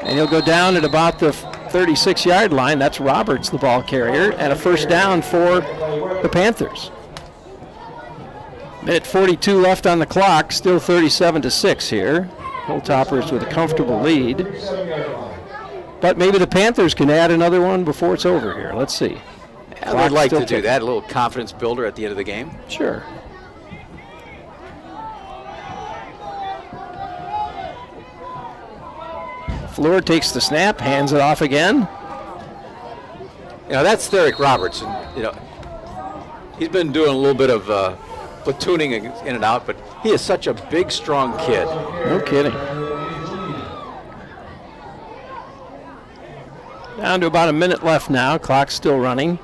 And he'll go down at about the 36-yard line. That's Roberts, the ball carrier. And a 1st down for the Panthers. Minute 42 left on the clock. Still 37-6 here. Hilltoppers with a comfortable lead. But maybe the Panthers can add another one before it's over here. Let's see. Yeah, they'd like to do that. A little confidence builder at the end of the game. Sure. Fleur takes the snap, hands it off again. That's Therick Roberts. He's been doing a little bit of platooning in and out, but he is such a big, strong kid. No kidding. Down to about a minute left now. Clock's still running.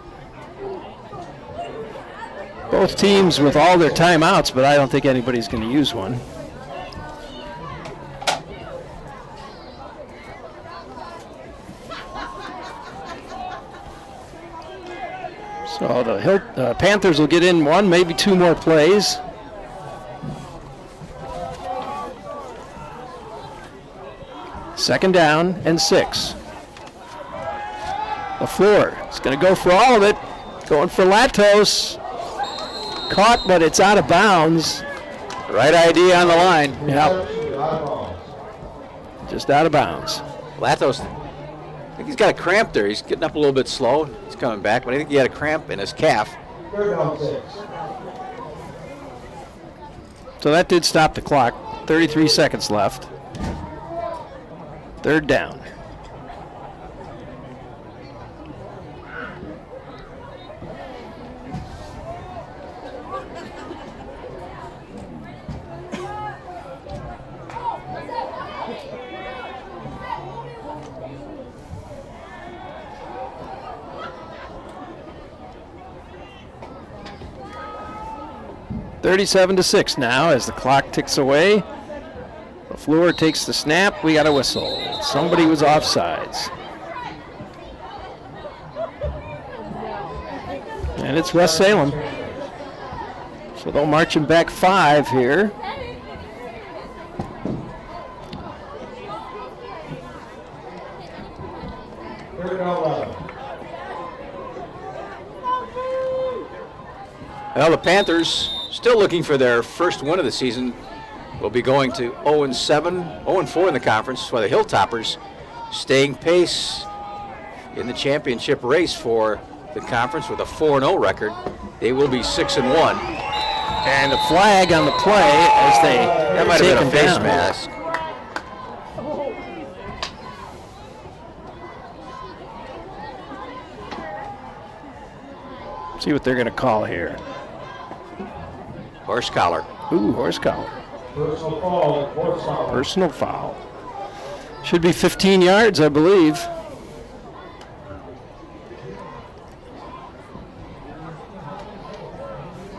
Both teams with all their timeouts, but I don't think anybody's going to use one. So the Panthers will get in one, maybe 2 more plays. Second down and 6. LaFleur is going to go for all of it. Going for Latos. Caught, but it's out of bounds. Right ID on the line. Yep. Just out of bounds. Latos, I think he's got a cramp there. He's getting up a little bit slow. He's coming back, but I think he had a cramp in his calf. So that did stop the clock. 33 seconds left. 3rd down. (37-6) now as the clock ticks away. LaFleur takes the snap. We got a whistle. Somebody was offsides. And it's West Salem. So they'll march him back 5 here. Well, the Panthers still looking for their first win of the season. Will be going to 0-7, 0-4 in the conference, while the Hilltoppers staying pace in the championship race for the conference with a 4-0 record. They will be 6-1. And a flag on the play as they that might have been a face down. mask. See what they're going to call here. Horse collar. Ooh, horse collar. Personal foul. Horse collar. Personal foul. Should be 15 yards, I believe.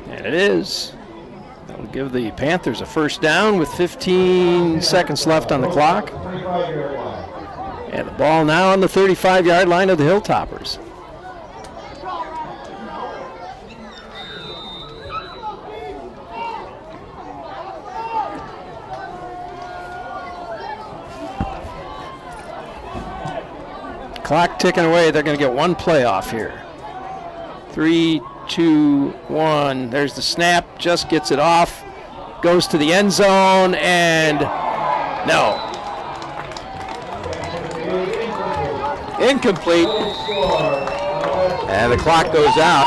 And it is. That'll give the Panthers a first down with 15 seconds left on the clock. And the ball now on the 35-yard line of the Hilltoppers. Clock ticking away. They're going to get one play off here. 3, 2, 1. There's the snap. Just gets it off. Goes to the end zone and no. Incomplete. And the clock goes out.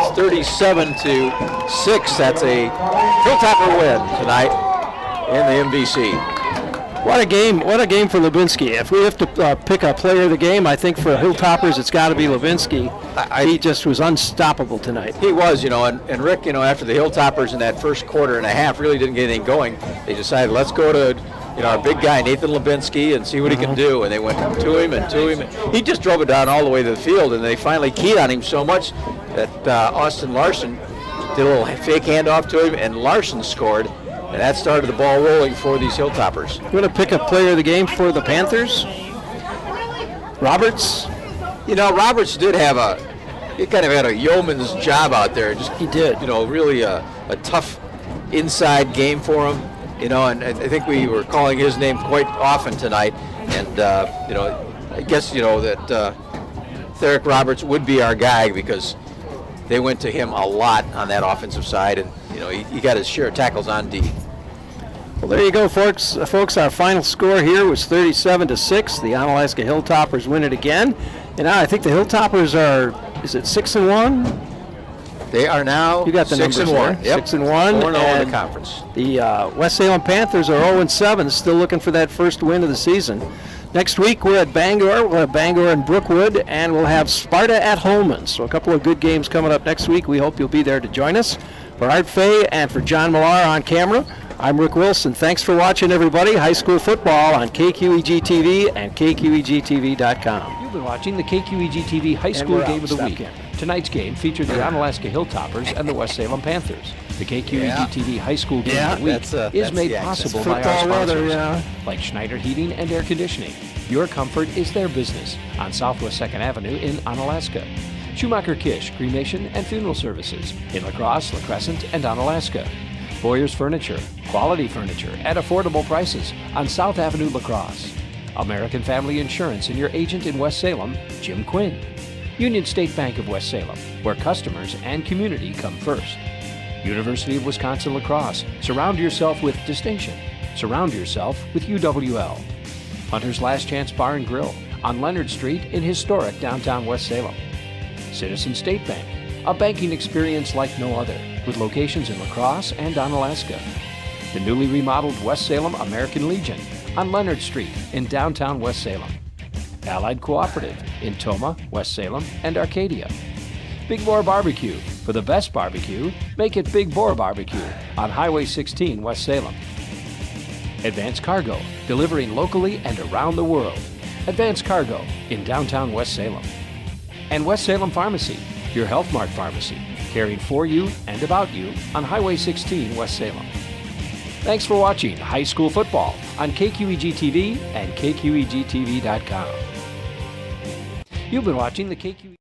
It's 37-6. That's a Hilltopper win tonight in the MVC. What a game for Lubinsky. If we have to pick a player of the game, I think for Hilltoppers it's got to be Lubinsky. He just was unstoppable tonight. He was, and Rick, after the Hilltoppers in that first quarter and a half really didn't get anything going, they decided let's go to our big guy Nathan Lubinsky and see what he can do, and they went to him. He just drove it down all the way to the field, and they finally keyed on him so much that Austin Larson did a little fake handoff to him, and Larson scored. And that started the ball rolling for these Hilltoppers. You want to pick a player of the game for the Panthers? Roberts? Roberts he kind of had a yeoman's job out there. He did. Really a tough inside game for him. And I think we were calling his name quite often tonight. And, I guess, that Therick Roberts would be our guy because they went to him a lot on that offensive side. And, he got his share of tackles on D. Well, there you go, folks. Our final score here was 37-6. The Onalaska Hilltoppers win it again. And now I think the Hilltoppers is it 6-1? They are now you got the 6-1. Yep. 6-1. 4-0 in the conference. The West Salem Panthers are 0-7, still looking for that first win of the season. Next week we're at Bangor. We'll have Bangor and Brookwood, and we'll have Sparta at Holman. So a couple of good games coming up next week. We hope you'll be there to join us. For Art Fay and for John Millar on camera, I'm Rick Wilson. Thanks for watching, everybody. High school football on KQEG TV and KQEGTV.com. You've been watching the KQEG TV High School Game of the Week. Tonight's game featured the Onalaska Hilltoppers and the West Salem Panthers. The KQEG TV High School Game of the Week is made possible by our sponsors, like Schneider Heating and Air Conditioning. Your comfort is their business on Southwest 2nd Avenue in Onalaska. Schumacher Kish Cremation and Funeral Services in La Crosse, La Crescent, and Onalaska. Boyer's Furniture, quality furniture at affordable prices on South Avenue, La Crosse. American Family Insurance and your agent in West Salem, Jim Quinn. Union State Bank of West Salem, where customers and community come first. University of Wisconsin La Crosse, surround yourself with distinction. Surround yourself with UWL. Hunter's Last Chance Bar and Grill on Leonard Street in historic downtown West Salem. Citizen State Bank, a banking experience like no other, with locations in La Crosse and Onalaska. The newly remodeled West Salem American Legion on Leonard Street in downtown West Salem. Allied Cooperative in Toma, West Salem, and Arcadia. Big Boar Barbecue, for the best barbecue, make it Big Boar Barbecue on Highway 16, West Salem. Advance Cargo, delivering locally and around the world. Advance Cargo in downtown West Salem. And West Salem Pharmacy, your Health Mart pharmacy, caring for you and about you on Highway 16, West Salem. Thanks for watching High School Football on KQEG TV and KQEGTV.com. You've been watching the KQEG